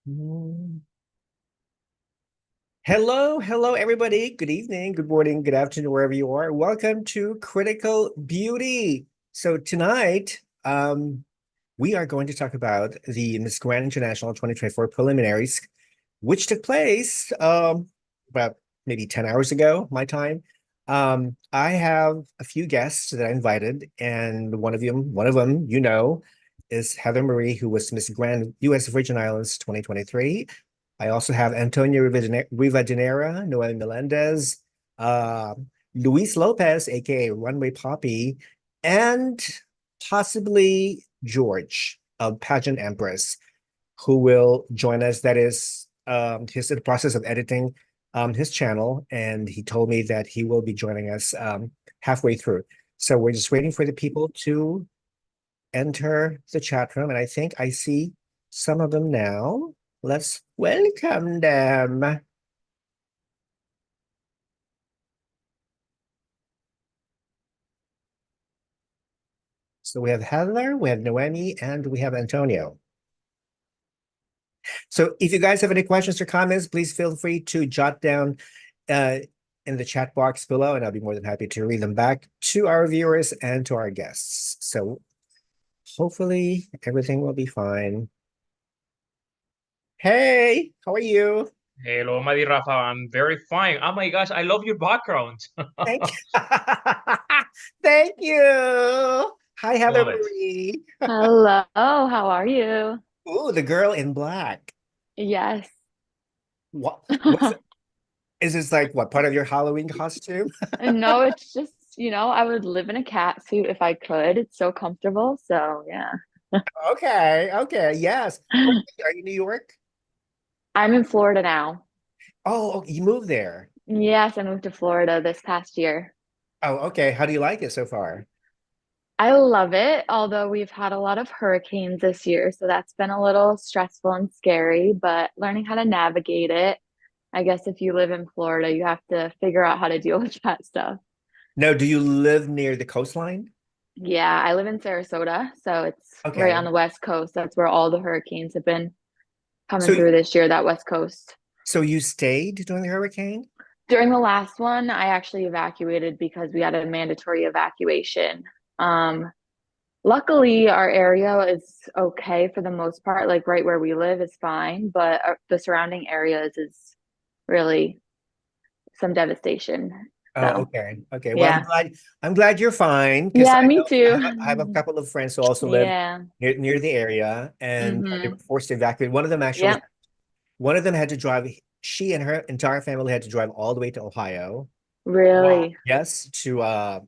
Mm. Hello, everybody. Good evening, good morning, good afternoon, wherever you are. Welcome to Critical Beauty. So tonight, we are going to talk about the Miss Grand International 2024 preliminaries, which took place about maybe 10 hours ago, my time. I have a few guests that I invited, and one of them, is Heather Marie, who was Miss Grand US Virgin Islands 2023. I also have Antonio Rivadeneira, Noemi Melendez, uh, Luis Lopez, aka Runway Poppy, and possibly George of Pageant Empress, who will join us. That is, he's in the process of editing his channel, and he told me that he will be joining us halfway through. So we're just waiting for the people to enter the chat room, and I think I see some of them now. Let's welcome them. So we have Heather, we have Noemi, and we have Antonio. So if you guys have any questions or comments, please feel free to jot down in the chat box below, and I'll be more than happy to read them back to our viewers and to our guests. So hopefully everything will be fine. Hey, how are you? Hello, my dear Rafa. I'm very fine. Oh my gosh, I love your background. Thank you. Thank you. Hi, Heather Love it. Marie. Hello, how are you? Ooh, the girl in black. Yes. What's is this like what part of your Halloween costume? No, it's just, I would live in a cat suit if I could. It's so comfortable. So, yeah. Okay, yes. Are you in New York? I'm in Florida now. Oh, you moved there. Yes, I moved to Florida this past year. Oh, okay. How do you like it so far? I love it, although we've had a lot of hurricanes this year, so that's been a little stressful and scary, but learning how to navigate it. I guess if you live in Florida, you have to figure out how to deal with that stuff. No, do you live near the coastline? Yeah, I live in Sarasota, so it's right on Okay. the West Coast. That's where all the hurricanes have been coming So through this year, that West Coast. so you stayed during the hurricane? During the last one, I actually evacuated because we had a mandatory evacuation. Um, Luckily, our area is okay for the most part. Like right where we live is fine, but the surrounding areas is really some devastation. Oh, So, okay. Okay. Well, yeah. I'm glad you're fine because Yeah, I me know too. I have a couple of friends who also live Yeah. near the area, and they were Mm-hmm. forced to evacuate. Yep. One of them had to drive, she and her entire family had to drive all the way to Ohio. Wow. Really. Yes, to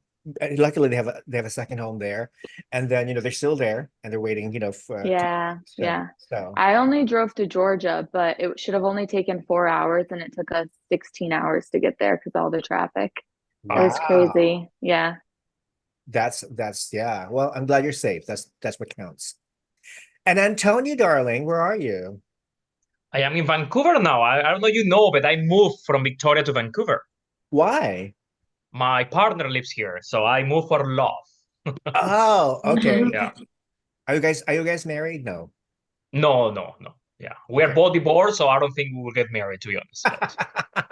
luckily they have a second home there. And then, they're still there and they're waiting, for Yeah, so yeah. so I only drove to Georgia, but it should have only taken 4 hours and it took us 16 hours to get there because all the traffic. It was wow. crazy. Yeah. That's yeah. Well, I'm glad you're safe. That's what counts. And Antonio, darling, where are you? I am in Vancouver now. I don't know you know, but I moved from Victoria to Vancouver. Why? My partner lives here, so I moved for love. Oh, okay. Yeah. Are you guys married? No. No, no, no. Yeah. We are Okay. both divorced, so I don't think we will get married, to be honest. But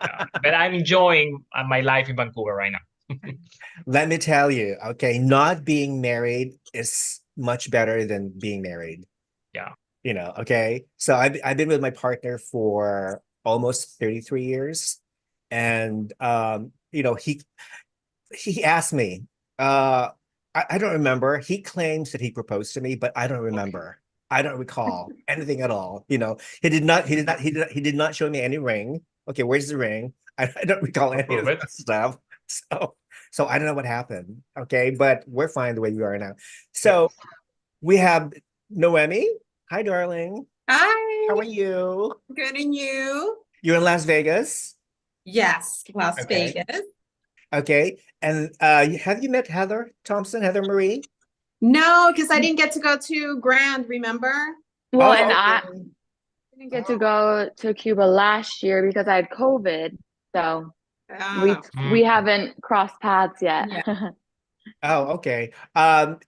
yeah. But I'm enjoying my life in Vancouver right now. Let me tell you, okay, not being married is much better than being married. Yeah. Okay. So I've been with my partner for almost 33 years. And he asked me, I don't remember. He claims that he proposed to me, but I don't Okay. remember. I don't recall anything at all. He did not show me any ring. Okay, where's the ring? I don't recall To any prove of it. that stuff. So I don't know what happened. Okay, but we're fine the way we are now. Yeah. So we have Noemi. Hi, darling. How Hi, are you? good and you? You're in Las Vegas. Yes, Las Okay. Vegas. Okay. And have you met Heather Thompson, Heather Marie? No, because I didn't get to go to Grand, remember? Well, and Oh, I okay. didn't get to Oh, go to Cuba last year because I had COVID. So we Oh, we Mm. haven't crossed paths yet. yeah. oh, okay.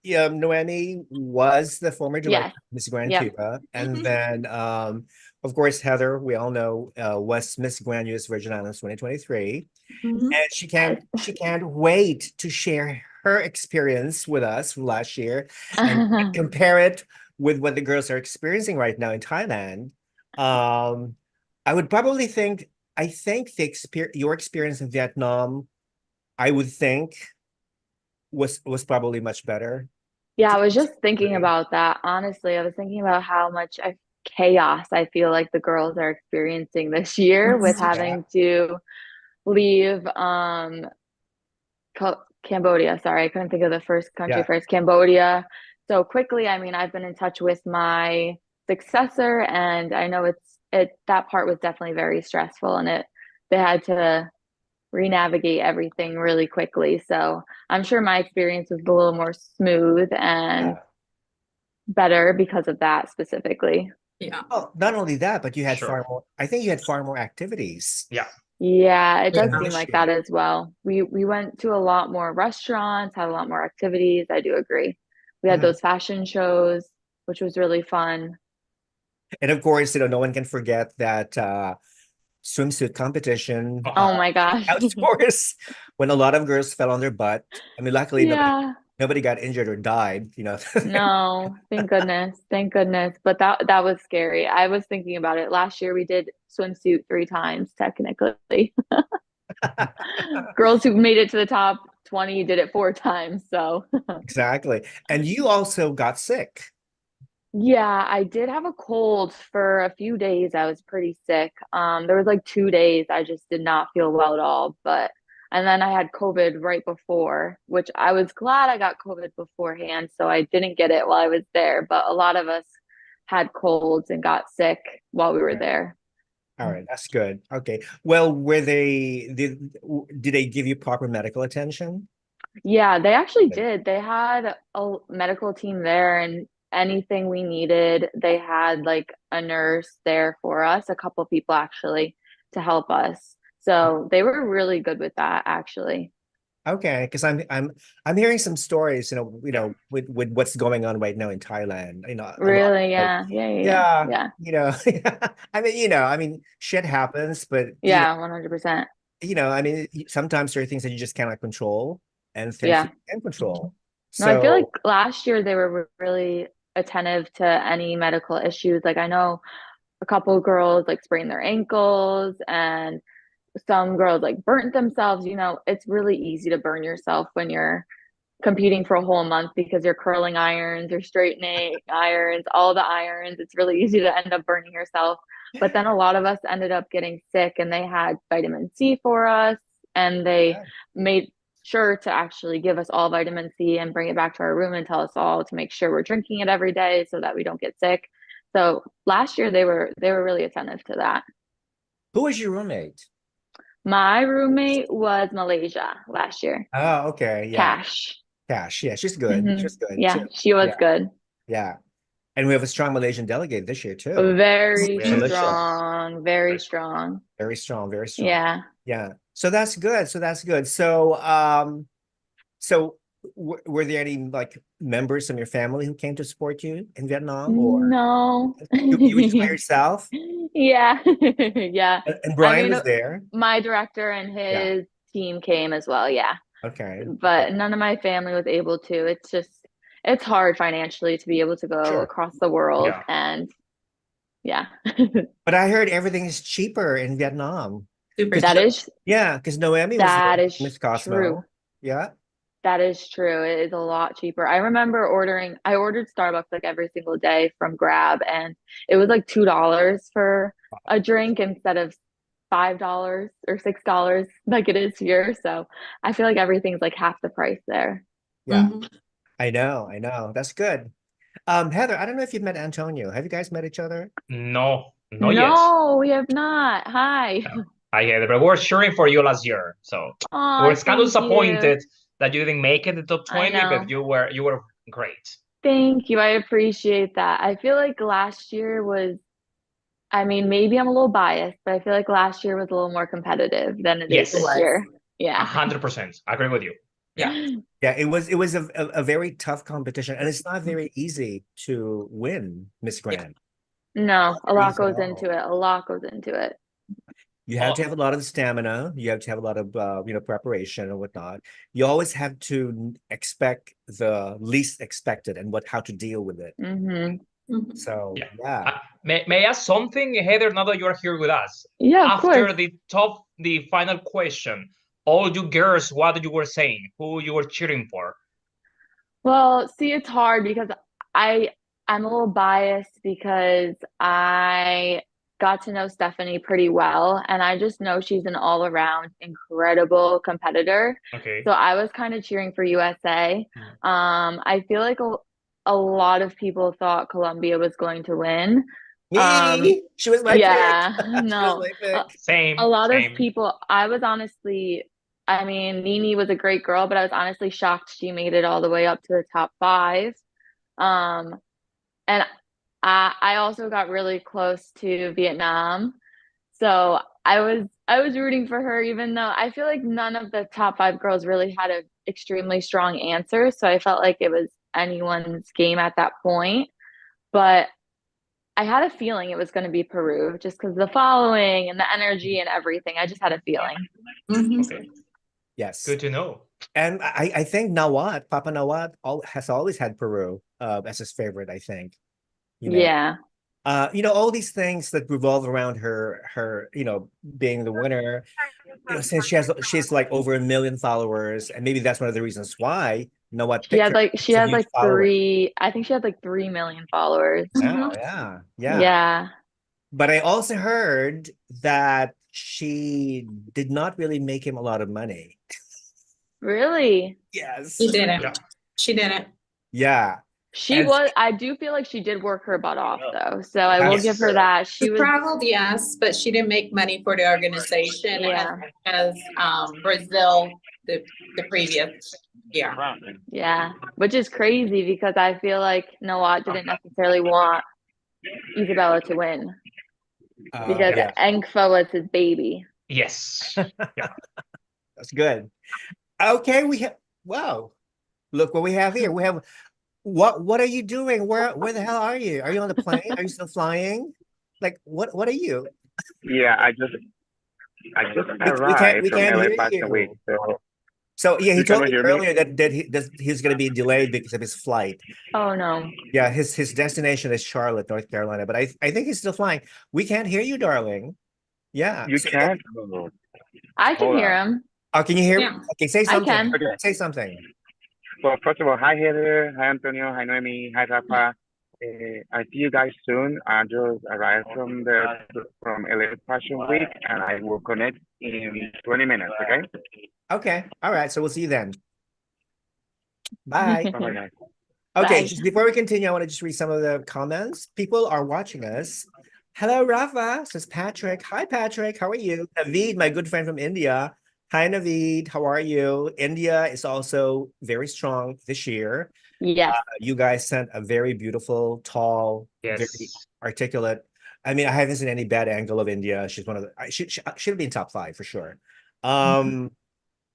Noemi was the former director Yes. of Miss Grand Yep. Cuba, and Mhm. then of course, Heather, we all know, was Miss Grand US Virgin Islands 2023. Mhm. And she can't wait to share her experience with us from last year and compare it with what the girls are experiencing right now in Thailand. I would probably think, I think your experience in Vietnam, I would think was probably much better. Yeah, I was just thinking about that. Honestly, I was thinking about how much chaos I feel like the girls are experiencing this year with having to leave Cambodia. Sorry, I couldn't think of the first country first. Cambodia. So quickly, I mean, I've been in touch with my successor, and I know that part was definitely very stressful, and they had to re-navigate everything really quickly. So I'm sure my experience was a little more smooth and better because of that specifically. Yeah. Oh, not only that, but you had Sure. far more, I think you had far more activities. Yeah. Yeah, it does Yeah. seem like that as well. We went to a lot more restaurants, had a lot more activities. I do agree. We had those fashion shows, which was really fun. And of course, no one can forget that swimsuit competition Oh my gosh. outdoors when a lot of girls fell on their butt. I mean, luckily Yeah. nobody got injured or died, No, thank goodness. Thank goodness. But that was scary. I was thinking about it. Last year we did swimsuit 3 times technically. Girls who made it to the top 20 did it 4 times. So Exactly. And you also got sick. yeah, I did have a cold for a few days. I was pretty sick. There was like 2 days I just did not feel well at all. And then I had COVID right before, which I was glad I got COVID beforehand, so I didn't get it while I was there. But a lot of us had colds and got sick while we were there. All right, that's good. Okay. Well, did they give you proper medical attention? Yeah, they actually did. They had a medical team there, and anything we needed, they had like a nurse there for us, a couple of people actually to help us. So they were really good with that, actually. Okay, because I'm hearing some stories, with what's going on right now in Thailand. Really, yeah. I mean, shit happens, but Yeah, 100%. I mean, sometimes there are things that you just cannot control and things Yeah. you can control. No, I feel like So last year they were really attentive to any medical issues. Like I know a couple of girls like sprained their ankles, and some girls like burnt themselves. It's really easy to burn yourself when you're competing for a whole month because you're curling irons, you're straightening irons, all the irons. It's really easy to end up burning yourself. But then a lot of us ended up getting sick, and they had vitamin C for us, and they made sure to actually give us all vitamin C and bring it back to our room and tell us all to make sure we're drinking it every day so that we don't get sick. So last year they were really attentive to that. who was your roommate? My roommate was Malaysia last year. Oh, okay. Yeah. Cash. Yeah, she's good. Mhm. She's good Yeah, too. she was good. Yeah. And we have a strong Malaysian delegate this year too. Very Yes. strong, very strong. Very strong, very strong. Yeah. Yeah. So that's good. So were there any like members of your family who came to support you in Vietnam, or No. you were just by yourself? Yeah. Yeah. And Brian I mean, was there. my director and his team came as well. Yeah. Okay. But none of my family was able to. It's hard financially to be able to go across the world. Yeah. And yeah. But I heard everything is cheaper in Vietnam. Super. That is Because Noemi was that there, is Miss Cosmo. true. Yeah. That is true. It is a lot cheaper. I remember I ordered Starbucks like every single day from Grab, and it was like $2 for a drink instead of $5 or $6 like it is here. So I feel like everything's like half the price there. Yeah. Mhm. I know. That's good. Heather, I don't know if you've met Antonio. Have you guys met each other? No, not yet. No, we have not. Hi. I had it, but we were cheering for you last year, so Aw, we're kind of thank you. disappointed that you didn't make it the top I 20, but know. you were great. Thank you. I appreciate that. I feel like last year was, I mean, maybe I'm a little biased, but I feel like last year was a little more competitive than it is Yes. this year. Yeah. 100%. I agree with you. Yeah. Yeah, it was a very tough competition, and it's not very easy to win Miss Grand. No, a lot goes No. into it. A lot goes into it. You have to Oh. have a lot of stamina. You have to have a lot of preparation and whatnot. You always have to expect the least expected and how to deal with it. Mm-hmm. Mhm. So Yeah. yeah. May I ask something, Heather, now that you're here with us? Yeah, of After course. the final question, all you girls, what you were saying, who you were cheering for? Well, see, it's hard because I'm a little biased because I got to know Stephanie pretty well, and I just know she's an all-around incredible competitor. Okay. So I was kind of cheering for USA. I feel like a lot of people thought Colombia was going to win. Me, she was my Yeah, pick. She was no. my pick. Same. A lot of Same. people, I mean, Nini was a great girl, but I was honestly shocked she made it all the way up to the top 5. And I also got really close to Vietnam. So I was rooting for her, even though I feel like none of the top 5 girls really had an extremely strong answer. So I felt like it was anyone's game at that point. But I had a feeling it was going to be Peru just because the following and the energy and everything. I just had a feeling. Mhm. Okay. Yes. Good to know. And I think Nawat, Papa Nawat, has always had Peru as his favorite, I think. Yeah. All these things that revolve around her, being the winner. Since she's like over 1 million followers, and maybe that's one of the reasons why Nawat She picked had her. like It's a huge following. 3, I think she had like 3 million followers. Yeah, Mhm. yeah. Yeah. But I also heard that she did not really make him a lot of money. Really? Yes. She didn't. Yeah. She didn't. Yeah. And I do feel like she did work her butt off though. So I will Yes. give her that. She She was, traveled, yes, but she didn't make money for the organization Yeah. as Brazil the previous year. yeah, which is crazy because I feel like Nawat didn't necessarily want Isabella to win because yeah, Engfa was his baby. Yes. Yeah. that's good. Okay, wow. Look what we have here. We have what are you doing? Where the hell are you? Are you on the plane? Are you still flying? Like what are you? Yeah, I just arrived We from can't LA hear Fashion Week, you. so So yeah, he you told cannot me hear me. earlier that he's going to be delayed because of his flight. Oh no. Yeah, his destination is Charlotte, North Carolina, but I think he's still flying. We can't hear you, darling. Yeah. You So can't. I can Hold hear on. him. oh, can you hear? Yeah. Okay, say I something. can. Okay. Say something. Well, first of all, hi Heather, hi Antonio, hi Noemi, hi Rafa. I see you guys soon. I just arrived from LA Fashion Week, and I will connect in 20 minutes. Okay. Okay. All right. So we'll see you then. Bye. Bye bye, guys. Okay, Bye. just before we continue, I want to just read some of the comments. People are watching us. Hello, Rafa, says Patrick. Hi, Patrick. How are you? Naveed, my good friend from India. Hi, Naveed. How are you? India is also very strong this year. Yes. You guys sent a very beautiful, tall, very Yes. articulate. I mean, I haven't seen any bad angle of India. She's one of the. She'll be in top 5 for sure.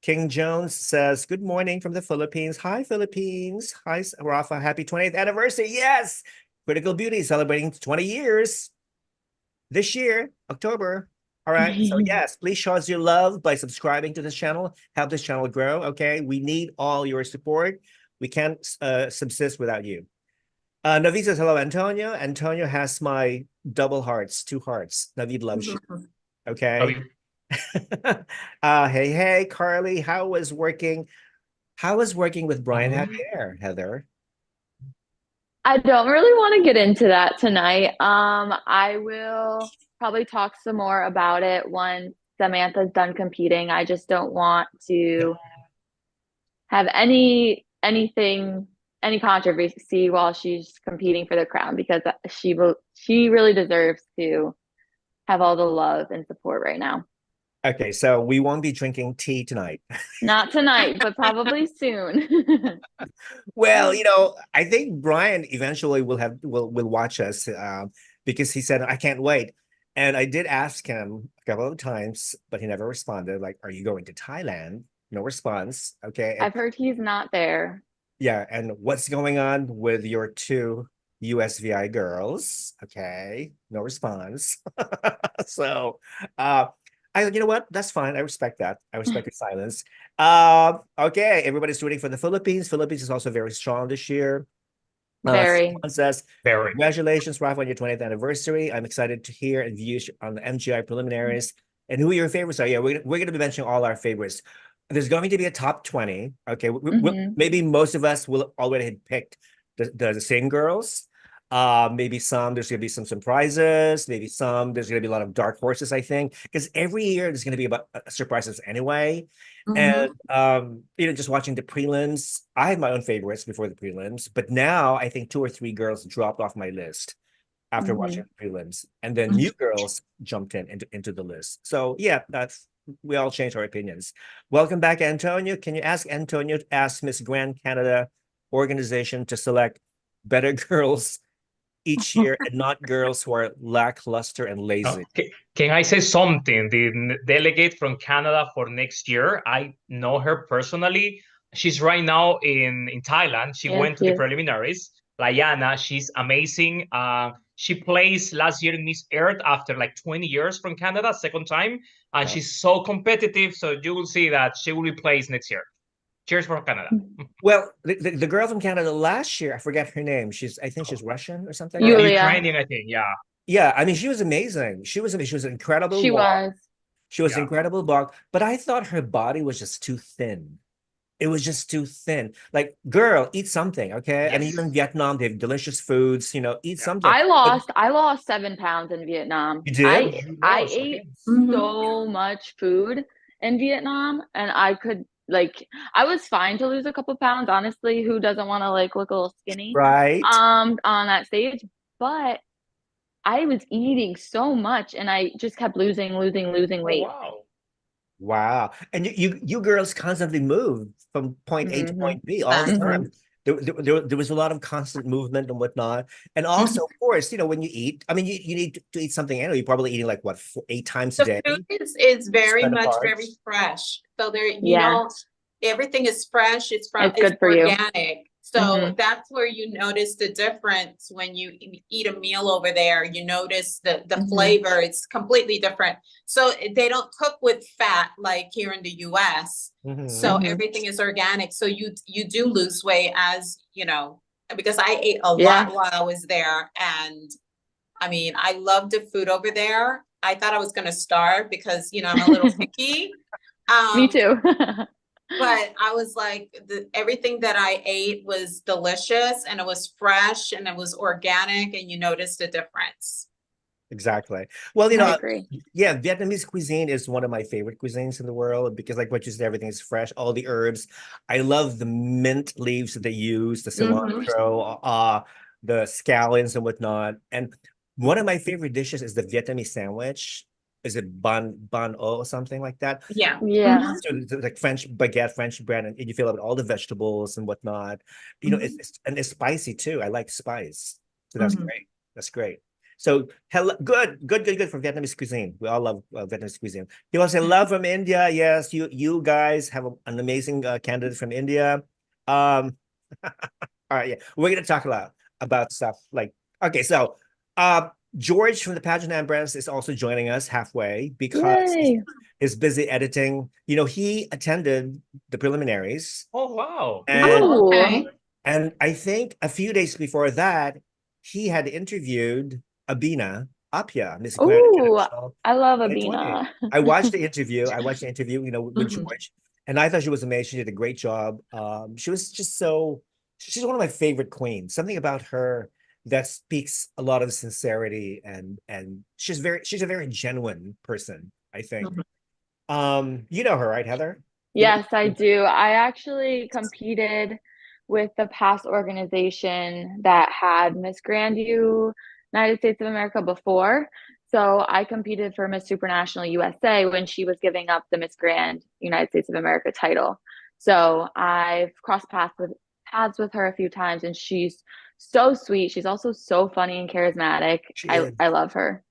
King Jones says, good morning from the Philippines. Hi, Philippines. Hi, Rafa. Happy 20th anniversary. Yes. Critical Beauty celebrating 20 years this year, October. All right. So yes, please show us your love by subscribing to this channel. Help this channel grow. Okay. We need all your support. We can't subsist without you. Navid says, hello, Antonio. Antonio has my double hearts, 2 hearts. Navid loves you. Okay. Hey, Carly, how was working with Brian Javier, Heather? I don't really want to get into that tonight. I will probably talk some more about it once Samantha's done competing. I just don't want to have any controversy while she's competing for the crown because she really deserves to have all the love and support right now. Okay, so we won't be drinking tea tonight. Not tonight, but probably soon. Well, I think Brian eventually will watch us because he said, I can't wait. And I did ask him a couple of times, but he never responded. Like, are you going to Thailand? No response. Okay. I've heard he's not there. Yeah. And what's going on with your 2 USVI girls. Okay, no response. So, you know what? That's fine. I respect that. I respect your silence. Okay, everybody's rooting for the Philippines. Philippines is also very strong this year. Very. Someone says, Very. congratulations, Rafa, on your 20th anniversary. I'm excited to hear and view on the MGI preliminaries and who your favorites are. Yeah, we're going to be mentioning all our favorites. There's going to be a top 20. Okay, maybe most of us will already have picked the same girls. Maybe there's going to be some surprises. Maybe there's going to be a lot of dark horses, I think, because every year there's going to be about surprises anyway. And just watching the prelims, I had my own favorites before the prelims, but now I think 2 or 3 girls dropped off my list after watching the prelims, and then new girls jumped into the list. So yeah, we all changed our opinions. Welcome back, Antonio. Can you ask Antonio to ask Miss Grand Canada organization to select better girls each year and not girls who are lackluster and lazy? Can I say something? The delegate from Canada for next year, I know her personally. She's right now in Thailand. She went to the preliminaries. Layana, she's amazing. She placed last year in Miss Earth after like 20 years from Canada, second time. And she's so competitive. So you will see that she will be placed next year. Cheers for Canada. Well, the girl from Canada last year, I forget her name. I think she's Russian or something. Ukrainian, I think. Yeah. Yeah, I mean, she was amazing. She was incredible. She was incredible walk, but I thought her body was just too thin. It was just too thin. Like, girl, eat something, okay? Yes. I mean, you're in Vietnam, they have delicious foods, eat something. I lost 7 pounds in Vietnam. You did? I ate so much food in Vietnam, and I was fine to lose a couple pounds. Honestly, who doesn't want to look a little skinny? Right. On that stage, but I was eating so much, and I just kept losing weight. Oh, wow. And you girls constantly moved from point A to point B all the time. There was a lot of constant movement and whatnot. And also, of course, when you eat, I mean, you need to eat something anyway. You're probably eating 8 times a day. The food is very much very fresh. So there, everything is fresh. It's good for organic. You. So that's where you notice the difference when you eat a meal over there. You notice the flavor. It's completely different. So they don't cook with fat like here in the US. So everything is organic. So you do lose weight, as because I ate a lot while I was there. And I mean, I loved the food over there. I thought I was going to starve because, I'm a little picky. Me too. But I was like, everything that I ate was delicious, and it was fresh, and it was organic, and you noticed the difference. Exactly. Well, I agree. Yeah, Vietnamese cuisine is one of my favorite cuisines in the world because, like what you said, everything is fresh, all the herbs. I love the mint leaves that they use, the cilantro, the scallions and whatnot. And one of my favorite dishes is the Vietnamese sandwich. Is it ban o or something like that? Yeah. So like French baguette, French bread, and you fill it with all the vegetables and whatnot. It's spicy too. I like spice, so that's great. That's great. So good for Vietnamese cuisine. We all love Vietnamese cuisine. You also say love from India. Yes, you guys have an amazing candidate from India. All right, yeah, we're gonna talk about stuff like so. George from the Pageant Empress is also joining us halfway because he's busy editing. He attended the preliminaries. Oh, wow. And I think a few days before that, he had interviewed Abena Appiah, Miss Grand International. I love Abena. I watched the interview. With George, and I thought she was amazing. She did a great job. She was just she's one of my favorite queens. Something about her that speaks a lot of sincerity, and she's a very genuine person, I think. You know her, right, Heather? Yes, I do. I actually competed with the past organization that had Miss Grand United States of America before. So I competed for Miss Supranational USA when she was giving up the Miss Grand United States of America title. So I've crossed paths with her a few times, and she's so sweet. She's also so funny and charismatic. I love her.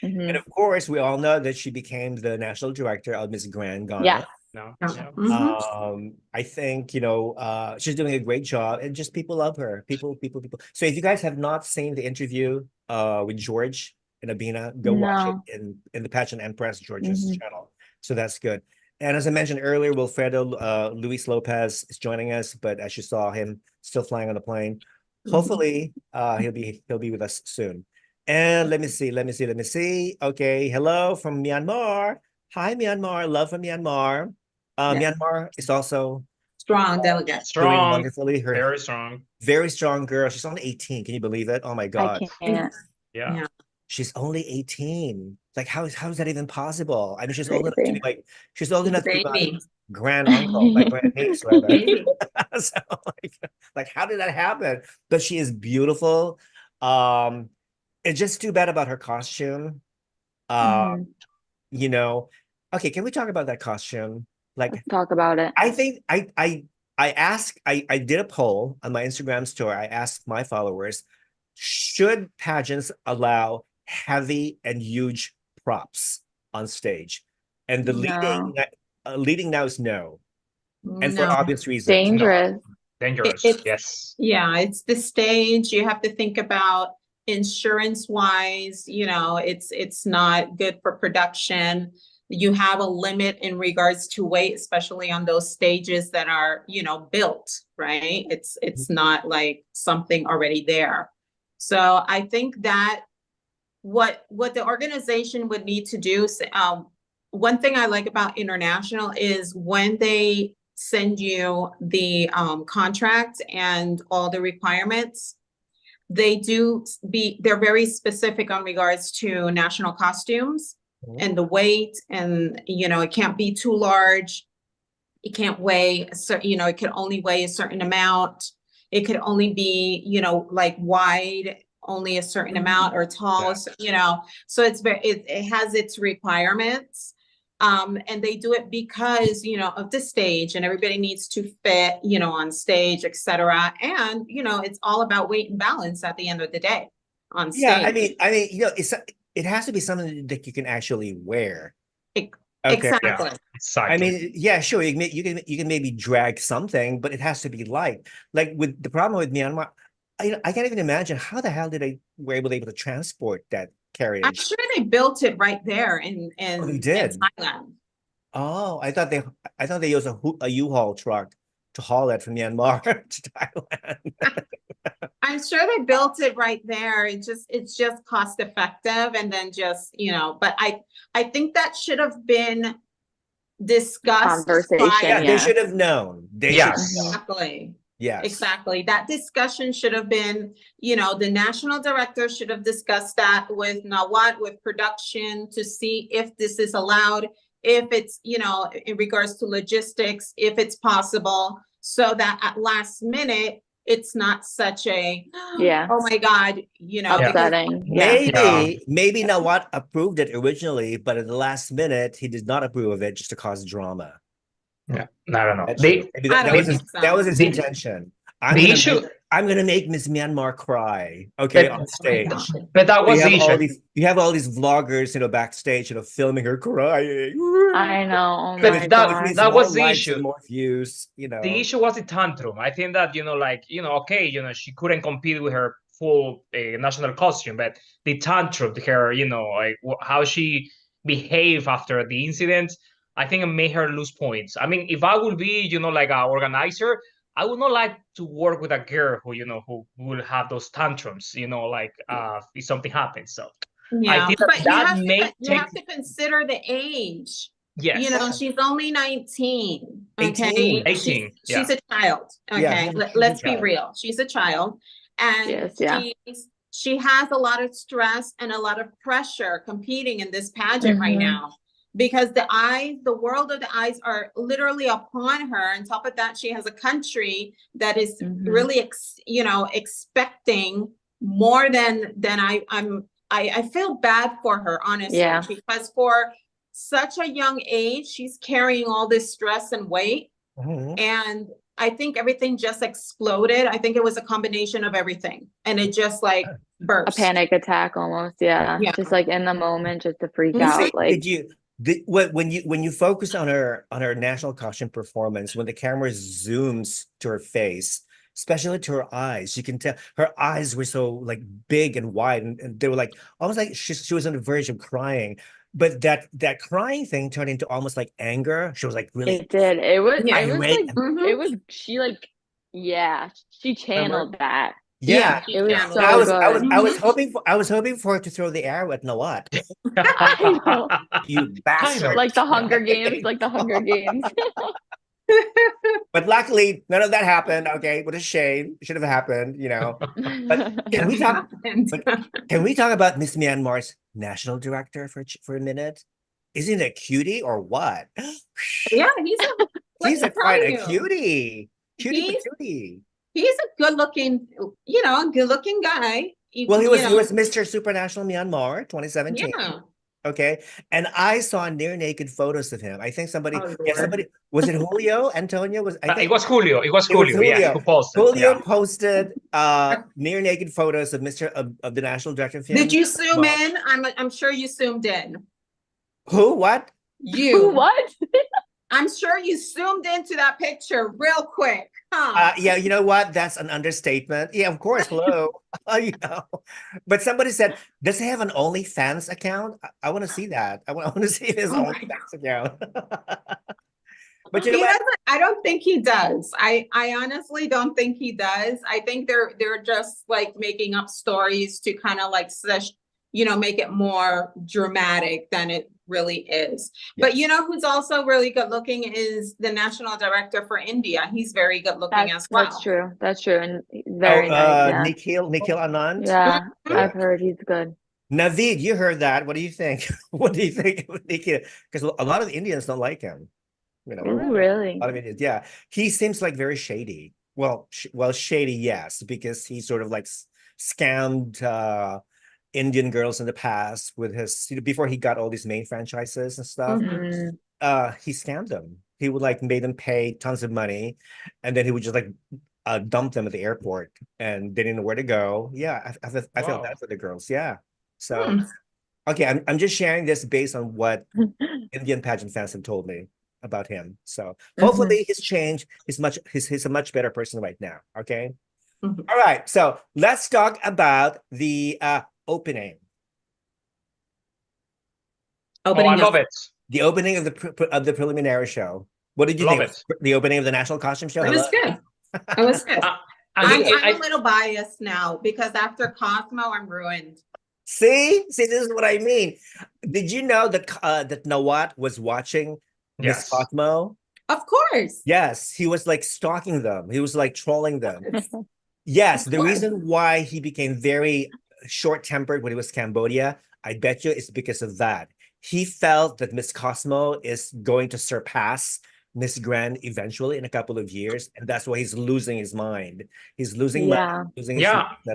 And of course, we all know that she became the national director of Miss Grand Ghana. Yes. No. Yeah. Yeah. I think, you know, she's doing a great job, and just people love her. People. So if you guys have not seen the interview with George and Abena, go watch it No. in the Pageant Empress George's channel. So that's good. And as I mentioned earlier, Wilfredo Luis Lopez is joining us, but as you saw him still flying on the plane. Hopefully, he'll be with us soon. And let me see. Okay, hello from Myanmar. Hi, Myanmar. Love from Myanmar. Myanmar is also Strong delegate. doing Strong. wonderfully. Very strong. Very strong girl. She's only 18. Can you believe it? Oh my I God. can't. Yeah. She's only 18. Like, how is that even possible? I mean, she's old enough to be Crazy. she's old enough to be my Baby. grand uncle, my grand niece, rather. Baby. So, like, how did that happen? But she is beautiful. It's just too bad about her costume. You know, okay, can we talk about that costume? Like, Let's talk about it. I think I did a poll on my Instagram story. I asked my followers, should pageants allow heavy and huge props on stage? And the leading now is no. And for No. obvious reasons. Dangerous. Dangerous. It's- Yes. Yeah, it's the stage. You have to think about insurance wise, you know, it's not good for production. You have a limit in regards to weight, especially on those stages that are, you know, built, right? It's not like something already there. So I think that what the organization would need to do, one thing I like about international is when they send you the contract and all the requirements, they're very specific on regards to national costumes and the weight, and you know, it can't be too large, it can't weigh you know, it can only weigh a certain amount, it could only be, you know, like wide only a certain amount, or tall, you know, so it has its requirements. And they do it because, you know, of the stage, and everybody needs to fit, you know, on stage, etc. And, you know, it's all about weight and balance at the end of the day on stage. Yeah, I mean, you know, it has to be something that you can actually wear. Exactly. Yeah, exactly. I mean, yeah, sure, you can maybe drag something, but it has to be light. Like with the problem with Myanmar, I can't even imagine how the hell were able to transport that carriage. I'm sure they built it right there in Thailand. Oh, I thought they used a U-Haul truck to haul it from Myanmar to Thailand. I'm sure they built it right there. It's just cost effective, and then just, you know, but I think that should have been discussed. Conversation. Yeah, they should have known. Exactly. Yes. Exactly. That discussion should have been, you know, the national director should have discussed that with Nawat, with production, to see if this is allowed, if it's, you know, in regards to logistics, if it's possible, so that at last minute, it's not such a, oh my God, you know, upsetting. Maybe Nawat approved it originally, but at the last minute, he did not approve of it just to cause drama. Yeah, I don't know. That was his intention. I'm gonna make Miss Myanmar cry. Okay, on stage. But that was the issue. You have all these vloggers, you know, backstage, you know, filming her crying. I know. Oh but that was the issue. More views, you know. The issue was the tantrum. I think that, you know, like, you know, okay, you know, she couldn't compete with her full national costume, but the tantrum, her, you know, like how she behaved after the incident, I think it made her lose points. I mean, if I would be, you know, like an organizer, I would not like to work with a girl who, you know, who will have those tantrums, you know, like if something happens. So yeah, I think but you have to consider the age. Yes. You know, she's only 19. 18. 18. She's a child. Okay. Yeah, let's be real. She's a child. And she has a lot of stress and a lot of pressure competing in this pageant right now, because the world of the eyes are literally upon her. On top of that, she has a country that is really, you know, expecting more than I feel bad for her, honestly, because for such a young age, she's carrying all this stress and weight. And I think everything just exploded. I think it was a combination of everything, and it just like burst. A panic attack almost. Yeah. Just like in the moment, just to freak out. Like, When you focus on her national costume performance, when the camera zooms to her face, especially to her eyes, you can tell her eyes were so like big and wide, and they were like almost like she was on the verge of crying. But that crying thing turned into almost like anger. She was like really It did. It was irate. like it was she like she channeled that. Yeah, it was so I was good. I was hoping for her to throw the arrow at Nawat. I know. You bastard. Like the Hunger Games, like the Hunger Games. But luckily, none of that happened. Okay, what a shame. It should have happened, you know. But can we talk? Can we talk about Miss Myanmar's national director for a minute? Isn't it a cutie or what? Yeah, he's quite a cutie. Cutie. He's a good-looking, good-looking guy. Well, he was Mr. Supranational Myanmar 2017. Yeah. Okay. And I saw near naked photos of him. I think somebody was it Julio? Antonio was it was Julio. It was Julio. Yeah, who posted. Julio posted near naked photos of of the national director of Did you zoom in? I'm sure you zoomed in. Who? What? You. Who? What? I'm sure you zoomed into that picture real quick. Yeah, you know what? That's an understatement. Yeah, of course. Hello. But somebody said, does he have an OnlyFans account? I want to see that. I want to see his OnlyFans account. But you know what? I don't think he does. I honestly don't think he does. I think they're just like making up stories to kind of like make it more dramatic than it really is. Yeah. But you know who's also really good looking is the national director for India. He's very good looking as well. That's true. And very nice. Yeah. Nikhil Anand. Yeah, I've heard he's good. Naveed, you heard that. What do you think? What do you think of Nikhil? Because a lot of the Indians don't like him. Really? A lot of Indians, yeah. He seems like very shady. Well, shady, yes, because he sort of like scammed Indian girls in the past with his before he got all these main franchises and stuff. He scammed them. He would like make them pay tons of money, and then he would just like dump them at the airport, and they didn't know where to go. Yeah, I felt bad for the girls. Yeah, so okay, I'm just sharing this based on what Indian pageant fans have told me about him. So hopefully he's changed. He's a much better person right now. Okay. All right, so let's talk about the opening. I love it. The opening of the preliminary show. What did you think? The opening of the national costume show? It was good. It was good. I'm a little biased now because after Cosmo, I'm ruined. See, this is what I mean. Did you know that that Nawat was watching Miss Cosmo? Of course. Yes, he was like stalking them. He was like trolling them. Yes, the reason why he became very short-tempered when he was Cambodia, I bet you it's because of that. He felt that Miss Cosmo is going to surpass Miss Grand eventually in a couple of years, and that's why he's losing his mind. He's losing mind.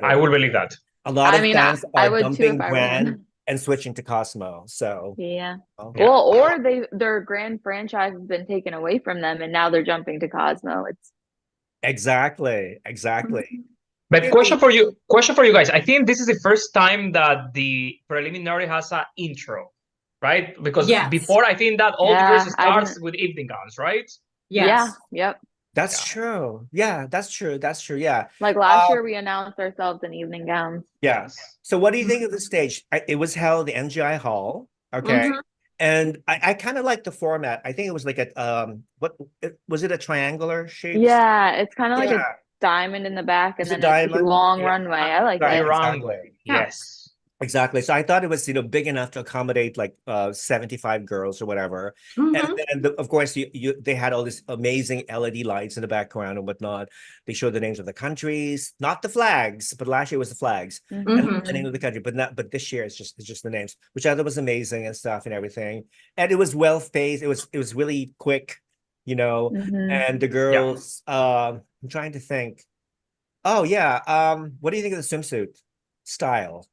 I will believe that. A lot of fans are dumping Grand and switching to Cosmo. So well, or their grand franchise has been taken away from them, and now they're jumping to Cosmo. It's exactly. But question for you guys. I think this is the first time that the preliminary has an intro, right? Because before, I think that all the girls starts with evening gowns, right? Yes. Yeah. Yep. That's true. Yeah, that's true. Yeah. Like last year, we announced ourselves in evening gowns. Yes. So what do you think of the stage? It was held at the NGI Hall. Okay. And I kind of like the format. I think it was like was it a triangular shape? Yeah, it's kind of like a diamond in the back and then a long runway. I like that. Exactly. Yes. Exactly. So I thought it was, big enough to accommodate like 75 girls or whatever. And then, of course, they had all these amazing LED lights in the background and whatnot. They showed the names of the countries, not the flags, but last year was the flags and the name of the country. But this year it's just the names, which I thought was amazing and stuff and everything. And it was well paced. It was really quick, And the girls, I'm trying to think. Oh yeah. What do you think of the swimsuit style?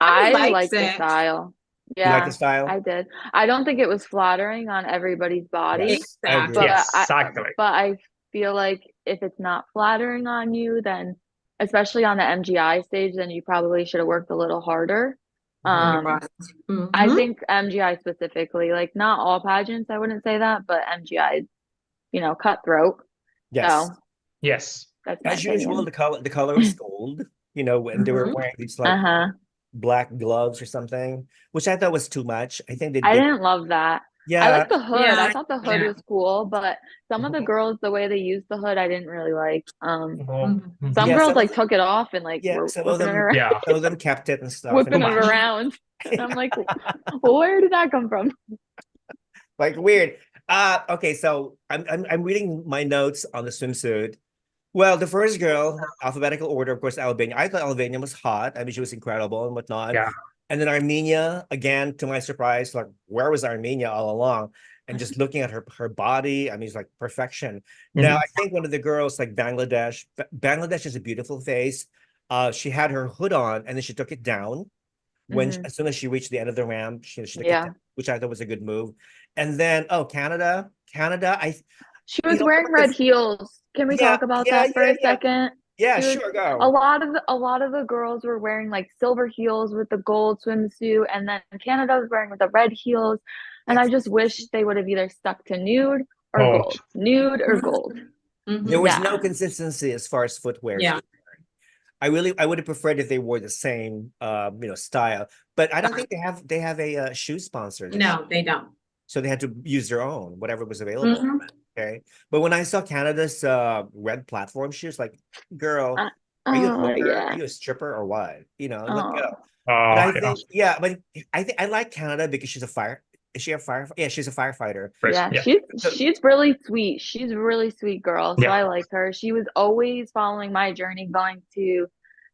I like the style. Yeah, you like the style? I did. I don't think it was flattering on everybody's body. Exactly. But I feel like if it's not flattering on you, then especially on the MGI stage, then you probably should have worked a little harder. I think MGI specifically, like not all pageants, I wouldn't say that, but MGI, you know, cutthroat. Yes. So Yes. that's my As usual, opinion. the color was gold, you know, when they were wearing these like black gloves or something, which I thought was too much. I think I didn't love that. yeah. I like the hood. Yeah, I thought the hood was cool, but some of the girls, the way they used the hood, I didn't really like. Some Yeah, girls like took it off and like were some whipping of it them, around, some of them kept it and stuff. whipping And it around. And I'm like, well, where did that come from? like weird. Okay, so I'm reading my notes on the swimsuit. Well, the first girl, alphabetical order, of course, Albania. I thought Albania was hot. I mean, she was incredible and whatnot. Yeah. And then Armenia, again, to my surprise, like, where was Armenia all along? And just looking at her body, I mean, it's like perfection. Now, I think one of the girls, like Bangladesh, Bangladesh is a beautiful face. She had her hood on, and then she took it down. As soon as she reached the end of the ramp, she took it down, which I thought was a good move. And then, Canada, she was wearing red heels. Can we talk about that for a second? Yeah, sure, go. A lot of the girls were wearing like silver heels with the gold swimsuit, and then Canada was wearing with the red heels. And I just wish they would have either stuck to nude or gold. Nude or gold. There was no consistency as far as footwear. Yeah. I would have preferred if they wore the same style, but I don't think they have a shoe sponsor. No, they don't. So they had to use their own, whatever was available. Okay. But when I saw Canada's red platform shoes, like, girl, are you a hooker? Are you a stripper or what? You know, let go. But I think, but I think I like Canada because she's a fire. Is she a fire? Yeah, she's a firefighter. Yeah, she's really sweet. She's a really sweet girl. So I like her. She was always following my journey, going to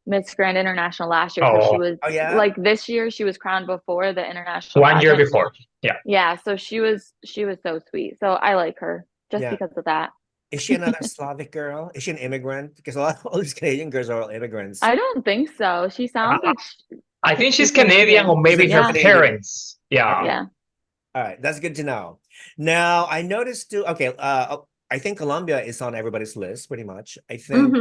Miss Grand International last year. So she was like this year. She was crowned before the international. 1 year before. Yeah. Yeah. So she was so sweet. So I like her just because of that. Is she another Slavic girl? Is she an immigrant? Because all these Canadian girls are all immigrants. I don't think so. She sounds like. I think she's Canadian, or maybe her parents. Yeah. All right, that's good to know. Now, I noticed too, okay, I think Colombia is on everybody's list, pretty much. I think,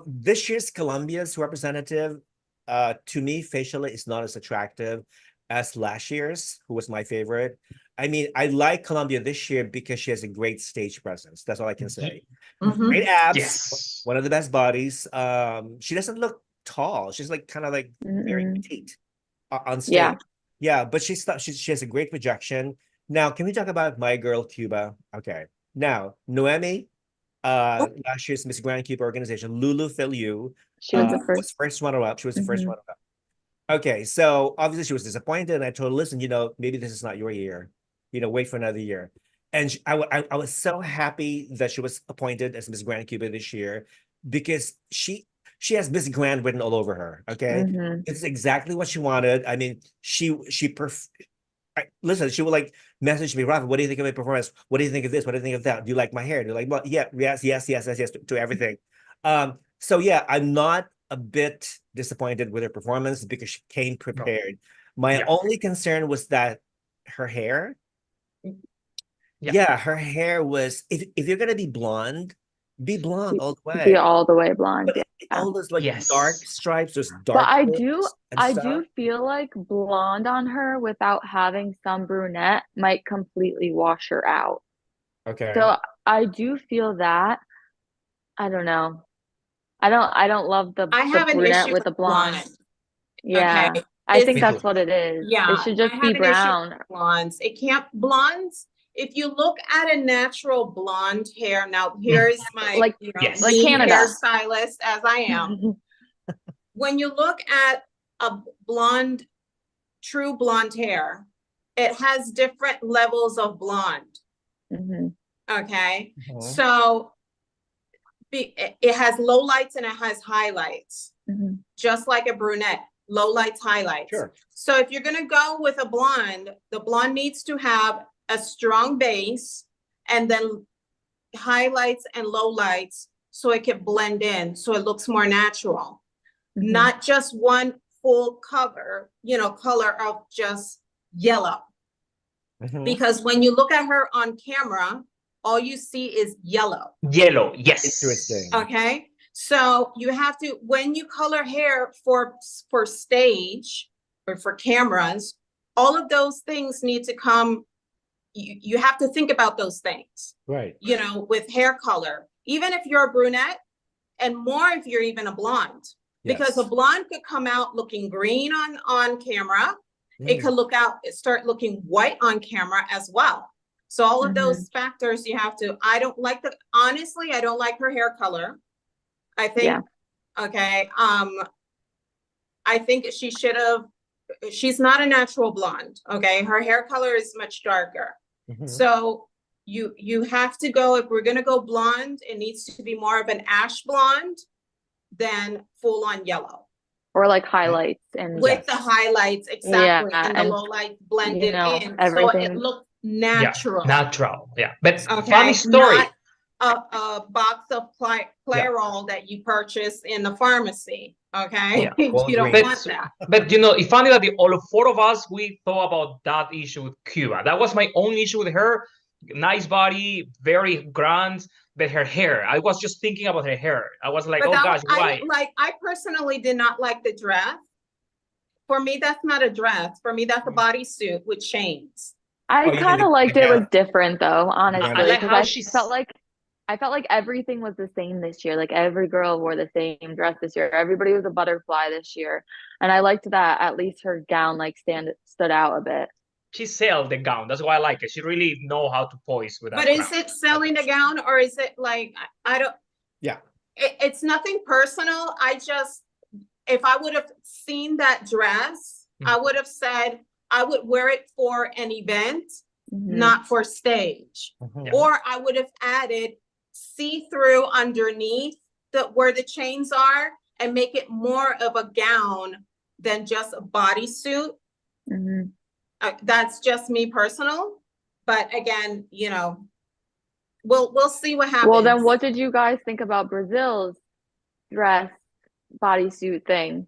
this year's Colombia's representative, to me, facially, is not as attractive as last year's, who was my favorite. I mean, I like Colombia this year because she has a great stage presence. That's all I can say. Great abs, one of the best bodies. She doesn't look tall. She's like kind of like very petite on stage. Yeah, but she has a great projection. Now, can we talk about my girl, Cuba? Okay. Now, Noemi, last year's Miss Grand Cuba organization, Lulu Filiu. She was the first runner-up. She was the first runner-up. Okay, so obviously she was disappointed, and I told her, listen, maybe this is not your year. Wait for another year. And I was so happy that she was appointed as Miss Grand Cuba this year, because she has Miss Grand written all over her. Okay, it's exactly what she wanted. I mean, listen, she would like message me, Rafa, what do you think of my performance? What do you think of this? What do you think of that? Do you like my hair? Do you like, well, yes to everything. So yeah, I'm not a bit disappointed with her performance because she came prepared. My only concern was that her hair. Yeah, her hair was, if you're gonna be blonde, be blonde all the way. Be all the way blonde. But all those like dark stripes, those dark. But I do feel like blonde on her without having some brunette might completely wash her out. Okay. So I do feel that. I don't know. I don't love the brunette with the blonde. Yeah. Okay. I think that's what it is. Yeah. It should just be brown. Blondes. Blondes. If you look at a natural blonde hair, now here's my like Canada hairstylist as I am. When you look at a blonde, true blonde hair, it has different levels of blonde. Okay. So it has low lights and it has highlights, just like a brunette. Low lights, highlights. Sure. So if you're gonna go with a blonde, the blonde needs to have a strong base and then highlights and low lights so it can blend in, so it looks more natural. Not just one full color of just yellow. Because when you look at her on camera, all you see is yellow. Yellow, yes. Interesting. Okay. So you have to, when you color hair for stage or for cameras, all of those things need to come. You have to think about those things, right? You know, with hair color, even if you're a brunette, and more if you're even a blonde, because a blonde could come out looking green on camera. It could start looking white on camera as well. So all of those factors you have to. Honestly, I don't like her hair color. I think, okay. I think she should have. She's not a natural blonde. Okay, her hair color is much darker. So you have to go, if we're gonna go blonde, it needs to be more of an ash blonde than full on yellow. Or like highlights and with the highlights, exactly, and the low light blended in, so it looked natural. But funny story. Not a box of Clairol that you purchase in the pharmacy. Okay, you don't want that. But you know, it's funny that all four of us, we thought about that issue with Cuba. That was my own issue with her. Nice body, very grand, but her hair. I was just thinking about her hair. I was like, oh gosh, why? I personally did not like the dress. For me, that's not a dress. For me, that's a bodysuit with chains. I kind of liked it was different though, honestly. I like how I felt like everything was the same this year. Like every girl wore the same dress this year. Everybody was a butterfly this year. And I liked that at least her gown like stood out a bit. She sold the gown. That's why I like it. She really know how to poise with that. But is it selling the gown, or is it like, I don't. Yeah. It's nothing personal. If I would have seen that dress, I would have said I would wear it for an event, not for stage. Or I would have added see-through underneath where the chains are and make it more of a gown than just a bodysuit. That's just me personal, but again, you know, we'll see what happens. Well, then what did you guys think about Brazil's dress bodysuit thing?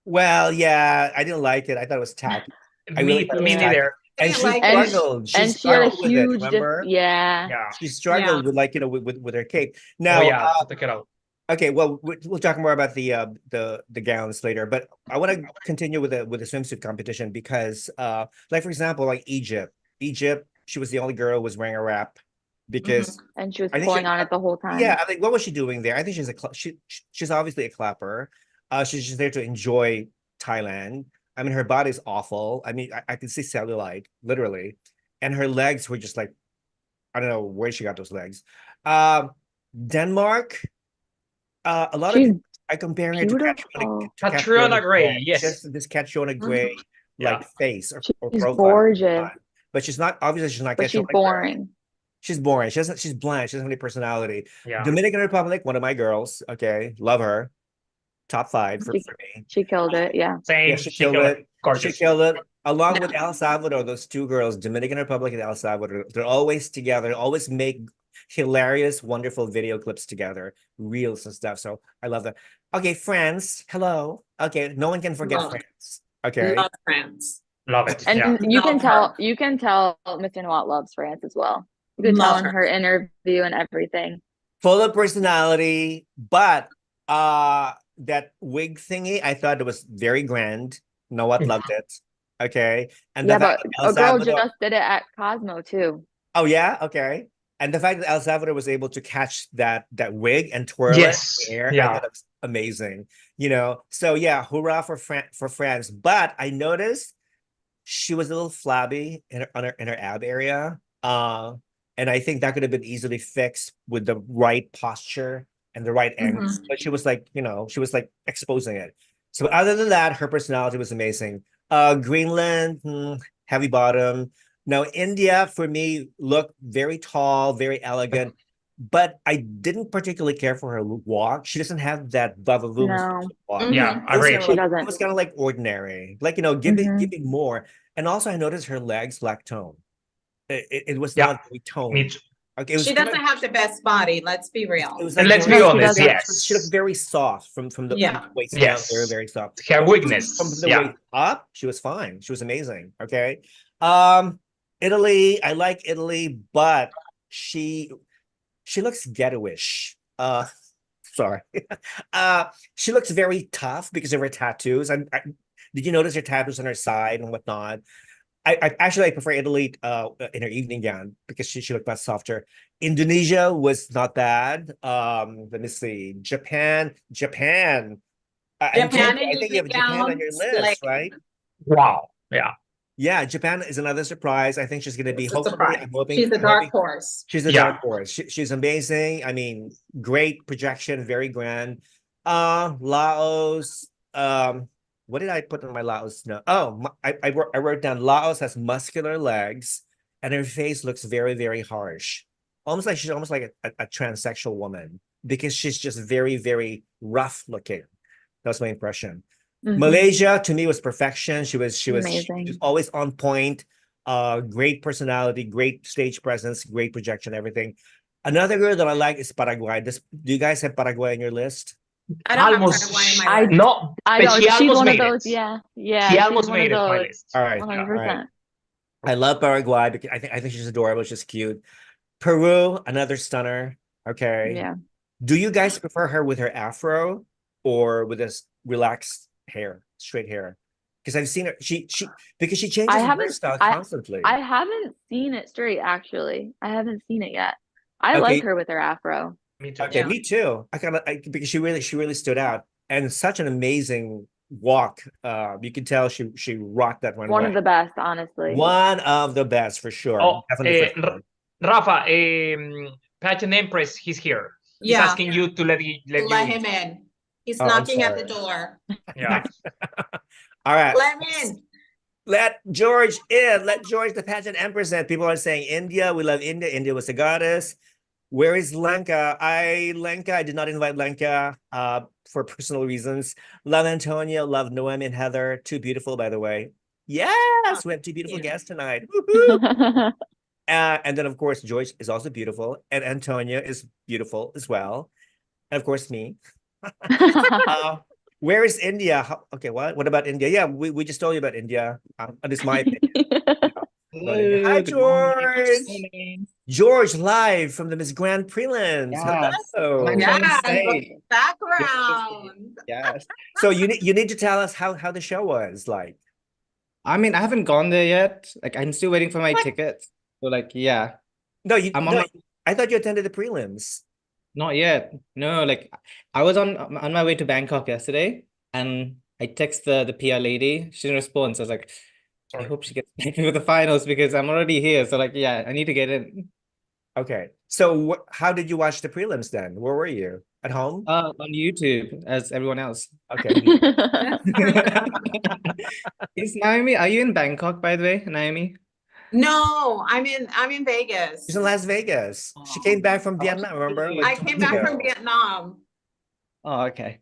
Well, yeah, I didn't like it. I thought it was tacky. Me neither. And she struggled. She struggled with it, remember? She struggled with, like, you know, with her cape. Now, okay, well, we'll talk more about the gowns later, but I want to continue with the swimsuit competition because, like, for example, like Egypt, she was the only girl who was wearing a wrap because and she was pulling on it the whole time. Yeah, I think, what was she doing there? I think she's obviously a clapper. She's just there to enjoy Thailand. I mean, her body's awful. I mean, I can see cellulite, literally, and her legs were just like, I don't know where she got those legs. Denmark. A lot of I compare her to Catriona Gray. Yes, just this Catriona Gray like face or she's profile. Gorgeous, but she's not, obviously she's not. But she's boring. She's boring. She's bland. She doesn't have any personality. Dominican Republic, one of my girls. Okay, love her. Top 5 for me. She killed it. Yeah. Same. Yeah, she killed it. Gorgeous. She killed it. Along with El Salvador, those two girls, Dominican Republic and El Salvador, they're always together. Always make hilarious, wonderful video clips together, reels and stuff. So I love that. Okay, France. Hello. Okay, no one can forget France. Okay, love France. Love it. And you can tell Mr. Nawat loves France as well. You could tell in her interview and everything. Full of personality, but that wig thingy, I thought it was very grand. Nawat loved it. Okay, and but a girl just did it at Cosmo too. Oh yeah, okay. And the fact that El Salvador was able to catch that wig and twirl it in the air, I thought it was amazing. You know, so yeah, hurrah for France. But I noticed she was a little flabby in her ab area, and I think that could have been easily fixed with the right posture and the right angles. But she was like, you know, exposing it. So other than that, her personality was amazing. Greenland, heavy bottom. Now, India, for me, looked very tall, very elegant, but I didn't particularly care for her walk. She doesn't have that bavavoom walk. Yeah, I agree. She doesn't. It was kind of like ordinary, like, you know, giving more. And also, I noticed her legs lacked tone. It was not very toned. Okay, she doesn't have the best body. Let's be real. It was like, let's be honest. Yes, she looked very soft from the waist down. Very, very soft. Her weakness. From the waist up, she was fine. She was amazing. Okay. Italy, I like Italy, but she looks ghetto-ish. Sorry. She looks very tough because of her tattoos. And did you notice her tattoos on her side and whatnot? I actually prefer Italy in her evening gown because she looked much softer. Indonesia was not bad. Let me see. Japan. Japan I and think you have Japan on your list, right? Wow. Yeah. Yeah, Japan is another surprise. I think she's going to be, It's a hopefully, surprise. I'm hoping. She's a dark horse. She's a Yeah. dark horse. She's amazing. I mean, great projection, very grand. Laos. What did I put in my Laos? No. Oh, I wrote down Laos has muscular legs, and her face looks very, very harsh. She's almost like a transsexual woman because she's just very, very rough looking. That's my impression. Malaysia to me was perfection. She was Amazing. always on point. Great personality, great stage presence, great projection, everything. Another girl that I like is Paraguay. Do you guys have Paraguay on your list? I don't Almost. have Paraguay in my list. No, I but know she she's almost one of made those. it. Yeah, yeah. She she's almost one made of it my those. list. All right. 100%. I love Paraguay because I think she's adorable. She's cute. Peru, another stunner. Okay. Yeah. Do you guys prefer her with her afro or with this relaxed hair, straight hair? Because I've seen her. Because she changes her hairstyle constantly. I haven't seen it straight. Actually, I haven't seen it yet. I like her with her afro. Me too. Okay, me too. Because she really stood out, and such an amazing walk. You can tell she rocked that runway. One of the best, honestly. One of the best for sure. Oh, Definitely for sure. Rafa, Pageant Empress, he's here. He's asking you to let him in. He's knocking at the door. Yeah. All right. Let him in. Let George in. Let George the Pageant Empress in. People are saying India. We love India. India was the goddess. Where is Lenka? I did not invite Lenka for personal reasons. Love Antonia, love Noemi and Heather. Too beautiful, by the way. Yes, we have two beautiful guests tonight. And then, of course, George is also beautiful. And Antonia is beautiful as well. And, of course, me. Where is India? Okay, what about India? Yeah, we just told you about India. That is my opinion. Hi, George. George, live from the Miss Grand Prelims. Yes. Hello. Yes, background. Yes. So you need to tell us how the show was like. I mean, I haven't gone there yet. Like, I'm still waiting for my tickets. So, like, yeah. No, I thought you attended the prelims. Not yet. No, like, I was on my way to Bangkok yesterday, and I text the PR lady. She didn't respond. So I was like, I hope she gets back for the finals because I'm already here. So, like, yeah, I need to get in. Okay. So how did you watch the prelims then? Where were you? At home? On YouTube, as everyone else. Okay. Is Naomi, are you in Bangkok, by the way, Naomi? No, I'm in Vegas. She's in Las Vegas. She came back from Vietnam, remember? I came back from Vietnam. Oh, okay.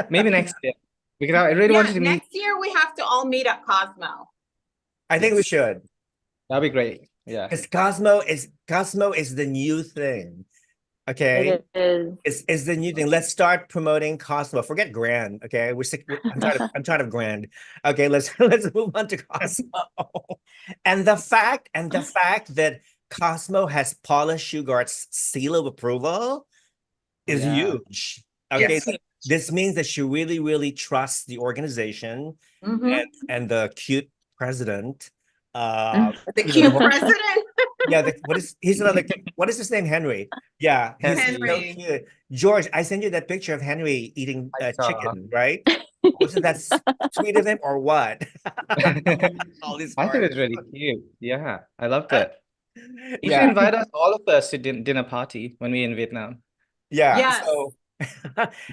Maybe next year. Because I really wanted to meet. Next year we have to all meet at Cosmo. I think we should. That'd be great. Yeah. Because Cosmo is the new thing. Okay. It is. It's the new thing. Let's start promoting Cosmo. Forget Grand. Okay. I'm tired of Grand. Okay, let's move on to Cosmo. And the fact that Cosmo has Paula Shugart's seal of approval is huge. Okay. Yes. So this means that she really, really trusts the organization and the cute president. The cute president. Yeah, what is his name? Henry. Yeah, he's Henry. so cute. George, I sent you that picture of Henry eating chicken, right? Wasn't that sweet of him or what? All these I think it's really cute. Yeah, I loved it. You should invite all of us to dinner party when we're in Vietnam. Yeah. Yes. So,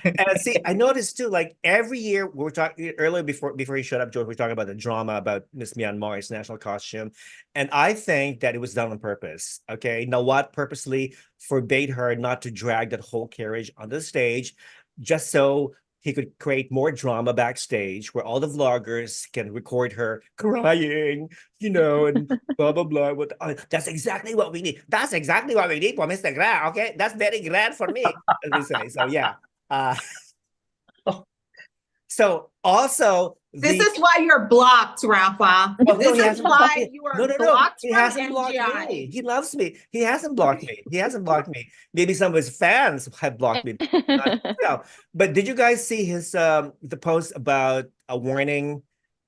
and see, I noticed too, like every year we were talking earlier before you showed up, George, we were talking about the drama about Miss Myanmar's national costume. And I think that it was done on purpose. Okay. Nawat purposely forbade her not to drag that whole carriage on the stage just so he could create more drama backstage where all the vloggers can record her crying, and blah, blah, blah. That's exactly what we need. That's exactly what we need for Mr. Grand. Okay. That's very grand for me, as we say. So, yeah. So also This is why you're blocked, Rafa. Well, no, he This is hasn't why blocked me. you are No. blocked He from hasn't blocked MGI. me. He loves me. He hasn't blocked me. He hasn't blocked me. Maybe some of his fans have blocked me. No. But did you guys see his the post about a warning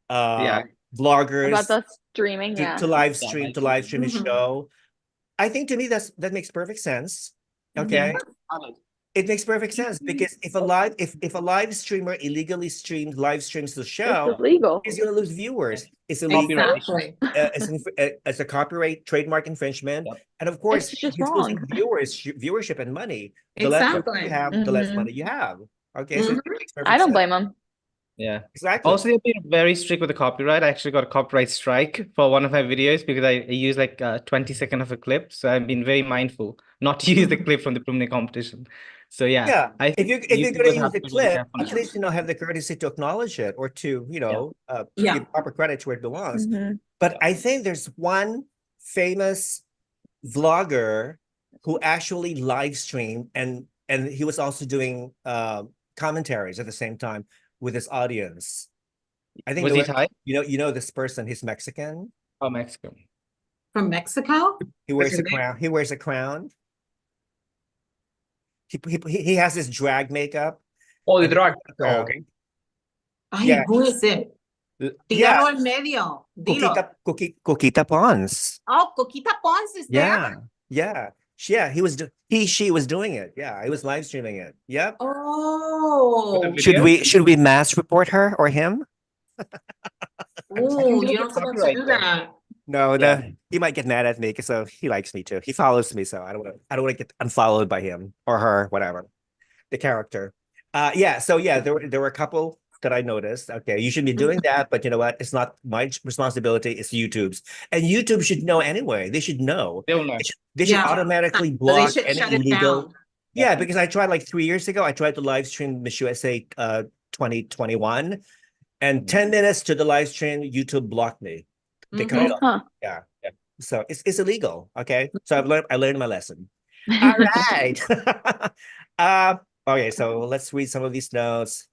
vloggers About the streaming, to live stream his Mhm. show? I think to me that makes perfect sense. Okay. It makes perfect sense because if a live streamer illegally live streams the show, it's illegal. he's going to lose viewers. It's illegal. Exactly. It's a copyright trademark infringement, and of course, It's just he's losing wrong. viewership and money. The less Exactly. you have, the less Mhm. money you have. Okay, so it makes perfect I don't sense. blame him. Yeah. Exactly. Also, they've been very strict with the copyright. I actually got a copyright strike for one of my videos because I used like 20 seconds of a clip. So I've been very mindful not to use the clip from the preliminary competition. So yeah, I if think you're YouTube going will to use have the to be clip, careful at now. least have the courtesy to acknowledge it or to Yeah. give proper credit to where it belongs. Mhm. But I think there's one famous vlogger who actually live streamed and he was also doing commentaries at the same time with his audience. I think Was he Thai? you know this person, he's Mexican. Oh, Mexico. From Mexico? He wears a crown. He wears a crown. He has this drag makeup. Oh, the and drag. a crown. Okay. Ay, Yeah. who is it? Yeah, Tíralo en medio. Dilo. Coquita Pons. Oh, Coquita Pons is there? Yeah. She was doing it. Yeah, he was live streaming it. Yep. Oh. Should we mass report her or him? Oh, there's you're a not supposed to copyright do there. that. No, Yeah. he might get mad at me because he likes me too. He follows me, so I don't want to get unfollowed by him or her, whatever. The character. There were a couple that I noticed. Okay, you should be doing that, but you know what? It's not my responsibility, it's YouTube's. And YouTube should know anyway. They should know. They'll know. They should Yeah. automatically So they block should any shut it illegal. down. Yeah, because I tried like 3 years ago. I tried to live stream Miss USA 2021, and 10 minutes to the live stream, YouTube blocked me. They cut it off. Huh. Yeah. So it's illegal. Okay. So I learned my lesson. All right. Okay, so let's read some of these notes.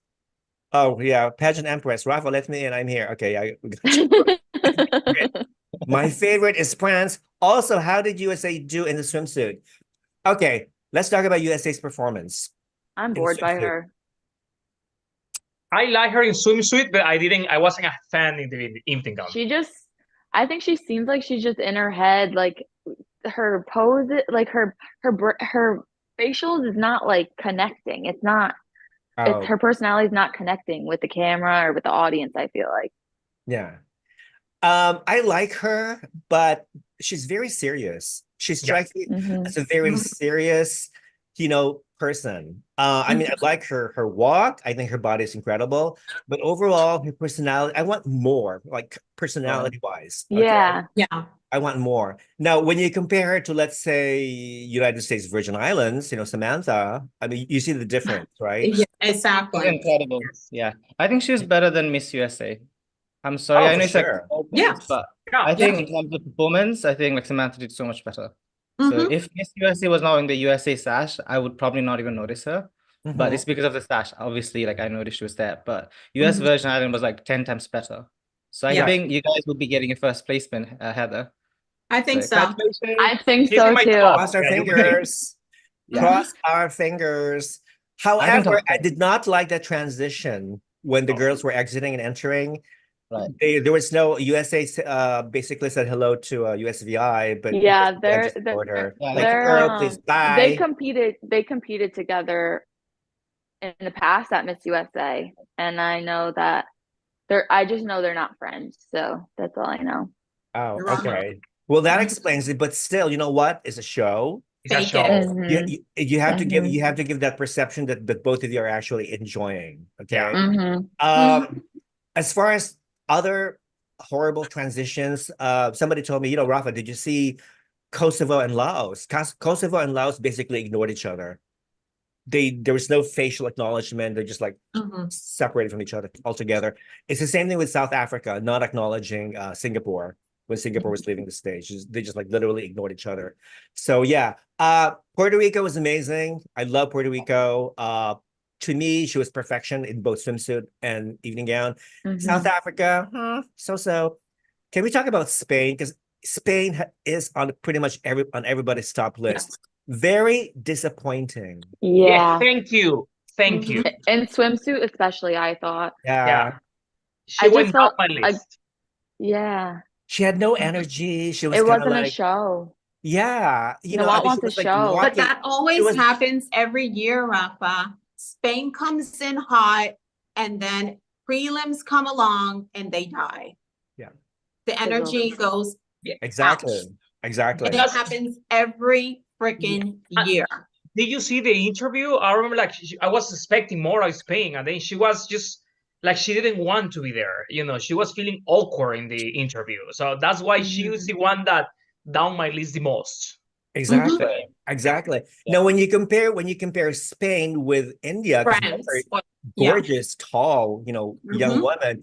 Oh yeah, Pageant Empress. Rafa, let me in. I'm here. Okay, my favorite is France. Also, how did USA do in the swimsuit? Okay, let's talk about USA's performance. I'm bored by swimsuit. her. I like her in swimsuit, but I wasn't a fan in the evening gown. I think she seems like she's just in her head, like her pose, like her facials is not like connecting. It's not. Oh, It's her personality is not connecting with the camera or with the audience, I feel like. yeah. I like her, but she's very serious. She strikes me as a very serious, person. I mean, I like her walk. I think her body is incredible, but overall, her personality, I want more, like personality-wise. Okay? Yeah. I want more. Now, when you compare her to, let's say, United States Virgin Islands, Samantha, I mean, you see the difference, right? Yeah, exactly. Incredible. Yeah. I think she was better than Miss USA. I'm sorry. Oh, I for know it's like sure. small Yeah. points, but Yeah. I think in terms of performance, I think like Samantha did so much better. So if Miss USA was not wearing the USA sash, I would probably not even notice her. But it's because of the sash. Obviously, like I noticed she was there. But US Virgin Island was like 10 times better. So I think you guys would be getting a first placement, Heather. I think so. Congratulations. I think She's so in my too. top. Cross our Yeah, fingers. Yeah. Cross our fingers. However, I top did not like that transition when the girls were exiting and entering. Right. There was no USA. Basically said hello to USVI, but Yeah, they're girl, please bye. They competed together in the past at Miss USA, and I know that I just know they're not friends, so that's all I know. Oh, You're wrong. okay. Well, that explains it, but still, you know what? It's a show. It's a Fake show. it. You have to give that perception that both of you are actually enjoying. Okay. As far as other horrible transitions, somebody told me, Rafa, did you see Kosovo and Laos? Kosovo and Laos basically ignored each other. There was no facial acknowledgement. They're just like separated from each other altogether. It's the same thing with South Africa, not acknowledging Singapore when Singapore was leaving the stage. They just like literally ignored each other. So yeah, Puerto Rico was amazing. I love Puerto Rico. to me, she was perfection in both swimsuit and evening gown. Mhm. South Africa, so. Can we talk about Spain? Because Spain is on pretty much everybody's top list. Very disappointing. Yeah. Thank you. Thank you. In swimsuit, especially, I thought. Yeah. She I went just down felt my like, list. She had no energy. She was it kind of wasn't a like, show. yeah, you know, Nawat I mean, she wants a was like show. But walking. that always was- happens every year, Rafa. Spain comes in hot, and then prelims come along and they die. Yeah. The energy goes Exactly. out. Exactly. And it happens every freaking year. Did you see the interview? I remember like I was expecting more of Spain, and then she was just like she didn't want to be there. You know, she was feeling awkward in the interview. So that's why she was the one that down my list the most. Exactly. Exactly. Now, when you compare Spain with India, 'cause they're France. very Yeah. gorgeous, tall, you know, young women.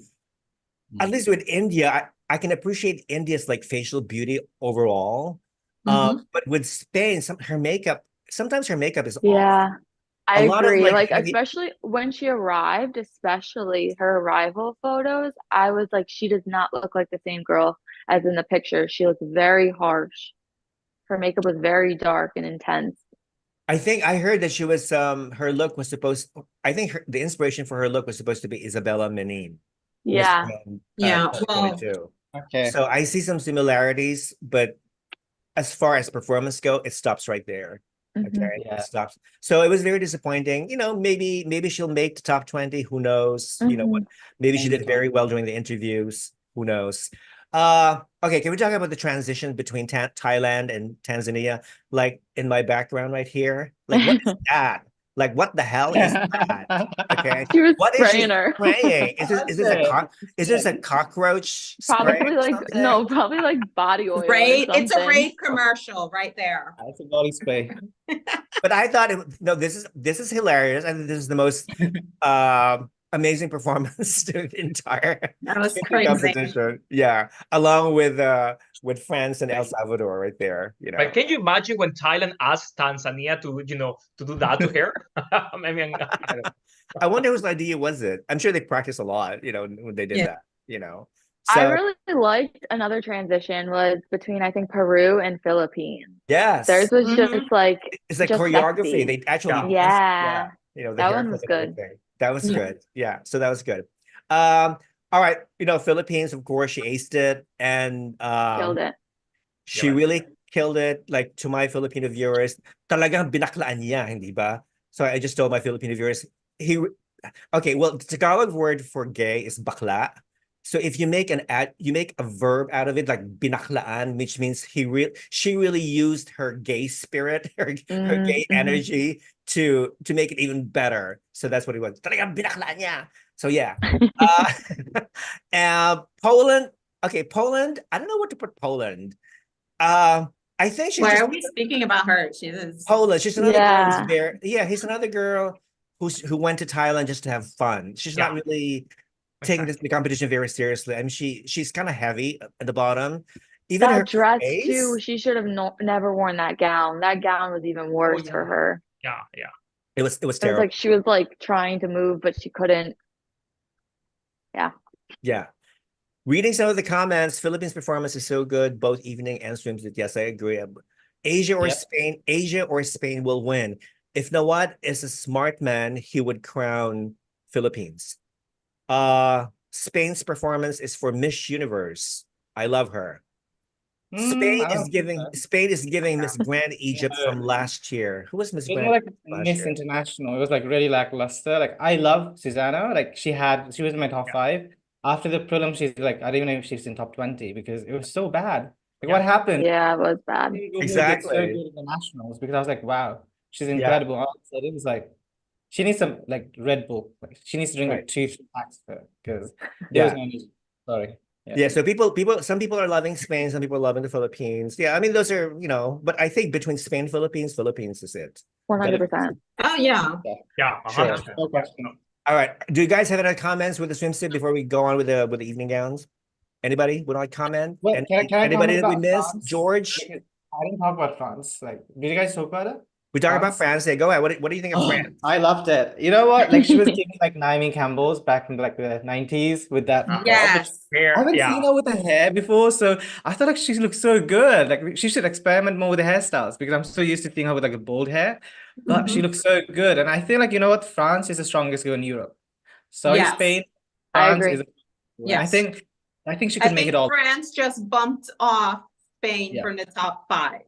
At least with India, I can appreciate India's like facial beauty overall. But with Spain, sometimes her makeup is Yeah. off. I A lot of, agree. like, Like, heavy- especially when she arrived, especially her arrival photos, I was like, she does not look like the same girl as in the picture. She looks very harsh. Her makeup was very dark and intense. I think I heard that she was her look was supposed. I think the inspiration for her look was supposed to be Isabella Menin. Yeah. Yeah, well- 2022. Okay. So I see some similarities, but as far as performance go, it stops right there. Mhm. Okay, Yeah. it stops. So it was very disappointing. You know, maybe she'll make the top 20. Who knows? You know what? Maybe she did very well during the interviews. Who knows? Okay, can we talk about the transition between Thailand and Tanzania? Like in my background right here. Like, what is that? Like, what the hell is that? Okay. She was What is she spraying her. spraying? Is this a cockroach spray Probably or like something? no, probably like body oil. Raid, Or it's a something. Raid commercial right there. That's a body spray. But I thought this is hilarious. I think this is the most amazing performance to the entire That was swimming crazy. competition. Yeah, along with France and El Salvador right there. You know, But can you imagine when Thailand asked Tanzania to do that to her? I mean, I wonder whose idea was it. I'm sure they practiced a lot. You know, when they did Yeah. that. You know, I so really liked another transition was between I think Peru and Philippines. yes, Theirs was just like it's like just choreography. sexy. They actually danced. Yeah. You know, the That one haircut was and good. everything. That was Yeah. good. Yeah, so that was good. All right, you know, Philippines, of course, she aced it, and Killed it. she really killed it. Like, to my Filipino viewers, talagang binaklaan niya, hindi ba? So I just told my Filipino viewers, okay, well, the Tagalog word for gay is bakla. So if you make you make a verb out of it, like binaklaan, which means she really used her gay spirit, her gay energy to make it even better. So that's what it was. Talagang binaklaan niya. So yeah. Poland. Okay, Poland. I don't know what to put Poland. I think she's Why just are we speaking about her? She is Poland. She's another girl who's Yeah. there. Yeah, he's another girl who went to Thailand just to have fun. She's not really taking the competition very seriously. I mean, she's kind of heavy at the bottom. Even her That dress face, too, she should have never worn that gown. That gown was even worse for her. yeah. it was It was terrible. like she was like trying to move, but she couldn't. Yeah. Reading some of the comments, Philippines' performance is so good, both evening and swimsuit. Yes, I agree. Asia or Spain will win. If Nawat is a smart man, he would crown Philippines. Spain's performance is for Miss Universe. I love her. Spain is giving Miss Grand Egypt from last year. Who was Miss It was Grand more like last Miss year? International. It was like really lackluster. Like I love Susanna. Like she was in my top 5. After the prelim, she's like, I don't even know if she's in top 20 because it was so bad. Like what happened? Yeah, it was bad. She did so Exactly. good in the nationals because I was like, wow, she's incredible. All of a sudden, it was like she needs some like Red Bull. Like she needs to drink like 2 packs of it because there was no need. Sorry. Yeah, so some people are loving Spain, some people are loving the Philippines. Yeah, I mean, those are, you know, but I think between Spain, Philippines is it. 100%. oh yeah. Yeah, Sure. 100%. No question. All right. Do you guys have any comments with the swimsuit before we go on with the evening gowns? Anybody would like to comment? Well, can I Anybody comment that we about missed? France? George? I didn't talk about France. Like, did you guys talk about it? We talk about France. Go ahead. What do you think of France? I loved it. You know what? Like she was giving like Naomi Campbell's back in like the 90s with that bob. Yes. I haven't seen her with her hair before, so I thought like she looked so good. Like she should experiment more with the hairstyles because I'm so used to seeing her with like a bold hair, but she looks so good. And I feel like, you know what? France is the strongest girl in Europe. Sorry, Yes. Spain. I France agree. is. Yes. I think she I could make think it all. France just bumped off Spain Yeah. from the top 5.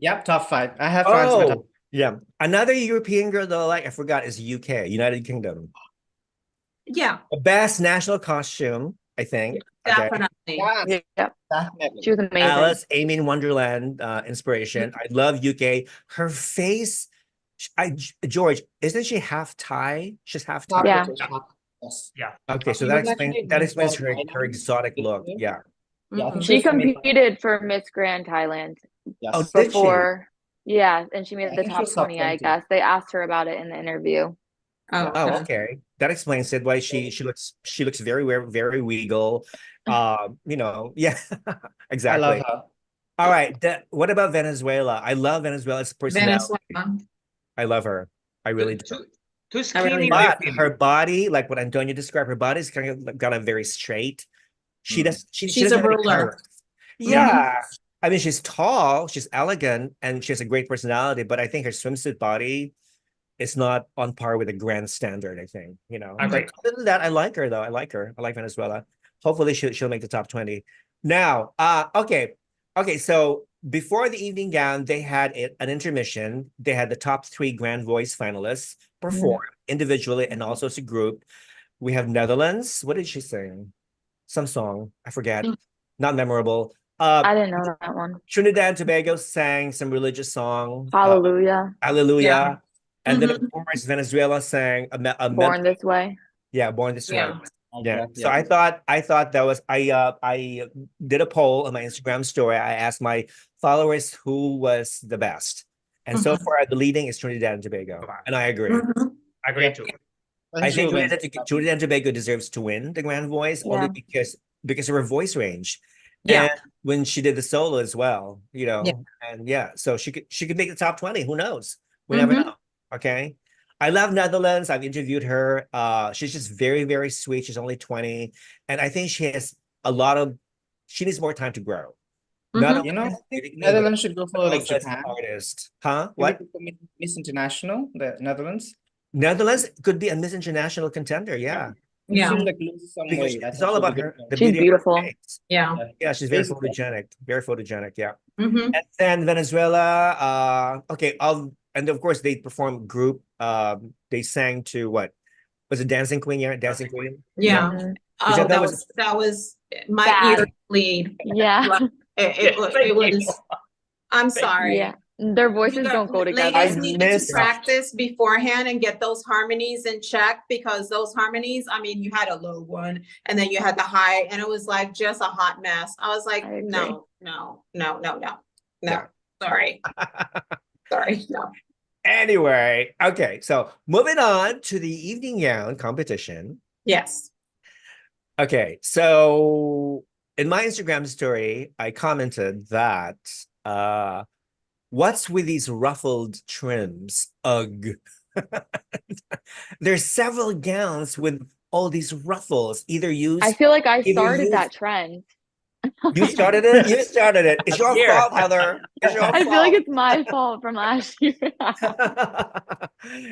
Yep, top 5. I have France in my top. Yeah. Another European girl that I like, I forgot, is UK, United Kingdom. Yeah, The best national costume, I think. Okay. definitely. Yeah. Definitely. She was amazing. Alice, Amy in Wonderland inspiration. I love UK. Her face, George, isn't she half Thai? She's half Thai. Yeah. Yes. Yeah. Okay, so She that was actually explains Miss her Thailand exotic this look. year. Yeah. Yeah, I think She was from competed for Miss Grand Thailand Yes. Oh, did she? before. Yeah, and she made I the think she top was top 20, I 20. guess. They asked her about it in the interview. Oh, Oh, okay. okay. That explains it. Why she looks very regal. You know, yeah, I exactly. love her. All right. What about Venezuela? I love Venezuela's personality. Venezuela. I love her. I really do. Too I skinny. really what do you But think? her body, like what Antonio described, her body is kind of got a very straight. She She's doesn't a have any ruler. curves. Yeah. I mean, she's tall, she's elegant, and she has a great personality, but I think her swimsuit body is not on par with a grand standard, I think, you know. Agree. But other than that, I like her though. I like her. I like Venezuela. Hopefully she'll make the top 20. Now, okay. So before the evening gown, they had an intermission. They had the top 3 Grand Voice finalists perform individually and also as a group. We have Netherlands. What did she sing? Some song. I forget. Not memorable. I didn't know that one. Trinidad and Tobago sang some religious song. Hallelujah. Hallelujah. Yeah. And then, of course, Venezuela sang a Born This Way. Yeah, Born This Way. Yeah. Yeah. So I thought that was I did a poll on my Instagram story. I asked my followers who was the best. And so far the leading is Trinidad and Tobago. And I agree. Agree too. I think Trinidad and Tobago deserves to win the Grand Voice only because of her voice range. Yeah. And when she did the solo as well, you know, Yeah. and so she could make the top 20. Who knows? We never know. Okay. I love Netherlands. I've interviewed her. She's just very sweet. She's only 20. And I think she needs more time to grow. Not You know, I think only Netherlands should go for like also as an Japan. artist. Huh? What? Miss International, the Netherlands. Netherlands could be a Miss International contender. Yeah. Yeah. She like loses some Because weight. it's all about her. The She's beauty of her beautiful. face. Yeah. Yeah, she's very Basically. photogenic. Very photogenic. Yeah. Mhm. And then Venezuela. Okay. And of course they performed group. They sang to what? Was it Dancing Queen? Yeah, Dancing Queen. Yeah. Mhm. Oh, that that was- was my Sad. ear lead. Yeah. It was. I'm sorry. Yeah. Their voices You don't go together. Ladies I need miss- to practice beforehand and get those harmonies in check, because those harmonies, I mean, you had a low one and then you had the high, and it was like just a hot mess. I was like, I agree. no. Yeah. Sorry. Sorry. No. Anyway, okay. So moving on to the evening gown competition. Yes. Okay, so in my Instagram story, I commented that what's with these ruffled trims? Ugh. There's several gowns with all these ruffles. Either used. I feel like I If you started use- that trend. You started it. You started it. It's your Here. fault, Heather. It's your I feel like fault. it's my fault from last year.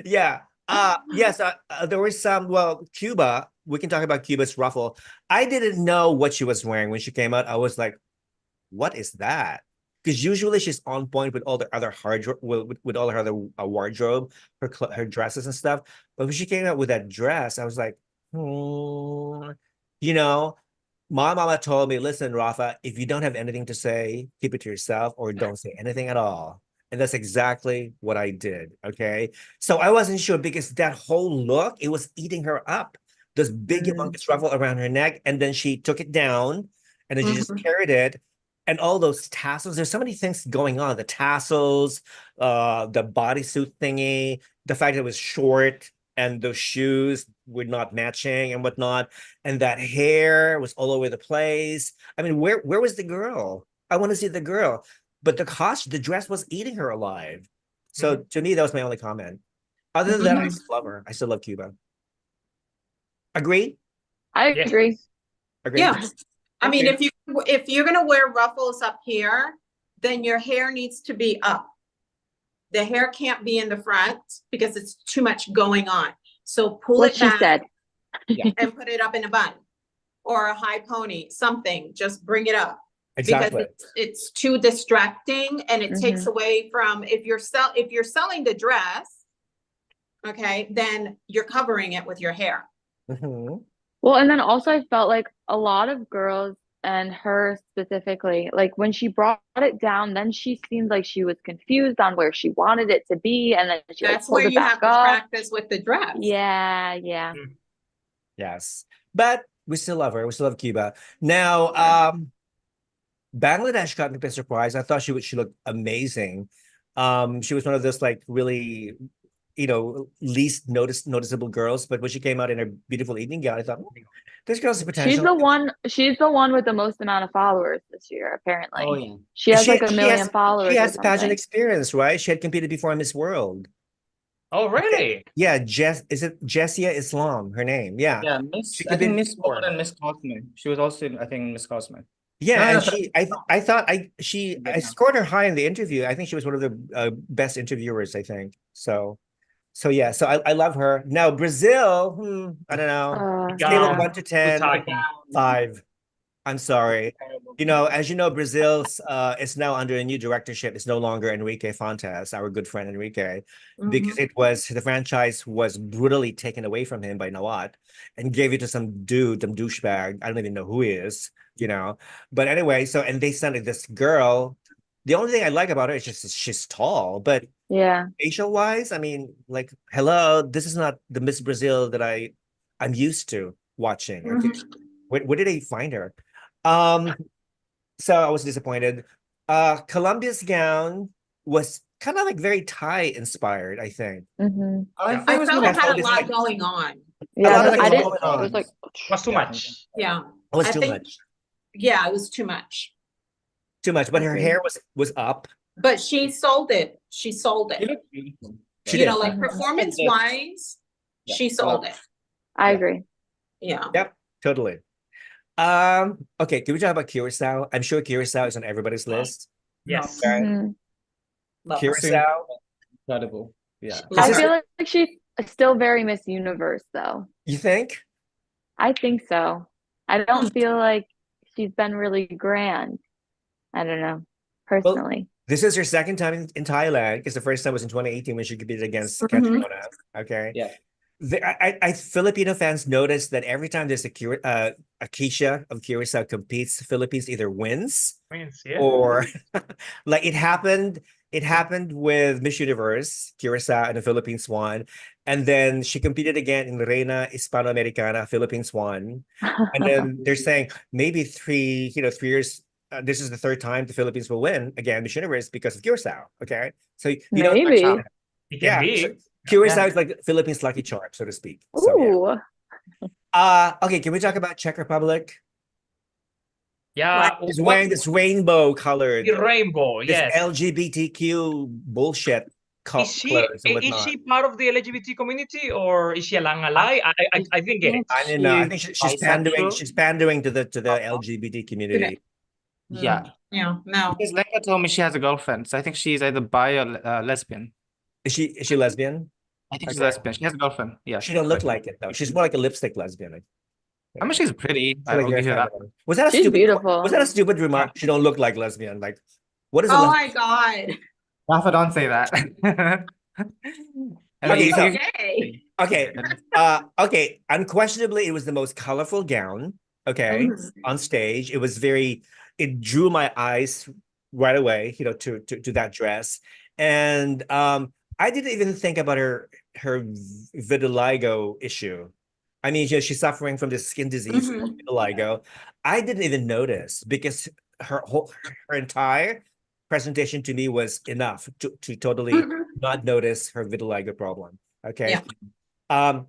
Yeah. Yes. There was some. Well, Cuba. We can talk about Cuba's ruffle. I didn't know what she was wearing when she came out. I was like, "What is that?" Because usually she's on point with all the other with all her other wardrobe, her dresses and stuff. But when she came out with that dress, I was like, you know. My mama told me, listen, Rafa, if you don't have anything to say, keep it to yourself or don't say anything at all. And that's exactly what I did. Okay. So I wasn't sure because that whole look, it was eating her up. This big humongous ruffle around her neck. And then she took it down and then she just carried it. And all those tassels, there's so many things going on. The tassels, the bodysuit thingy, the fact that it was short, and those shoes were not matching and whatnot. And that hair was all over the place. I mean, where was the girl? I want to see the girl. But the dress was eating her alive. So to me, that was my only comment. Other than that, I still love her. I still love Cuba. Agree? I Yes. agree. Agree? Yeah. I mean, Okay. if you're gonna wear ruffles up here, then your hair needs to be up. The hair can't be in the front because it's too much going on. So pull What it she back said. and put it up in a bun or a high pony, something, just bring it up. Exactly. Because it's too distracting and it takes away from, if you're selling the dress, okay, then you're covering it with your hair. Mm-hmm. Well, and then also I felt like a lot of girls, and her specifically, like when she brought it down, then she seemed like she was confused on where she wanted it to be, and then she like That's pulled where it you back have to up. practice with the dress. Yeah. Yes. But we still love her. We still love Cuba. Now, Bangladesh got me by surprise. I thought she looked amazing. She was one of those like really, least noticeable girls. But when she came out in her beautiful evening gown, I thought, this girl's the potential. She's the one with the most amount of followers this year, apparently. Oh yeah. She has like 1 million followers. She or has pageant something. experience, right? She had competed before Miss World. Oh, really? Yeah, is it Jessia Islam, her name? Yeah. Yeah, She I think competed Miss before. World and Miss Cosmo. She was also I think Miss Cosmo. Yeah, No, and I thought I Vietnam. scored her high in the interview. I think she was one of the best interviewers, I think. So yeah, so I love her. Now Brazil, I don't know. Scale of 1 to 10, Utaki. 5. I'm sorry. As you know, Brazil's is now under a new directorship. It's no longer Enrique Fontes, our good friend Enrique, because the franchise was brutally taken away from him by Nawat and gave it to some douchebag. I don't even know who he is, But anyway, and they sent this girl. The only thing I like about her is just she's tall, but Yeah. facial wise, I mean, like, hello, this is not the Miss Brazil that I'm used to watching. Okay, where did they find her? So I was disappointed. Colombia's gown was kind of like very Thai inspired, I think. I felt it had a lot going on. Yeah, a lot of I things didn't. going on. It was like Was too much. Yeah. It was I too think- much. Yeah, it was too much. Too much, but her Agreed. hair was up. But she sold it. She sold She it. looked beautiful. She You did. know, like performance wise, she sold it. I agree. Yeah. Yep, totally. Okay, can we talk about Curacao? I'm sure Curacao is on everybody's list. Yes. Okay. Love Curacao. Incredible. Yeah. I feel like she's still very Miss Universe, though. You think? I think so. I don't feel like she's been really grand. I don't know, personally. This is her second time in Thailand, because the first time was in 2018 when she competed against Catriona. Okay. Yeah. Filipino fans noticed that every time there's Akeisha of Curacao competes, Philippines either wins or like it happened with Miss Universe, Curacao and the Philippines won. And then she competed again in Reina Hispanoamericana, Philippines won. And then they're saying maybe 3 years, this is the third time the Philippines will win again Miss Universe because of Curacao. Okay. So Maybe. It can be. Curacao is like Philippines lucky charm, so to speak. So, Ooh. okay, can we talk about Czech Republic? Yeah. He's wearing this rainbow colored, The rainbow, this yes. LGBTQ bullshit Is she part of the LGBT community, or is she a langalai? I didn't get it. I don't know. I think she's pandering. She's pandering to the LGBT community. Yeah. Yeah. No. Because Lenka told me she has a girlfriend, so I think she's either bi or lesbian. Is she lesbian? I think she's lesbian. She has a girlfriend. Yeah. She don't look like it though. She's more like a lipstick lesbian. I mean, she's pretty. I Like will give you that. Was that a She's stupid? beautiful. Was that a stupid remark? She don't look like lesbian. Like, what is? Oh my God. Rafa, don't say that. Okay, so- Okay. Okay. Okay. Unquestionably, it was the most colorful gown. Okay, on stage, it drew my eyes right away. To that dress, and I didn't even think about her vitiligo issue. I mean, she's suffering from this skin disease, vitiligo. I didn't even notice because her entire presentation to me was enough to totally not notice her vitiligo problem. Okay. Yeah.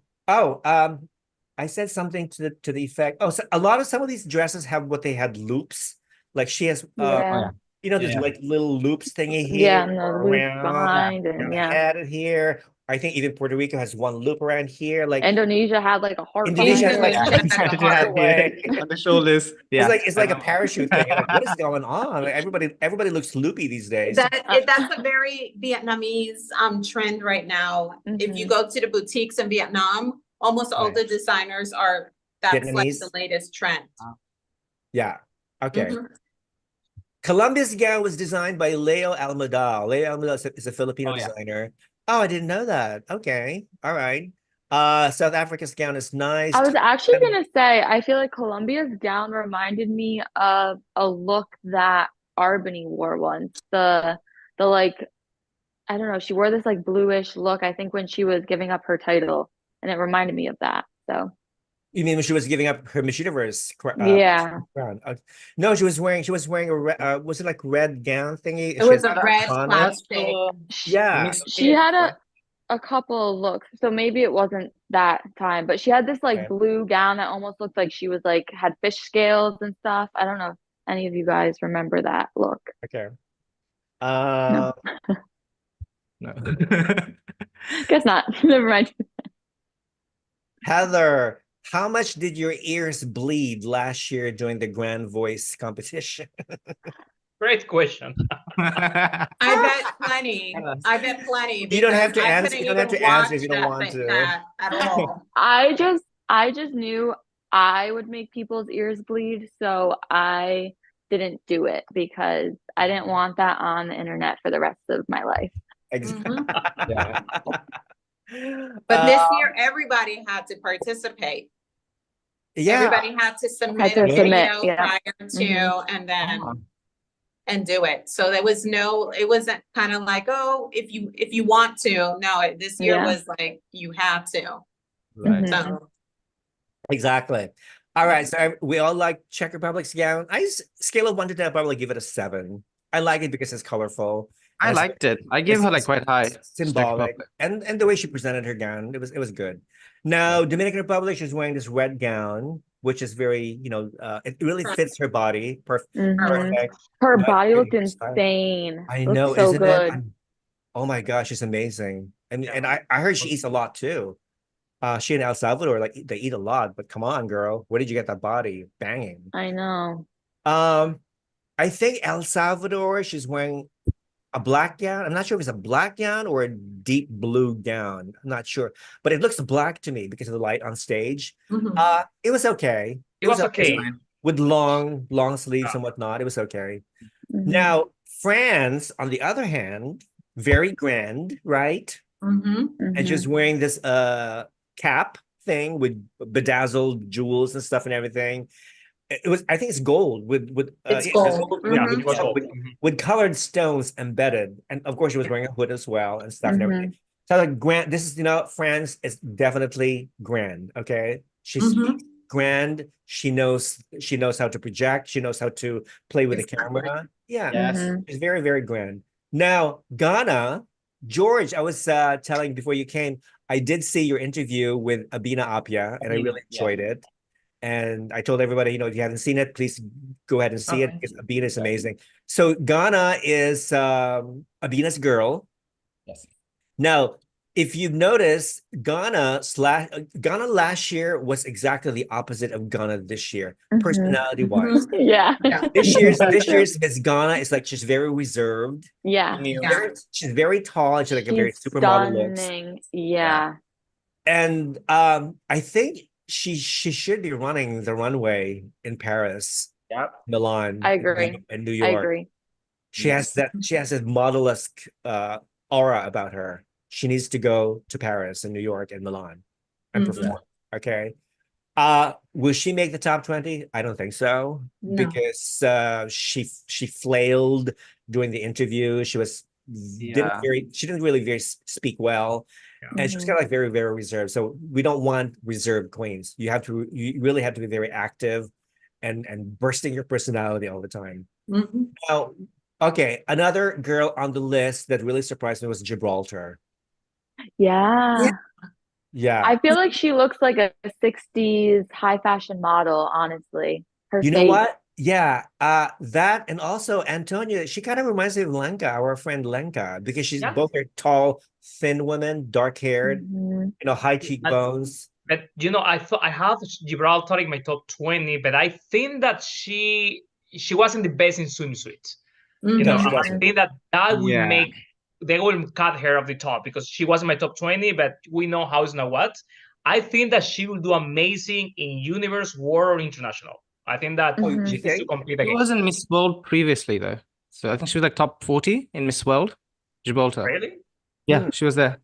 I said something to the effect. Oh, so some of these dresses have what they had loops. Like she has You know, there's Yeah. like little loops thingy here, Yeah, and the or loop around, behind, and and yeah. head here. I think even Puerto Rico has one loop around here. Like Indonesia had like a heart Indonesia has behind like it. Yeah. the heart away. On the shoulders. Yeah. It's like a parachute thing. You're like, what is going on? Like everybody looks loopy these days. That's a very Vietnamese trend right now. If you Mhm. go to the boutiques in Vietnam, almost all Right. the designers are, that's like Vietnamese? the latest trend. Yeah. Okay. Mhm. Colombia's gown was designed by Leo Almadal. Leo Almadal is a Filipino Oh, yeah. designer. Oh, I didn't know that. Okay. All right. South Africa's gown is nice. I was actually gonna say, I feel like Colombia's gown reminded me of a look that Arbany wore once. The like, I don't know, she wore this like bluish look, I think when she was giving up her title, and it reminded me of that. So You mean when she was giving up her Miss Universe yeah, crown? No, she was wearing a was it like red gown thingy? It was She a has red on it. plastic. Yeah. she had a couple of looks, so maybe it wasn't that time, but she had this like Right. blue gown that almost looked like she was like had fish scales and stuff. I don't know if any of you guys remember that look. Okay. No. No. Guess not. Never mind. Heather, how much did your ears bleed last year during the Grand Voice competition? Great question. I bet plenty. I bet plenty. You don't have to because I answer- couldn't you don't have even to answer if watch you don't that want thing- to. that at all. I just knew I would make people's ears bleed, so I didn't do it because I didn't want that on the internet for the rest of my life. Exactly. Yeah. But this year, everybody had to participate. yeah. Everybody had to submit to a submit, video yeah. prior to, Mhm. and then Oh. and do it. So there was no, it wasn't kind of like, oh, if you want to. No, this year Yeah. was like you have to. Right. Mhm. So Exactly. All right. So we all like Czech Republic's gown. Scale of 1 to 10, I'll probably give it a 7. I like it because it's colorful. I and liked it. I gave her like quite high. symbolic, and the way she presented her gown, it was good. Now, Dominican Republic, she's wearing this red gown, which is very, it really fits her body. Mhm. Perfect. Her But body looked it's like- insane. I Looked know, so isn't good. it? Oh my gosh, she's amazing. And I heard she eats a lot too. She in El Salvador, like they eat a lot, but come on, girl, where did you get that body? Banging. I know. I think El Salvador, she's wearing a black gown. I'm not sure if it's a black gown or a deep blue gown. I'm not sure, but it looks black to me because of the light on stage. mhm. It was okay. It was okay. With long sleeves and whatnot. It was okay. Mhm. Now, France, on the other hand, very grand, right? Mhm. And she's Mhm. wearing this cap thing with bedazzled jewels and stuff and everything. I think it's gold with It's yeah, gold. Yeah, Mhm. it was gold. with colored stones embedded, and of course she was wearing a hood as well and stuff and everything. So like grand, this is France is definitely grand. Okay, she's Mhm. grand. She knows how to project. She knows how to play with the Exactly. camera. Yeah, Yes. Mhm. she's very, very grand. Now Ghana, George, I was telling before you came, I did see your interview with Abena Appiah, and I really enjoyed it. And I told everybody, if you haven't seen it, please go ahead and see it because Abena is amazing. So Ghana is Abena's girl. Yes. Now, if you've noticed, Ghana last year was exactly the opposite of Ghana this year, Mhm. personality-wise. Yeah. This year's Miss Ghana is like she's very reserved. Yeah. Yeah. She's very tall and she's like a very She's supermodel looks. stunning. Yeah. And I think she should be running the runway in Paris, Milan, I agree. and New I York. agree. She has that model-esque aura about her. She needs to go to Paris and New York and Milan and Mhm. perform. Okay. Will she make the top 20? I don't think so. No. Because she flailed during the interview. She didn't really speak well. And she was kind of like very, very reserved. So we don't want reserved queens. You really have to be very active and bursting your personality all the time. Mhm. Now, okay, another girl on the list that really surprised me was Gibraltar. Yeah. Yeah. I feel like she looks like a 60s high fashion model, honestly. Her You know face. what? Yeah, that and also Antonia, she kind of reminds me of Lenka, our friend Lenka, because she's both are tall, thin women, dark haired, high cheekbones. But I thought I have Gibraltar in my top 20, but I think that she wasn't the best in swimsuit. I think that will make they will cut her off the top because she wasn't my top 20, but we know how's Nawat. I think that she will do amazing in Universe, World, or International. I think that she needs to compete again. She was in Miss World previously, though. So I think she was like top 40 in Miss World, Gibraltar. Really? Yeah, she was there.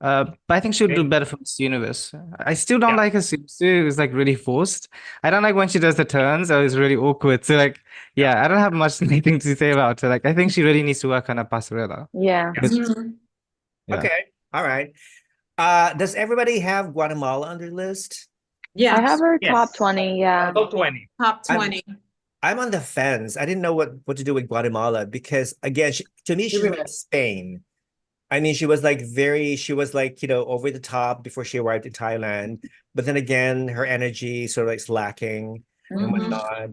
But I think she would do better for Miss Universe. I still don't like her swimsuit. It was like really forced. I don't like when she does the turns. It was really awkward. So like, I don't have much anything to say about her. Like, I think she really needs to work on her passerella. Yeah. Okay. All right. Does everybody have Guatemala on their list? Yeah. I have her top 20. Yeah. Top 20. Top 20. I'm on the fence. I didn't know what to do with Guatemala because again, to me, she's like Spain. I mean, she was like over the top before she arrived in Thailand. But then again, her energy sort of like lacking and whatnot.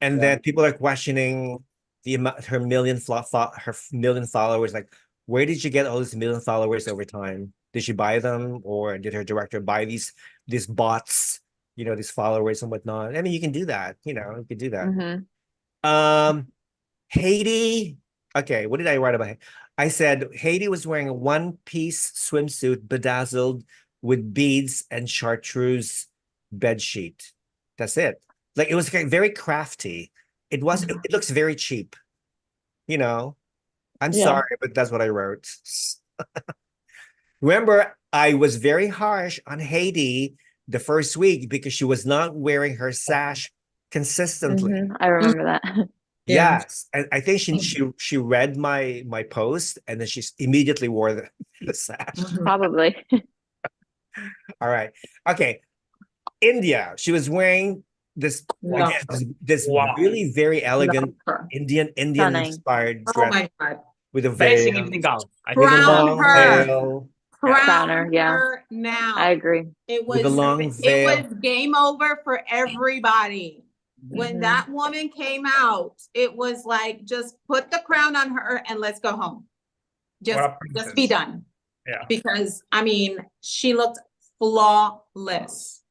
And then people are questioning her million followers. Like, where did you get all these million followers over time? Did she buy them, or did her director buy these bots? These followers and whatnot. I mean, you can do that. You can do that. Haiti. Okay, what did I write about? I said Haiti was wearing a one-piece swimsuit bedazzled with beads and chartreuse bedsheet. That's it. Like it was very crafty. It looks very cheap. I'm sorry, but that's what I wrote. Remember, I was very harsh on Haiti the first week because she was not wearing her sash consistently. I remember that. Yes, and I think she read my post and then she immediately wore the sash. Probably. All right. Okay. India. She was wearing this really very elegant Indian inspired dress. Oh my God. With a Basic veil. evening gown. Crown her. Veil. Crown her, her now. I agree. It was game over for everybody. When that woman came out, it was like, just put the crown on her and let's go home. Just be done. Yeah. Because, I mean, she looked flawless.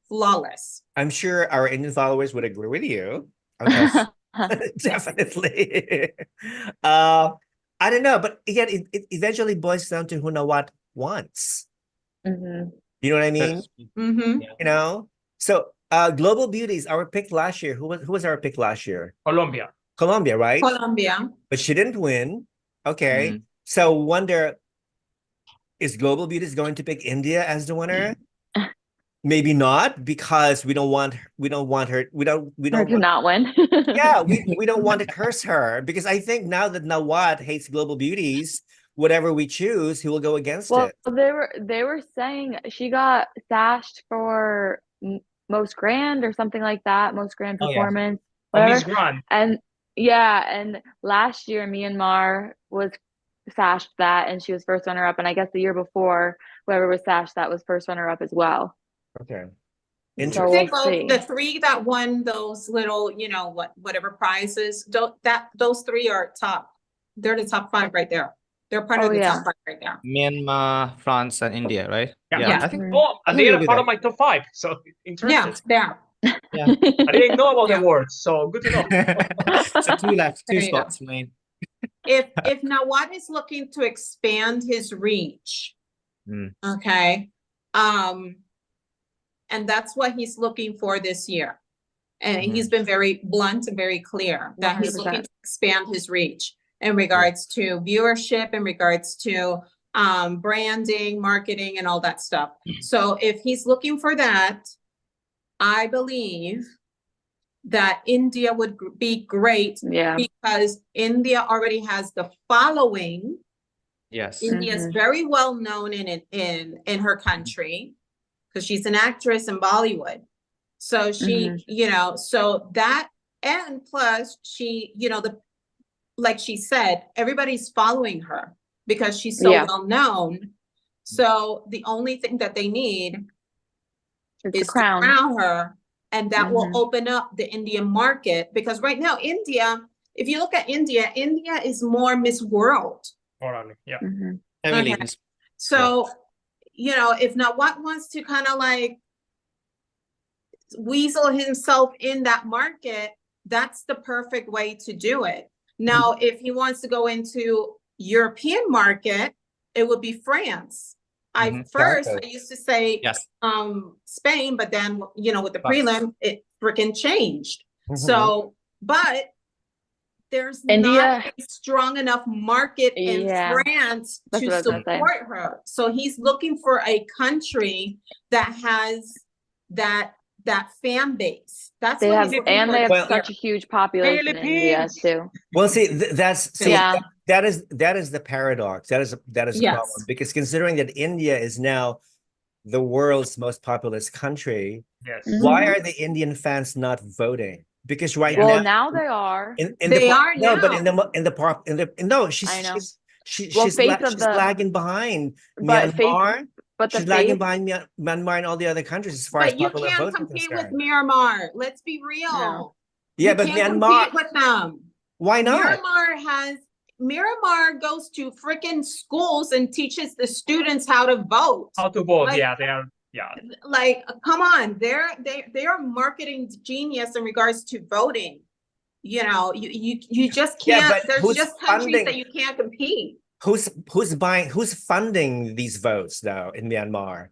Flawless. I'm sure our Indian followers would agree with you. Okay. Definitely. I don't know, but again, it eventually boils down to who Nawat wants. You know what I mean? So Global Beauties, our pick last year. Who was our pick last year? Colombia, right? Colombia. But she didn't win. Okay. So wonder, is Global Beauties going to pick India as the winner? Maybe not, because we don't want her to not win. we don't want to curse her, because I think now that Nawat hates Global Beauties, whatever we choose, he will go against it. They were saying she got sashed for most grand or something like that, most grand performance. Miss Grand. And last year Myanmar was sashed that, and she was first runner up, and I guess the year before whoever was sashed that was first runner up as well. Okay. So we'll the three that won those little, whatever prizes, those three are top. They're the top 5 right there. They're part of the top 5 right there. Myanmar, France, and India, right? Yeah. I think they are part of my top 5. So interesting. Yeah. I didn't know about the awards, so good to know. So 2 left, 2 spots, Wayne. If Nawat is looking to expand his reach, okay, and that's what he's looking for this year. And he's been very blunt and very clear that he's looking to expand his reach in regards to viewership, in regards to branding, marketing, and all that stuff. So if he's looking for that, I believe that India would be great, because India already has the following. Yes. India is very well known in her country, because she's an actress in Bollywood. So she, so that, and plus she, like she said, everybody's following her because she's so well known. So the only thing that they need is to crown her And that will open up the Indian market, because right now, India, if you look at India, India is more Miss World. Yeah. Heavily. Okay. So, you know, if Nawat wants to kind of like weasel himself in that market, that's the perfect way to do it. Now, if he wants to go into European market, it would be France. I used to say Spain, but then, you know, with the prelim, it freaking changed. So, but there's not a strong enough market in France to support her. So he's looking for a country that has that fan base. That's they what have, he's looking and for. they have such a huge population in India too. Well, see, that is the paradox. That is a problem, because considering that India is now the world's most populous country, why are the Indian fans not voting? Because now they are. She's lagging behind Myanmar. She's lagging behind Myanmar and all the other countries as far as popular voting. But you can't compete with Myanmar. Let's be real. No. Yeah, but Myanmar, compete with them. Why not? Myanmar goes to freaking schools and teaches the students how to vote. How to vote? Like, they are. Yeah. Like, come on, they are marketing genius in regards to voting. You know, you just can't. There's just countries that you can't compete. Who's funding these votes though in Myanmar?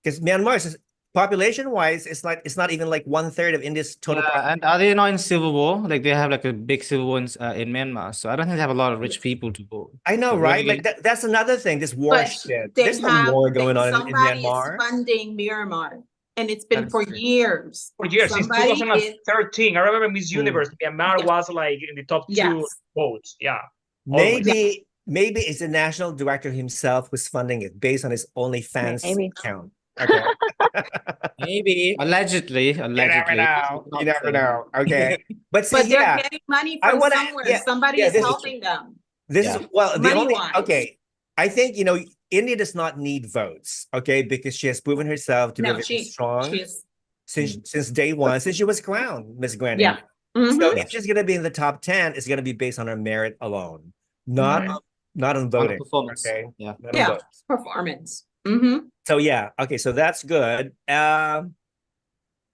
Because Myanmar is population-wise, it's not even like 1/3 of India's total. And are they not in civil war? Like they have like a big civil war in Myanmar, so I don't think they have a lot of rich people to vote. I know, right? Like that's another thing. This war shit. There's no war going on in Myanmar. Is funding Myanmar, and it's been for years. For years, since 2013. I remember Miss Universe. Myanmar was like in the top 2 votes. Yeah. Maybe it's the national director himself who's funding it based on his OnlyFans account. Okay. Maybe allegedly. You never know. Okay. But they're getting money from somewhere. Somebody is helping them. I think, you know, India does not need votes, okay, because she has proven herself to be very strong since day one, since she was crowned Miss Grand. Yeah. So if she's gonna be in the top 10, it's gonna be based on her merit alone, not on voting. Performance. Okay. Performance. So okay, so that's good.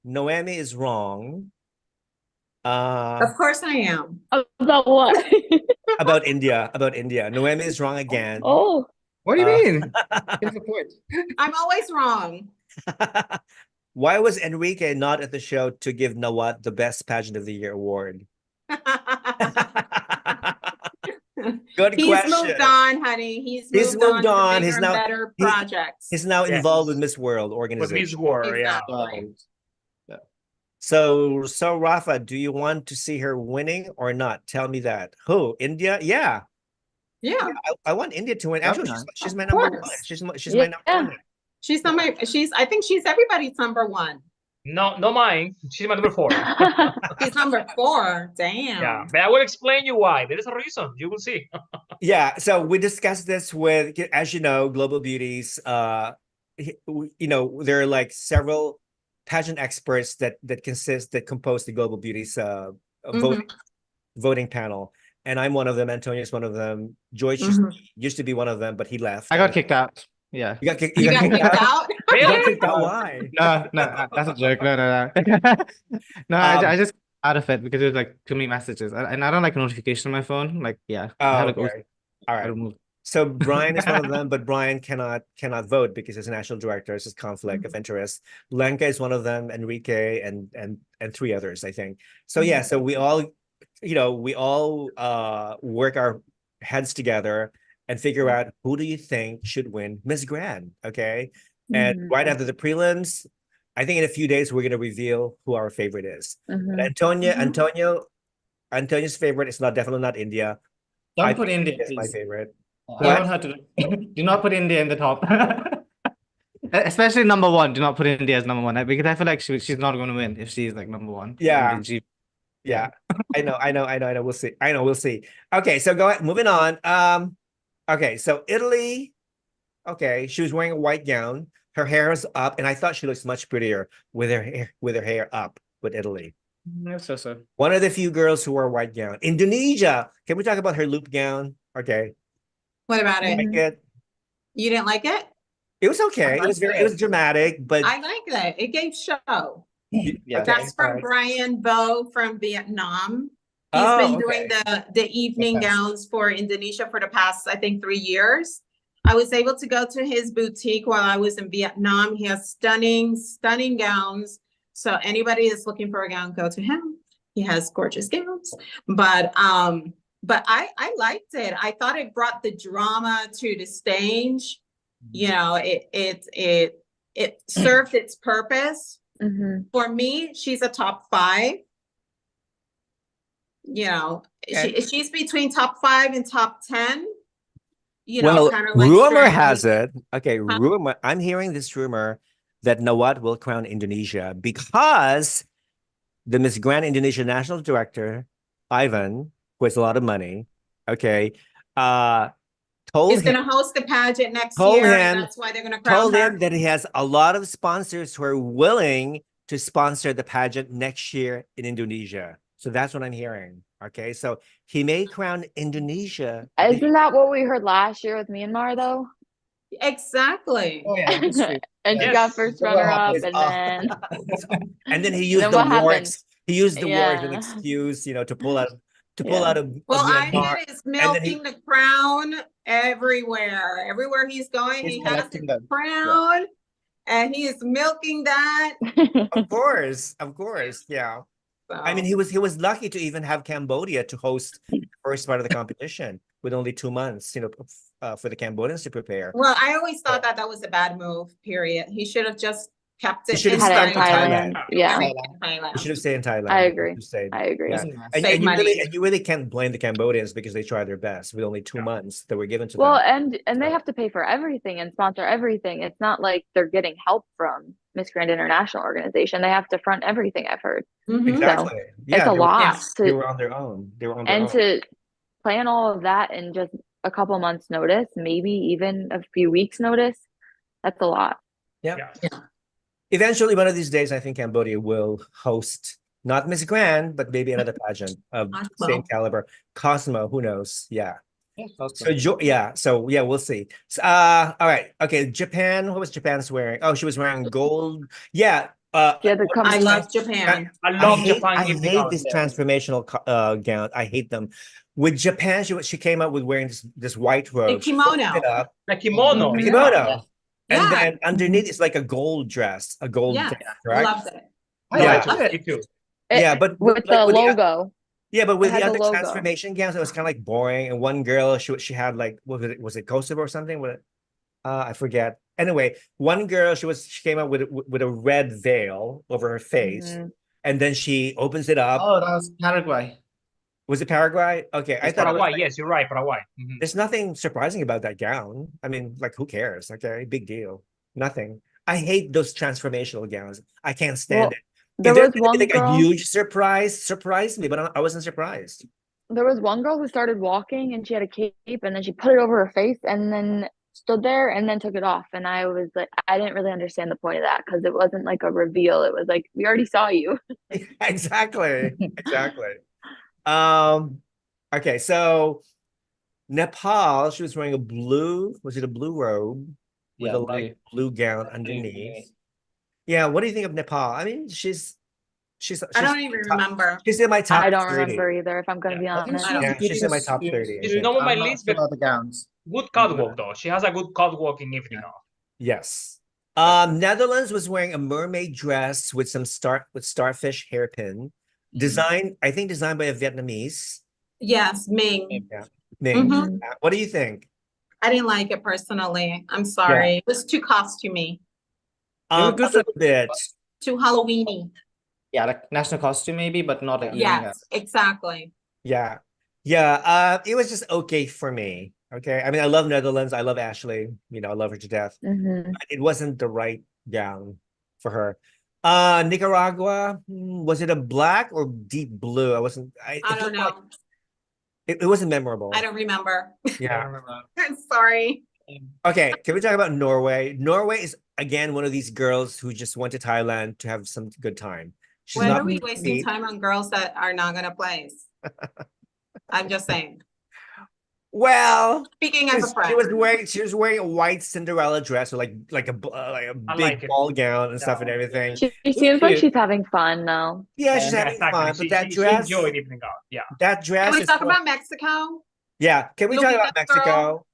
Noemi is wrong. Of course I am. About what? About India. Noemi is wrong again. Oh. What do you mean? Here's the point. I'm always wrong. Why was Enrique not at the show to give Nawat the Best Pageant of the Year award? Good question. He's moved on, honey. He's moved on. He's now better projects. He's now involved with Miss World organization. With Miss World, yeah. So Rafa, do you want to see her winning or not? Tell me that. Who? India? Yeah. I want India to win. Actually, she's my number one. She's my number one. I think she's everybody's number one. No, mine. She's my number 4. She's number 4. Damn. Yeah, but I will explain you why. There is a reason. You will see. Yeah. So we discussed this with, as you know, Global Beauties. You know, there are like several pageant experts that compose the Global Beauties voting panel, and I'm one of them. Antonio's one of them. George used to be one of them, but he left. I got kicked out. Yeah. You got kicked out? Really? You got kicked out? Why? No, that's a joke. No. No, I just out of it because it was like too many messages, and I don't like notification on my phone. Like, I have all right. So Brian is one of them, but Brian cannot vote because he's a national director. It's his conflict of interest. Lenka is one of them, Enrique, and 3 others, I think. So so we all, work our heads together and figure out who do you think should win Miss Grand, okay? And right after the prelims, I think in a few days we're gonna reveal who our favorite is. And Antonio's favorite is definitely not India. Don't put India as my favorite. Do not put India in the top. Especially number 1. Do not put India as number 1 because I feel like she's not going to win if she's like number 1. Yeah. I know. We'll see. Okay, so go ahead. Moving on. Okay, so Italy. Okay, she was wearing a white gown. Her hair is up, and I thought she looks much prettier with her hair up with Italy. So. One of the few girls who wore a white gown. Indonesia. Can we talk about her loop gown? Okay. What about it? Like it. You didn't like it? It was okay. It was dramatic, but I like that. It gave show. Yeah. That's from alright. Brian Vo from Vietnam. He's been doing the evening gowns for Indonesia for the past, I think, 3 years. I was able to go to his boutique while I was in Vietnam. He has stunning, stunning gowns. So anybody that's looking for a gown, go to him. He has gorgeous gowns. But I liked it. I thought it brought the drama to the stage. You know, it served its purpose. For me, she's a top 5. You know, she's between top 5 and top 10. You know, well, kind of like rumor strategy. has it. Okay, rumor. I'm hearing this rumor that Nawat will crown Indonesia because the Miss Grand Indonesia National Director, Ivan, who has a lot of money, okay, told He's him, going to host the pageant next told year, him- and that's why they're going to crown told her. him that he has a lot of sponsors who are willing to sponsor the pageant next year in Indonesia. So that's what I'm hearing. Okay, so he may crown Indonesia. Isn't that what we heard last year with Myanmar, though? Exactly. Oh yeah, that's true. And she Yes. got first What runner-up, happens- and then and then he And used then the what war. happened? He used the war as an Yeah. excuse, you know, to pull out Yeah. of Well, Myanmar. Ivan is then he- milking the crown everywhere. Everywhere he's going, He's he has collecting his them. crown, and he is milking that. Of course, yeah. So. I mean, he was lucky to even have Cambodia to host the first part of the competition with only 2 months, you know, for the Cambodians to prepare. Well, I always thought that was a bad move, period. He should have just kept it should have in Had it in Thailand. Thailand. Yeah, Thailand. We should have stayed in Thailand. I agree. We should have stayed. I agree. Yeah. Wasn't nice. And Save money. you really can't blame the Cambodians because they tried their best with only 2 months that were given to Well, them. and they have to pay for everything and sponsor everything. It's not like they're getting help from Miss Grand International Organization. They have to front everything, I've heard. Mhm. Exactly. Yeah, it's a they were- lot They to were on their own. They were on their and own. to plan all of that in just a couple months' notice, maybe even a few weeks' notice. That's a lot. Yeah. Eventually, one of these days, I think Cambodia will host not Miss Grand, but maybe another pageant of Cosmo. same caliber. Cosmo, who knows? Yeah. Yeah, that's So good. we'll see. All right. Okay, Japan. What was Japan's wearing? Oh, she was wearing gold. Yeah. She had to come. I love Japan. I love hate, Japan. I evening hate out this there. transformational gown. I hate them. With Japan, she came up with wearing this white robe. She kimono. folded it up, The kimono. a Mhm. kimono, Yeah. and Yeah. then underneath it's like a gold dress, a gold Yeah. thing, I right? loved it. I Yeah. liked it. Me too. Yeah, but with like the with logo. but with It the had the other logo. transformation gowns, it was kind of like boring. And one girl, she had like, was it Kosovo or something? I forget. Anyway, one girl, she came out with a red veil over her face, Mhm. and then she opens it up. Oh, that was Paraguay. Was it Paraguay? Okay, I It's thought it was Paraguay. like- Yes, you're right. Paraguay. Mhm. there's nothing surprising about that gown. I mean, like, who cares? Okay, big deal. Nothing. I hate those transformational gowns. I can't stand Well, it. there If there's was one like a girl. huge surprised me, but I wasn't surprised. There was one girl who started walking and she had a cape and then she put it over her face and then stood there and then took it off. And I was like, I didn't really understand the point of that because it wasn't like a reveal. It was like, we already saw you. Exactly. Okay, so Nepal, she was wearing a blue robe with Yeah, a light blue gown underneath. Yeah, what do you think of Nepal? I mean, she's I don't even remember. She's in my top I don't 30. remember either, if I'm going to be I think honest. she was Yeah, good she's in my top in 30, I She's think. not on my I'm not list, sure but about the gowns. good catwalk though. She has a good catwalk in evening out. Yes. Netherlands was wearing a mermaid dress with some starfish hairpin. Designed by a Vietnamese. Yes, Ming. Yeah. Ning. Mhm. What do you think? I didn't like it personally. I'm sorry. It was too costumey, A good little bit. too Halloweeny. Yeah, like national costume maybe, but not a evening Yes, exactly. Yeah. It was just okay for me. Okay. I mean, I love Netherlands. I love Ashley. You know, I love her to death. Mhm. But it wasn't the right gown for her. Nicaragua, was it a black or deep blue? I don't know. It wasn't memorable. I don't remember. Yeah. remember. I'm sorry. Okay, can we talk about Norway? Norway is again, one of these girls who just went to Thailand to have some good time. She's Why not are we wasting sweet. time on girls that are not gonna place? I'm just saying. Well, Speaking as a she was friend. wearing a white Cinderella dress or like a I big like it. ball gown and stuff and Yeah. everything. She It's seems like cute. she's having fun though. Yeah, she's Yeah, having exactly. fun, but that She dress, enjoyed evening out. Yeah. that Can dress we is talk so- about Mexico? Yeah, can we talk about Lupita's girl? Mexico?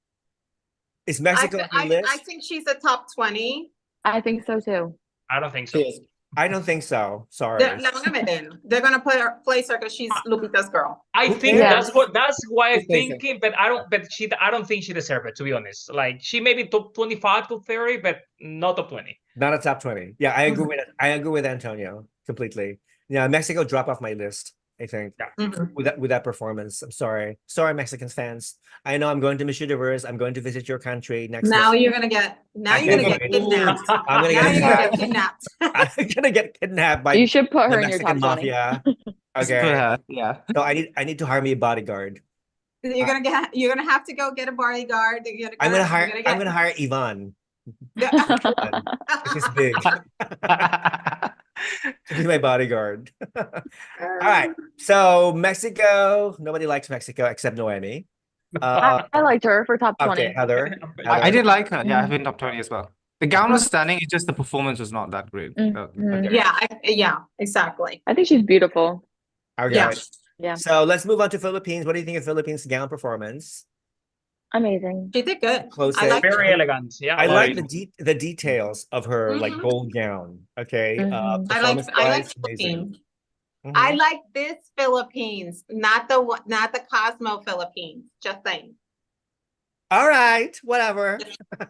Is Mexico on the list? I think she's a top 20. I think so too. I don't think so. Yes. I don't think so. Sorry. La van a meter. They're gonna place her because she's Lupita's girl. I think Yeah. that's why I'm She's decent. thinking, but I don't think she deserves it, to be honest. Like she may be top 25 to 30, but not top 20. Not a top 20. Yeah, I Mm-hmm. agree with Antonio completely. Yeah, Mexico dropped off my list, I think. Mhm. With that performance. I'm sorry. Sorry, Mexican fans. I know I'm going to Miss Universe. I'm going to visit your country next Now month. you're gonna get Kidnapped. kidnapped. I'm gonna Now get you're gonna get kidnapped. kidnapped. I'm gonna get kidnapped by You should put the her in your Mexican top 20. mafia. Just put Okay. her, yeah. So I need to hire me a bodyguard. You're gonna have to go get a bodyguard. I'm gonna hire Ivan. He's big. To be my bodyguard. All right. So Mexico, nobody likes Mexico except Noemi. I liked her for top 20. Okay, Heather. I did like her. Yeah, I have Mhm. been top 20 as well. The gown was stunning. It's just the performance was not that great. Mhm. Yeah, exactly. I think she's beautiful. Okay. Yeah. Yeah. So let's move on to Philippines. What do you think of Philippines gown performance? Amazing. She did good. Close I it. like Very elegant. Yeah. I like it. the details of her like Mhm. gold gown. Okay. Mhm. I like Performance-wise, amazing. Philippines. Mhm. I like this Philippines, not the Cosmo Philippines. Just saying, All right, whatever.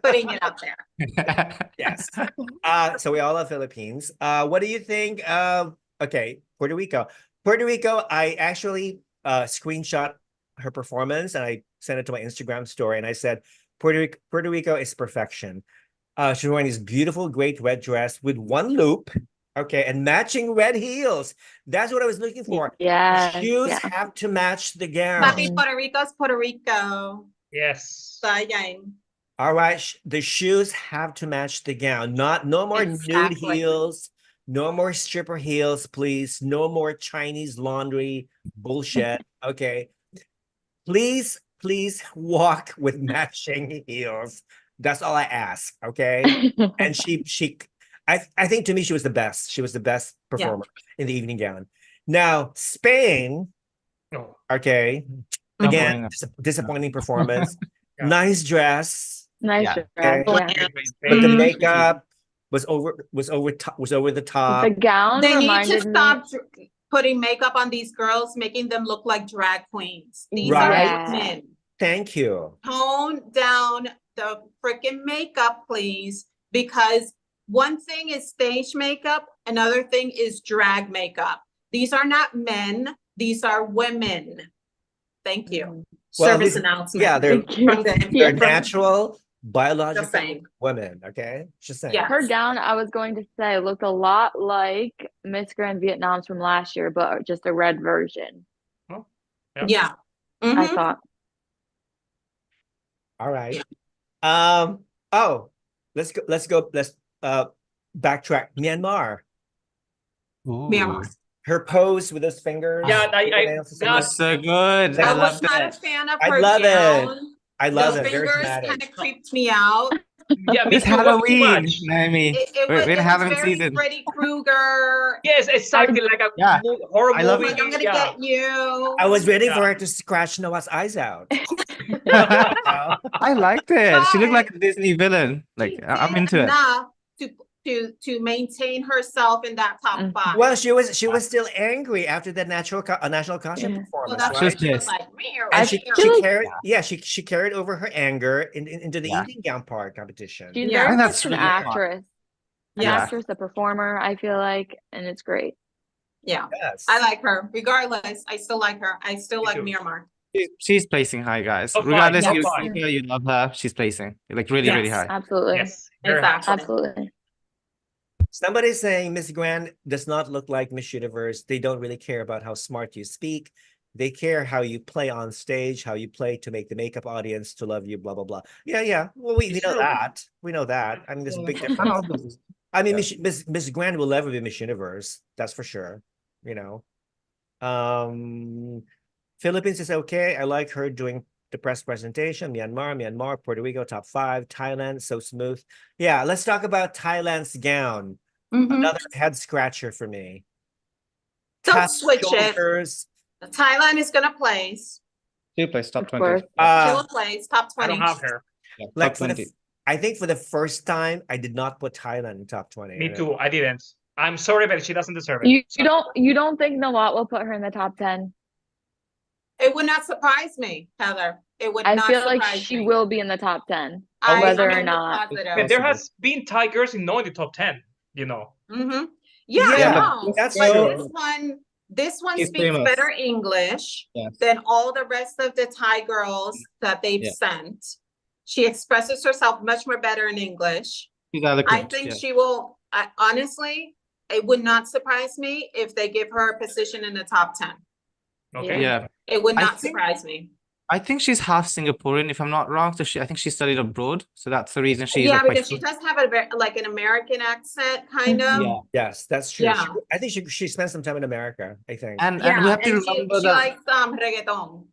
putting it out there. Yes. So we all love Philippines. What do you think of Puerto Rico? Puerto Rico, I actually screenshot her performance and I sent it to my Instagram story and I said Puerto Rico is perfection. She's wearing this beautiful, great red dress with one loop, and matching red heels. That's what I was looking for. Yeah. Shoes Yeah. have to match the gown. Papi, Puerto Rico's Puerto Rico. Yes. Sayang. All right, the shoes have to match the gown. No more nude Exactly. heels, no more stripper heels, please. No more Chinese laundry bullshit. Okay, please walk with matching heels. That's all I ask. Okay, and I think to me she was the best. She was the best performer in the evening gown. Now Spain, Oh. okay, Not again boring. disappointing performance. Yeah. Nice dress. Nice Yeah. dress. Okay. Yeah. But the Mhm. makeup was over the top. The gown They need to reminded me. stop putting makeup on these girls, making them look like drag queens. These Right. are women. Thank you. Tone down the freaking makeup, please, because one thing is stage makeup, another thing is drag makeup. These are not men, these are women. Thank you. Well, Service these- announcement. Yeah, they're Thank you. they're Yeah. natural, biological saying. women. Okay, just saying. Yeah. Her gown, I was going to say, looked a lot like Miss Grand Vietnam's from last year, but just a red version. Yeah. I Mhm. thought. All right. Oh, let's backtrack. Myanmar. Myanmar. Her pose with those fingers. Yeah, fingernails, That was so good. I I loved was not a it. fan of I her love it. gown. I love The it. Very fingers dramatic. kind of creeped me out. Yeah, me It's too. It was too Halloween, much. Naomi. It We're in was Halloween very season. Freddy Krueger. Yes, exactly. Like a Yeah. horror I love movie. it. I'm gonna Yeah. get you. I was waiting for Yeah. her to scratch Noah's eyes out. I liked it. She looked Why? like a Disney villain. Like She I'm did into it. enough to maintain herself in that top Mhm. five. Well, she was still angry after the national costume Yeah. Well, performance, that's She right? was why she was pissed. like, meow, And I she feel like- carried she carried over her anger into the Yeah. evening gown part competition. She's Yeah. very And that's much an really smart. actress. An Yeah. actress, a performer, I feel like, and it's great. Yeah, Yes. I like her. Regardless, I still like her. I still Me like too. Myanmar. She's placing high, guys. Top five, Regardless, top you five. like her, you love her. She's placing like really, really Yes. high. Absolutely. Yes. Very high. Exactly. Absolutely. Somebody's saying Miss Grand does not look like Miss Universe. They don't really care about how smart you speak. They care how you play on stage, how you play to make the makeup audience to love you, blah, blah, blah. Yeah. Well, we know that. We know that. I mean, there's a big difference. I mean, Miss Grand will never be Miss Universe. That's for sure. You know. Philippines is okay. I like her doing the press presentation. Myanmar, Puerto Rico, top 5. Thailand, so smooth. Yeah, let's talk about Thailand's gown. Another head scratcher for me. Don't switch shoulders. it. Thailand is gonna place. She'll place top Of 20. course. She'll place top I 20. don't have her. Yeah, Like top for 20. I think for the first time, I did not put Thailand in top 20. Me too. I didn't. I'm sorry, but she doesn't deserve it. You don't think Nawat will put her in the top 10? It would not surprise me, Heather. It would I not feel surprise like she me. will be in the top 10, I'm whether or almost not. positive. But there has been Thai girls in the top 10, you know. Yeah, Yeah, I know. that's But true. this one She's speaks famous. better English Yes. than all the rest of the Thai girls that they've Yeah. sent. She expresses herself much more better in English. She's eloquent. I think yeah. she will, honestly, it would not surprise me if they give her a position in the top 10. Okay. Yeah. It would I not think- surprise me. I think she's half Singaporean, if I'm not wrong. So I think she studied abroad. So that's the reason she's Yeah, like because she does have a very, like an American accent, kind of. Yeah. Yes, that's true. Yeah. I think she spent some time in America, I think. And we have to and remember she that likes reggaeton.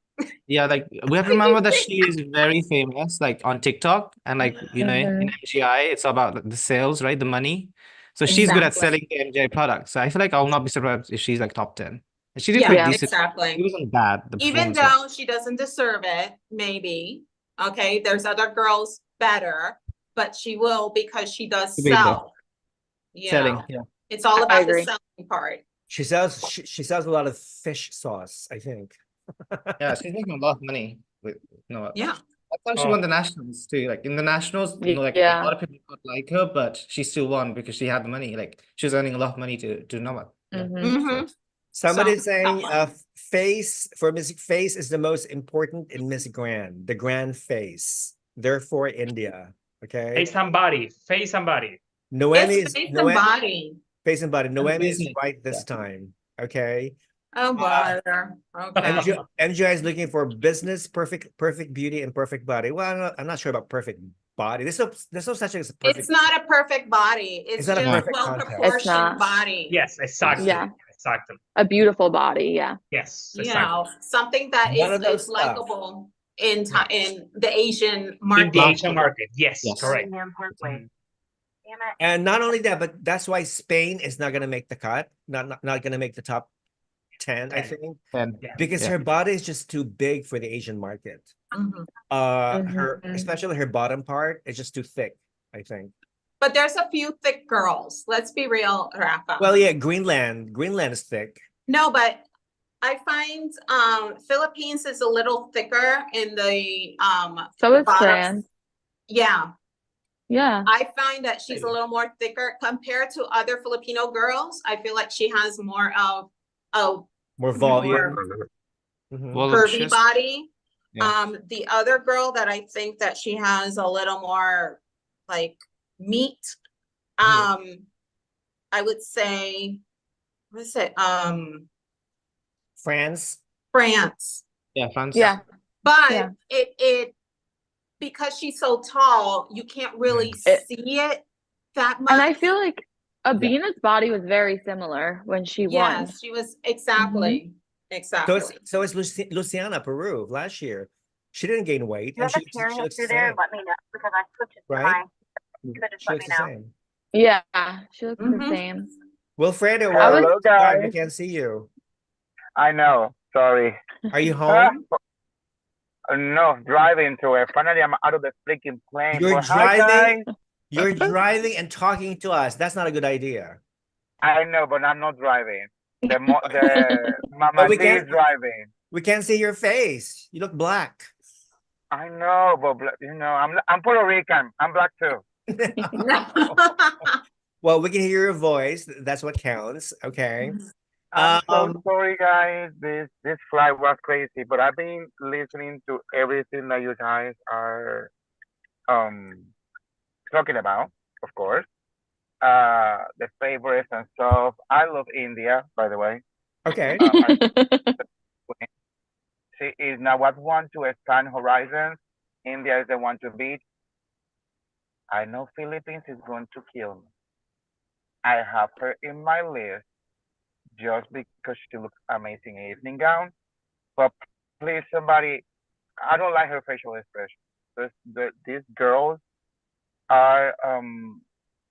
yeah, like we have to remember that she is very famous, like on TikTok and like you know in MGI, it's about like, the sales, right? The money. So she's good at selling the MGI products. So I feel like I will not be surprised if she's like top 10. And she did pretty decent. It exactly. wasn't bad. The Even performance though she doesn't deserve it, maybe. Okay, there's other girls better, but she will because she does She will. sell. You selling. know, Yeah. it's all I about the agree. selling part. She sells a lot of fish sauce, I think. Yeah, she's making a lot of money with no. Yeah. That's how she won the nationals too. Like in the nationals, you know, like Yeah. a lot of people don't like her, but she still won because she had the money. Like she was earning a lot of money to Nawat. Yeah. Mm-hmm. Somebody So, saying that face for Miss Face is the most important in Miss Grand, the grand face. Therefore, India. Okay. Face and body. Face and body. Noemi It's is face and Noemi, body. face and body. Noemi is business. right this time. Okay. Oh, bother. Okay. MGI is looking for business, perfect beauty, and perfect body. Well, I'm not sure about perfect body. There's no such thing as a perfect. It's not a perfect body. It's not a just perfect well contest. It's proportioned not. body. Yes, exactly. Yeah. Exactly. A beautiful body, yeah. Yes, You exactly. know, something that None of those is stuff. likable in the Asian In market. the Asian market. Yes, Yes. correct. And not only that, but that's why Spain is not going to make the cut. Not going to make the top 10, I think, And because her body is just too big for the Asian market. Mhm. Her especially her bottom part is just too thick, I think. But there's a few thick girls. Let's be real, Rafa. Well, yeah, Greenland is thick. No, but I find Philippines is a little thicker in the So is bottom. France. Yeah, Yeah. I find that she's a little more thicker compared to other Filipino girls. I feel like she has more of a More volume. Mhm. curvy body. Yeah. The other girl that I think that she has a little more like meat. I would say, what is it? France. France. Yeah, France. Yeah. But Yeah. it because she's so tall, you can't really see it that much. And I feel like Abena's body was very similar when she won. Yes, she was exactly. So is Luciana Peru last year. She didn't gain weight. And she looks the same. Let me know because I switched it to Right? my. She looks the same. Yeah, she looks Mhm. the same. Wilfredo, Hello, guys. we can't see you. I know. Sorry. Are you home? No, driving to it. Finally, I'm out of the freaking plane. You're But hi, driving? guys. You're driving and talking to us. That's not a good idea. I know, but I'm not driving. But Mama we D is can't- driving. We can't see your face. You look black. I know, but you know, I'm Puerto Rican. I'm black too. Well, we can hear your voice. That's what counts. Okay. I'm so sorry, guys. This flight was crazy, but I've been listening to everything that you guys are talking about, of course. The favorites and stuff. I love India, by the way. Okay. Nawat want to expand horizons, India is the one to beat. I know Philippines is going to kill me. I have her in my list just because she looks amazing in evening gown. But please, somebody, I don't like her facial expression. These girls are,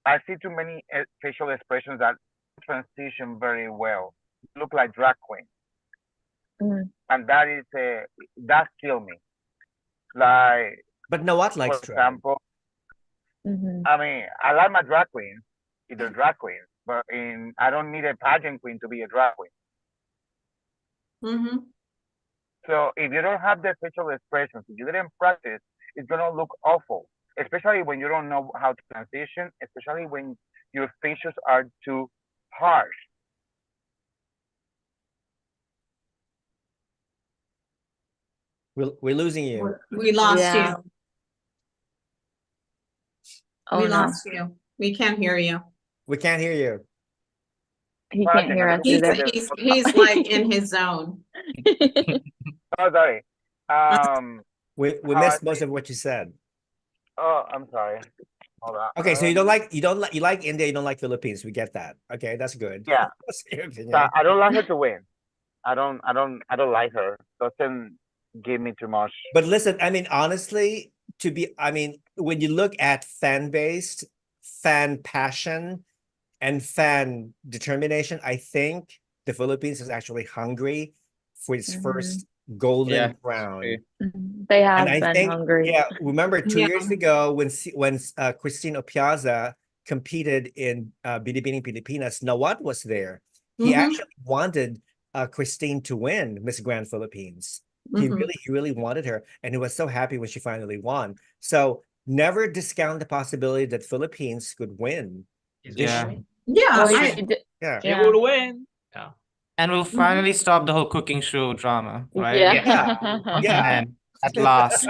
I see too many facial expressions that transition very well. Look like drag queen. And that is that kill me. Like, but Nawat likes for example, I mean, I like my drag queens, either drag queens, but I don't need a pageant queen to be a drag queen. So if you don't have the facial expressions, if you didn't practice, it's gonna look awful. Especially when you don't know how to transition, especially when your facials are too harsh. We're losing you. We lost you. Oh, We no. lost you. We can't hear you. We can't hear you. He can't hear us either. He's like in his zone. Oh, sorry. We missed most of what you said. Oh, I'm sorry. Hold on. Okay, so you like India, you don't like Philippines. We get that. Okay, that's good. Yeah. That's your opinion. So I don't like her to win. I don't like her. Doesn't give me too much. But listen, I mean, honestly, when you look at fan-based, fan passion, and fan determination, I think the Philippines is actually hungry for its first golden crown. They have been hungry. Yeah, remember 2 years ago when Christine Opiaza competed in Binibining Pilipinas, Nawat was there. He actually wanted Christine to win Miss Grand Philippines. He really wanted her, and he was so happy when she finally won. So never discount the possibility that Philippines could win. Yeah. He will win. Yeah. And we'll finally stop the whole cooking show drama, right? Yeah. At last.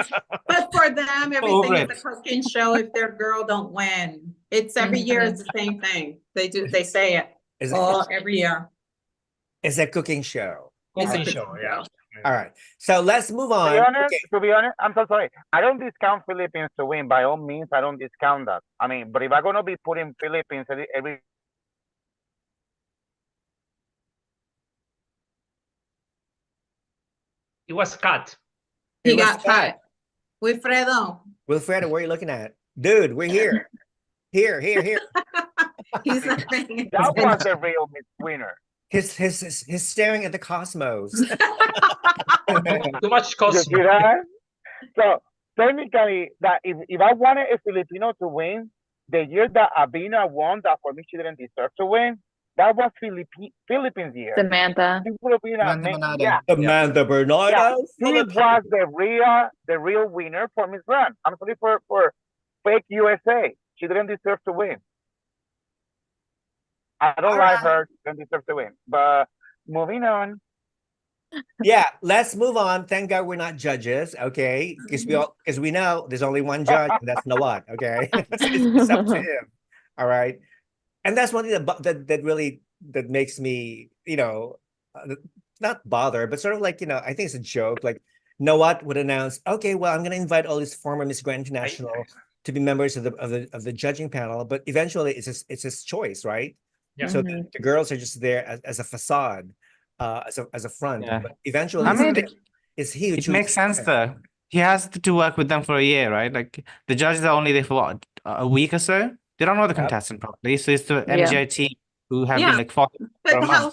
But for them, everything is a cooking show if their girl don't win. It's every year it's the same thing. They say it every year. It's a cooking show. Cooking show, yeah. All right. So let's move on. To be honest, I'm so sorry. I don't discount Philippines to win. By all means, I don't discount that. I mean, but if I'm gonna be putting Philippines every He was cut. He got cut. Wilfredo, where are you looking at? Dude, we're here. Here. He's that was the real winner. He's staring at the cosmos. Too much Cosmo. So technically, that if I wanted a Filipino to win, the year that Abena won, that for me she didn't deserve to win. That was Philippines year. Samantha. Samantha Bernardo. Yeah, she was the real winner for Miss Grand. I'm sorry for fake USA. She didn't deserve to win. I don't like her. She didn't deserve to win. But moving on. Yeah, let's move on. Thank God we're not judges, okay? Because we know there's only one judge, and that's Nawat, okay? It's up to him. All right. And that's one thing that makes me, not bother, but sort of like, I think it's a joke. Like Nawat would announce, okay, well, I'm going to invite all these former Miss Grand International to be members of the judging panel, but eventually it's his choice, right? Yeah. So the girls are just there as a facade, as a front. Yeah. But eventually, it's he who chooses. It makes sense though. He has to work with them for a year, right? Like the judges are only there for what, a week or so. They don't know the contestant properly, so it's the MGI team who have been like following for a month.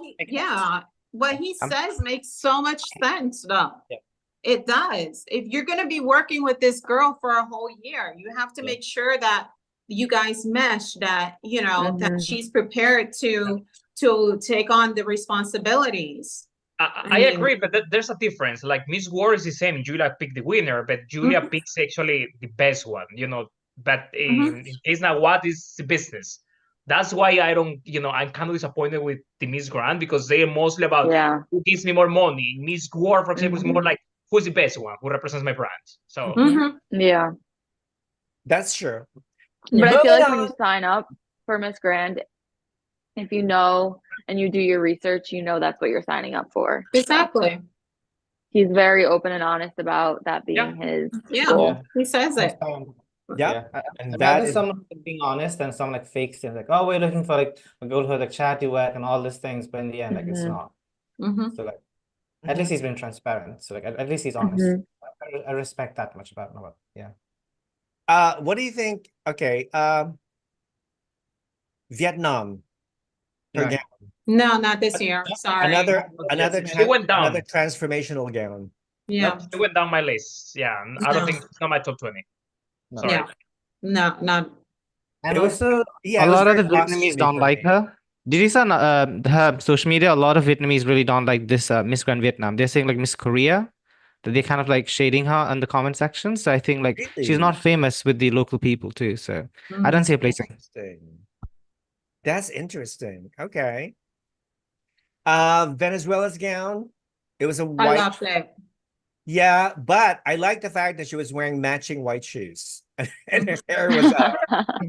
What he says makes so much sense, though. Yeah. It does. If you're going to be working with this girl for a whole year, you have to make sure that you guys mesh, that that she's prepared to take on the responsibilities. I agree, but there's a difference. Like Miss World is the same. Julia picked the winner, but Julia picks actually the best one, But in case now, what is the business? That's why I don't, I'm kind of disappointed with the Miss Grand, because they're mostly about who gives me more money. Miss World, for example, is more like who's the best one, who represents my brand. So yeah, that's true. But I feel like when you sign up for Miss Grand, if you know and you do your research, that's what you're signing up for. Exactly. He's very open and honest about that being his goal. Yeah. He says it. Yeah. And And rather that is someone being honest than someone like fakes things like, oh, we're looking for like a girl who has like chatty work and all these things, but in the end, like it's not. So like at least he's been transparent. So like at least he's honest. I respect that much about Nawat. Yeah. what do you think? Okay, Vietnam. Her Yeah. gown. No, not this year. Sorry. She went down. Another transformational gown. Yeah. It went down my list. Yeah, I don't think it's not my top 20. No. Sorry. Yeah. No, not. And It was- also, Yeah, a it was lot of the very Vietnamese costly don't for like me. her. Did you see on her social media? A lot of Vietnamese really don't like this Miss Grand Vietnam. They're saying like Miss Korea, that they're kind of like shading her in the comment section. So I think like she's Really? not famous with the local people too. So I don't see a placing. Interesting. That's interesting. Okay. Venezuela's gown. It was a I white. love it. Yeah, but I like the fact that she was wearing matching white shoes and her hair was up.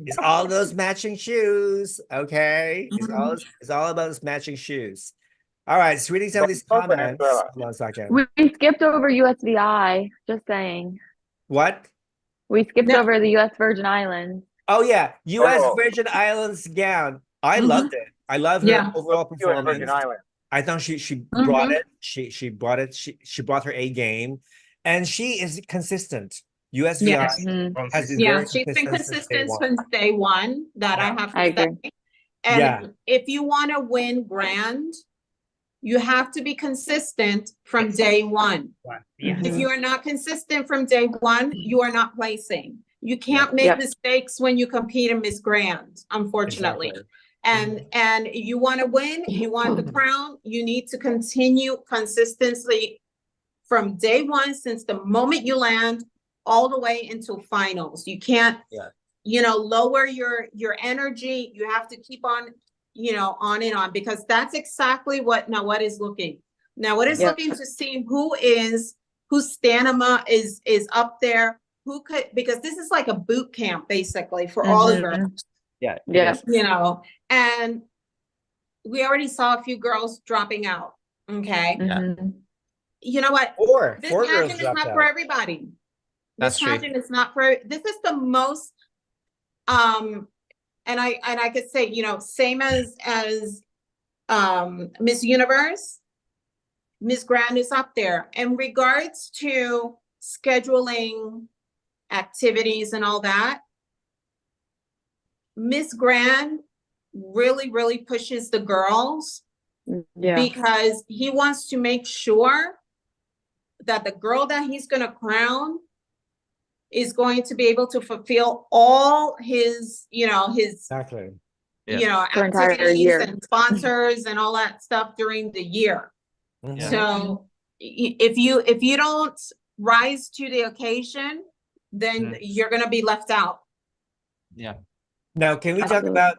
It's all those matching shoes. Okay. It's all about those matching shoes. All right, just reading some of these But comments. Venezuela. Hold on a second. We skipped over USVI, just saying. What? We skipped No. over the US Virgin Islands. Oh yeah, U.S. Oh. Virgin Islands gown. I loved it. I love her Yeah. overall US performance. Virgin Islands. I thought she brought it. She brought it. She brought her A game, and she is consistent. USVI Yes. has been Yeah, very she's been consistent one. since day one, that I have to I say. agree. And Yeah. if you want to win grand, you have to be consistent from day one. Yeah. If you are not consistent from day one, you are not placing. You can't make Yep. mistakes when you compete in Miss Grand, unfortunately. Exactly. And you want to win, you want the crown, you need to continue consistently from day one, since the moment you land all the way into finals. You can't, lower your energy. You have to keep on, on and on, because that's exactly what Nawat is looking. Nawat is looking to see whose stamina is up there, who could, because this is like a boot camp basically for all of them. Yeah. And we already saw a few girls dropping out. Okay. You know what? This Four girls pageant is dropped not out. for everybody. That's This true. pageant is not for, this is the most, and I could say, same as Miss Universe, Miss Grand is up there. In regards to scheduling activities and all that, Miss Grand really, really pushes the girls because he wants to make sure that the girl that he's going to crown is going to be able to fulfill all his, Exactly. For entire activities year. and sponsors and all that stuff during the year. Mhm. So if you don't rise to the occasion, then you're going to be left out. Now, can we talk about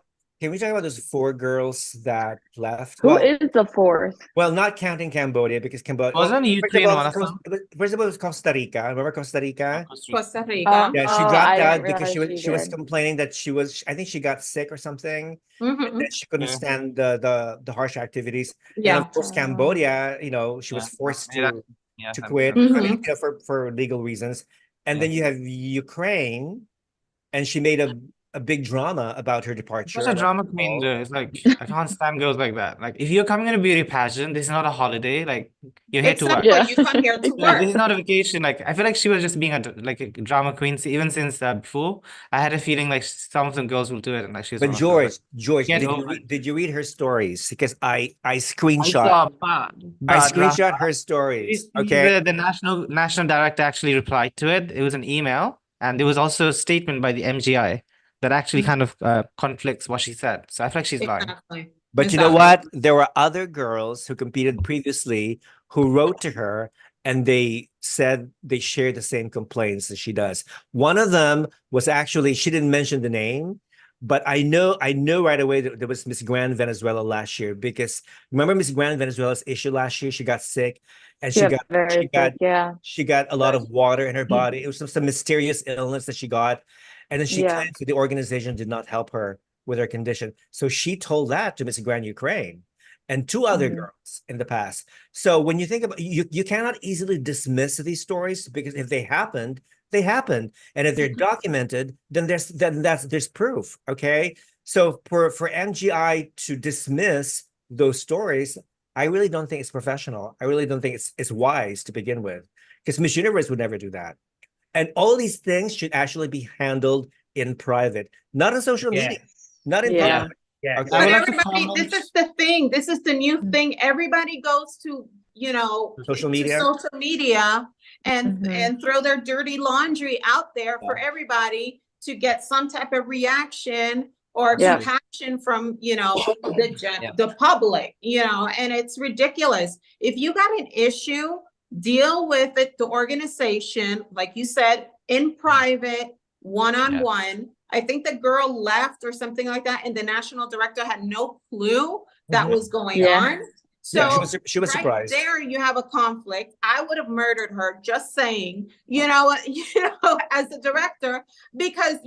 those four girls that left? Who is the fourth? Well, not counting Cambodia, because Cambodia Wasn't Ukraine one of them? First of all, it was Costa Rica. Remember Costa Rica? Costa Rica. Yeah, she Oh, dropped I didn't out because realize she was did. complaining that I think she got sick or something. Mhm. And that she couldn't stand the harsh activities. And Yeah. of course, Cambodia, she was forced to quit Mhm. for legal reasons. And then you have Ukraine, and she made a big drama about her departure. Such a drama queen, though. It's like I can't stand girls like that. Like if you're coming on a beauty pageant, this is not a holiday. Like you're here to work. Exactly, you come here to Like, this is work. not a vacation. Like I feel like she was just being a drama queen. Even since before, I had a feeling like some of them girls will do it, and like she's. But one of them. George, Get did over you read her stories? Because I I screenshot saw bad her stories. Rafa. Okay. The national director actually replied to it. It was an email, and there was also a statement by the MGI that actually kind of conflicts what she said. So I feel like she's lying. Exactly. But you know what? There were other girls who competed previously who wrote to her, and they said they shared the same complaints that she does. One of them was actually, she didn't mention the name, but I know right away that there was Miss Grand Venezuela last year, because remember Miss Grand Venezuela's issue last year? She got sick, and she got a lot of water in her body. It was some mysterious illness that she got. And then she claimed that the organization did not help her with her condition. So she told that to Miss Grand Ukraine. and 2 other girls in the past. So when you think about you cannot easily dismiss these stories, because if they happened, they happened, and if they're documented, then there's proof. Okay, so for NGI to dismiss those stories, I really don't think it's professional. I really don't think it's wise to begin with, because Miss Universe would never do that. And all these things should actually be handled in private, not on social media, not in public. Yeah. Okay. But everybody, this is the thing. This is the new thing. Everybody goes to, you know, Social media. and throw their dirty laundry out there for everybody to get some type of reaction or compassion from, you know, the public, you know, and it's ridiculous. If you got an issue, deal with it, the organization, like you said, in private, one-on-one. I think the girl left or something like that, and the national director had no clue that was going on. So she was surprised. There you have a conflict. I would have murdered her, just saying, you know, as the director, because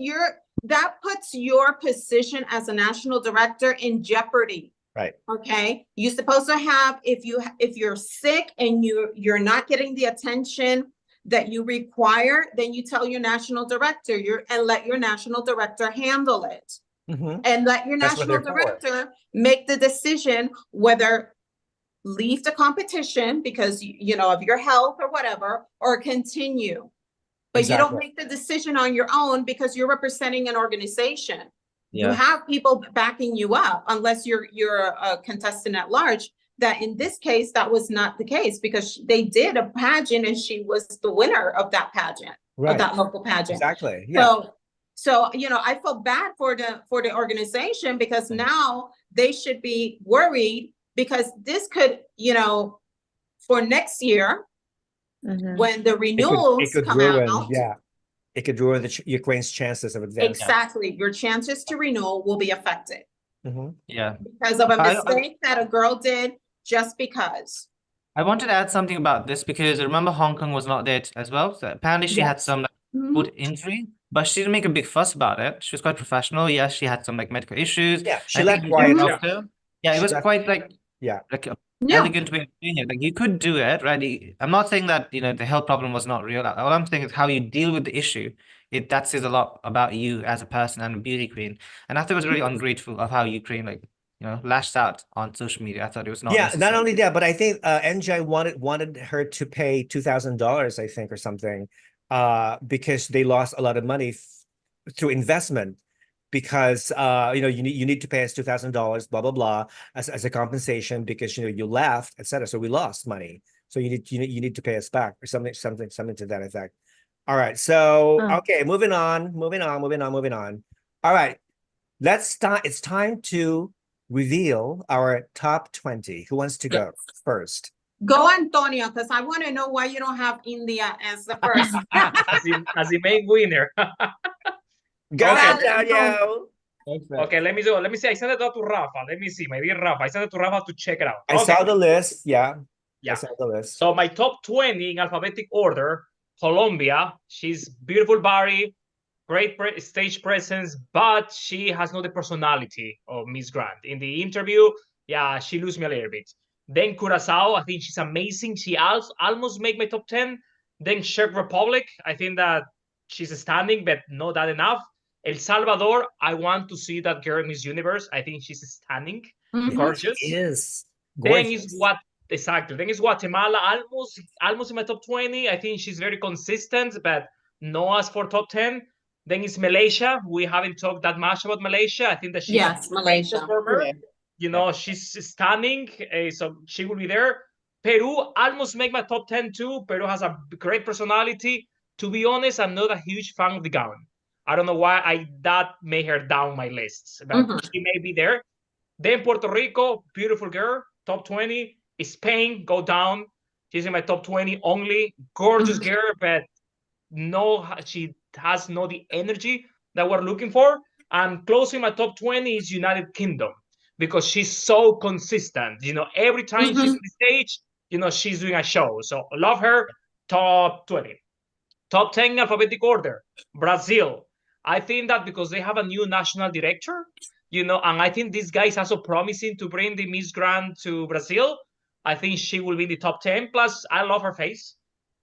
that puts your position as a national director in jeopardy. Right. Okay. You're supposed to have, if you're sick and you're not getting the attention that you require, then you tell your national director and let your national director handle it. And let your national director make the decision whether leave the competition because, you know, of your health or whatever, or continue. But you don't make the decision on your own because you're representing an organization. You have people backing you up, unless you're a contestant at large. That in this case, that was not the case, because they did a pageant and she was the winner of that pageant, of that local pageant. Exactly. Yeah. So, you know, I feel bad for the organization, because now they should be worried, because this could, you know, for next year, when the renewals come out. Yeah. It could ruin Ukraine's chances of advancing. Exactly. Your chances to renew will be affected. Yeah. Because of a mistake that a girl did, just because. I wanted to add something about this, because I remember Hong Kong was not there as well. So apparently she had some foot injury, but she didn't make a big fuss about it. She was quite professional. Yes, she had some like medical issues. Yeah, she left quietly. Yeah, it was quite like elegant way of doing it. Like, you could do it, right? I'm not saying that, you know, the health problem was not real. All I'm saying is how you deal with the issue. That says a lot about you as a person and a beauty queen. And I thought it was really ungrateful of how Ukraine, like, you know, lashed out on social media. I thought it was not necessary. Not only that, but I think NJ wanted her to pay $2,000, I think, or something, because they lost a lot of money through investment. Because you know, you need to pay us $2,000, blah blah blah, as a compensation, because, you know, you left, etc. So we lost money. So you need to pay us back, or something to that effect. All right. So okay, moving on. All right, let's start. It's time to reveal our top 20. Who wants to go first? Go, Antonio, because I want to know why you don't have India as the first. as the main winner. Go ahead, Daniel. Okay, let me see. I sent it out to Rafa. Let me see, my dear Rafa. I sent it to Rafa to check it out. I saw the list. Yeah. I saw the list. So my top 20 in alphabetic order: Colombia. She's beautiful body, great stage presence, but she has not the personality of Miss Grand. In the interview, she lose me a little bit. Then Curacao, I think she's amazing. She almost make my top 10. Then Czech Republic, I think that she's standing, but not that enough. El Salvador, I want to see that girl in Miss Universe. I think she's stunning, gorgeous. She is gorgeous. Then is Guatemala, almost in my top 20. I think she's very consistent, but no as for top 10. Then is Malaysia. We haven't talked that much about Malaysia. I think that she's Malaysia. You know, she's stunning, so she will be there. Peru almost make my top 10 too. Peru has a great personality. To be honest, I'm not a huge fan of the gown. I don't know why that made her down my list, but she may be there. Then Puerto Rico, beautiful girl, top 20. Spain, go down. She's in my top 20 only. Gorgeous girl, but no, she has not the energy that we're looking for. And closing my top 20 is United Kingdom, because she's so consistent. You know, every time she's on the stage, you know, she's doing a show. So love her. Top 20. Top 10 alphabetic order. Brazil. I think that because they have a new national director, you know, and I think this guy is also promising to bring the Miss Grand to Brazil. I think she will be in the top 10. Plus, I love her face.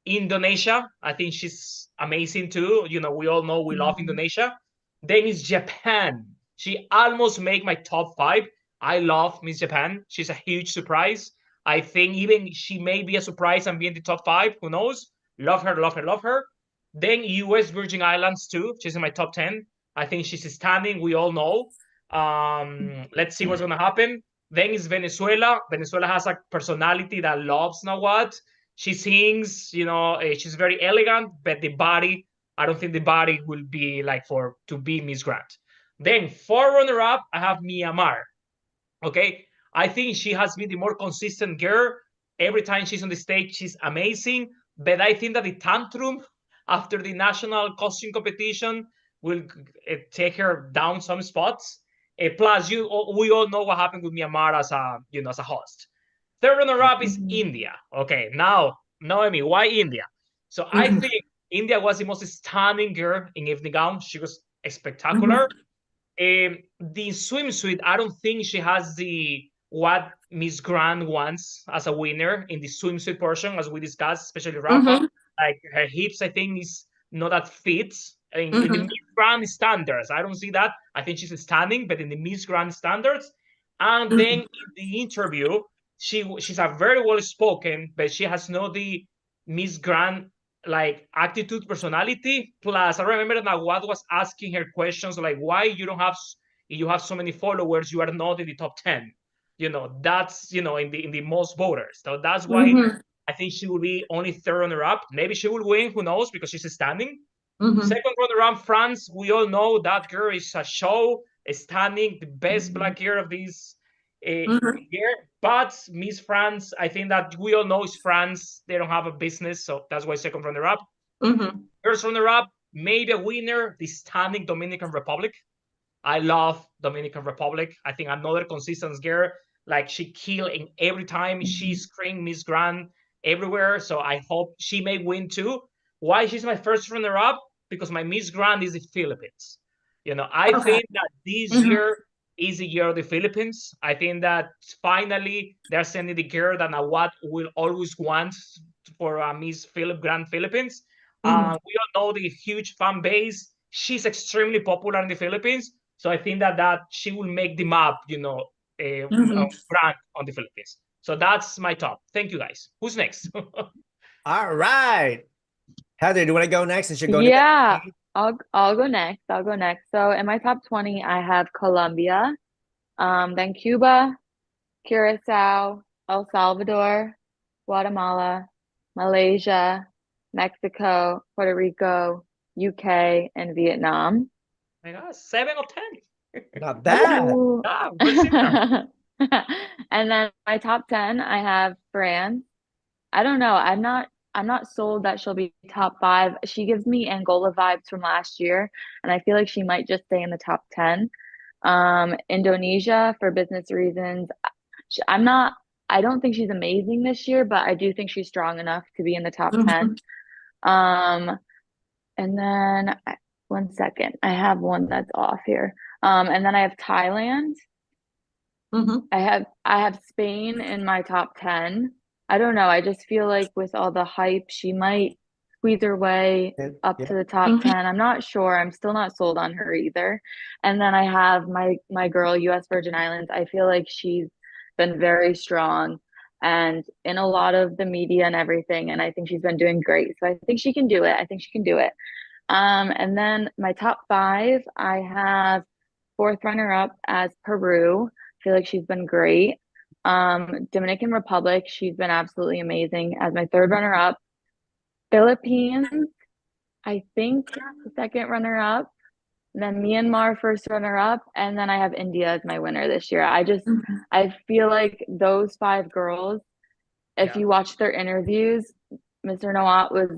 Indonesia, I think she's amazing too. You know, we all know we love Indonesia. Then is Japan. She almost made my top 5. I love Miss Japan. She's a huge surprise. I think even she may be a surprise and be in the top 5. Who knows? Love her, love her, love her. Then US Virgin Islands too. She's in my top 10. I think she's stunning. We all know. Let's see what's gonna happen. Then is Venezuela. Venezuela has a personality that loves Nawat. She sings, you know, she's very elegant, but the body, I don't think the body will be like to be Miss Grand. Then for runner-up, I have Myanmar. Okay, I think she has been the more consistent girl. Every time she's on the stage, she's amazing. But I think that the tantrum after the national costume competition will take her down some spots. Plus, we all know what happened with Myanmar as a host. Third runner-up is India. Okay, now, Noemi, why India? So I think India was the most stunning girl in evening gown. She was spectacular. The swimsuit, I don't think she has what Miss Grand wants as a winner in the swimsuit portion, as we discussed, especially Rafa. Like her hips, I think, is not that fit in the Miss Grand standards. I don't see that. I think she's stunning, but in the Miss Grand standards. And then in the interview, she's a very well spoken, but she has not the Miss Grand like attitude, personality. Plus, I remember that Nawat was asking her questions like, "Why you have so many followers? You are not in the top 10." You know, that's in the most voters. So that's why I think she will be only third runner-up. Maybe she will win. Who knows? Because she's standing. Second runner-up, France. We all know that girl is a show, standing, the best black girl of this year. But Miss France, I think that we all know is France. They don't have a business, so that's why second runner-up. First runner-up, maybe a winner, the stunning Dominican Republic. I love Dominican Republic. I think another consistent girl. Like she killed in every time she screamed Miss Grand everywhere. So I hope she may win too. Why she's my first runner-up? Because my Miss Grand is the Philippines. You know, I think that this year is the year of the Philippines. I think that finally they're sending the girl that Nawat will always want for Miss Grand Philippines. We all know the huge fan base. She's extremely popular in the Philippines. So I think that she will make the map, brand on the Philippines. So that's my top. Thank you, guys. Who's next? All right. Heather, do you want to go next? And she'll go Yeah, I'll go next. I'll go next. So in my top 20, I have Colombia, then Cuba, Curacao, El Salvador, Guatemala, Malaysia, Mexico, Puerto Rico, UK, and Vietnam. My God, 7 of 10. Not bad. And then my top 10, I have France. I don't know. I'm not sold that she'll be top 5. She gives me Angola vibes from last year, and I feel like she might just stay in the top 10. Indonesia for business reasons. I don't think she's amazing this year, but I do think she's strong enough to be in the top 10. And then one second, I have one that's off here. And then I have Thailand. I have Spain in my top 10. I don't know. I just feel like with all the hype, she might squeeze her way up to the top 10. I'm not sure. I'm still not sold on her either. And then I have my girl, US Virgin Islands. I feel like she's been very strong and in a lot of the media and everything. And I think she's been doing great. So I think she can do it. And then my top 5, I have fourth runner-up as Peru. I feel like she's been great. Dominican Republic, she's been absolutely amazing as my third runner-up. Philippines, I think second runner-up. Then Myanmar first runner-up, and then I have India as my winner this year. I feel like those 5 girls, if you watch their interviews, Mr. Nawat was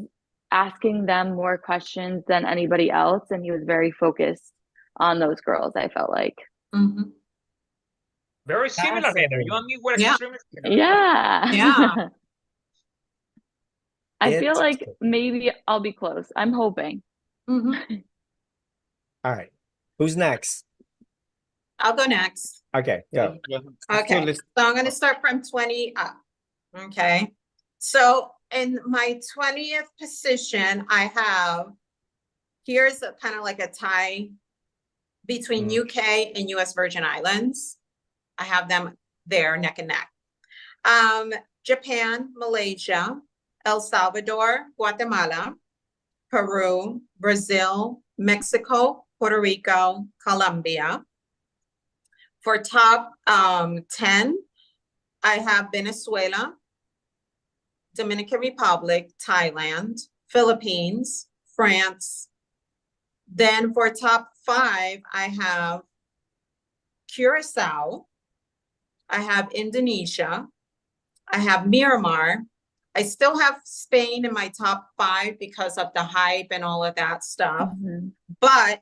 asking them more questions than anybody else, and he was very focused on those girls, I felt like. Very similar, Heather. You and me were extremely similar. Yeah. I feel like maybe I'll be close. I'm hoping. All right. Who's next? I'll go next. Okay, go. Okay, so I'm gonna start from 20 up. Okay, so in my 20th position, I have, here's a kind of like a tie between UK and US Virgin Islands. I have them there neck and neck. Japan, Malaysia, El Salvador, Guatemala, Peru, Brazil, Mexico, Puerto Rico, Colombia. For top 10, I have Venezuela, Dominican Republic, Thailand, Philippines, France. Then for top 5, I have Curacao, I have Indonesia, I have Myanmar. I still have Spain in my top 5 because of the hype and all of that stuff. But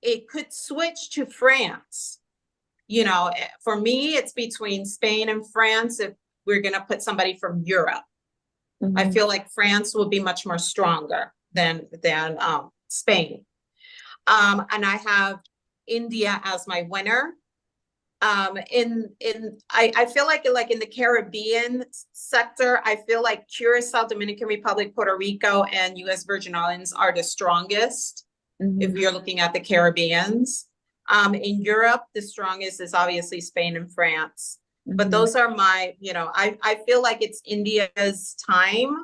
it could switch to France. You know, for me, it's between Spain and France if we're going to put somebody from Europe. I feel like France will be much more stronger than Spain. And I have India as my winner. I feel like in the Caribbean sector, I feel like Curacao, Dominican Republic, Puerto Rico, and US Virgin Islands are the strongest. If you're looking at the Caribbeans. In Europe, the strongest is obviously Spain and France. But those are my, you know, I feel like it's India's time.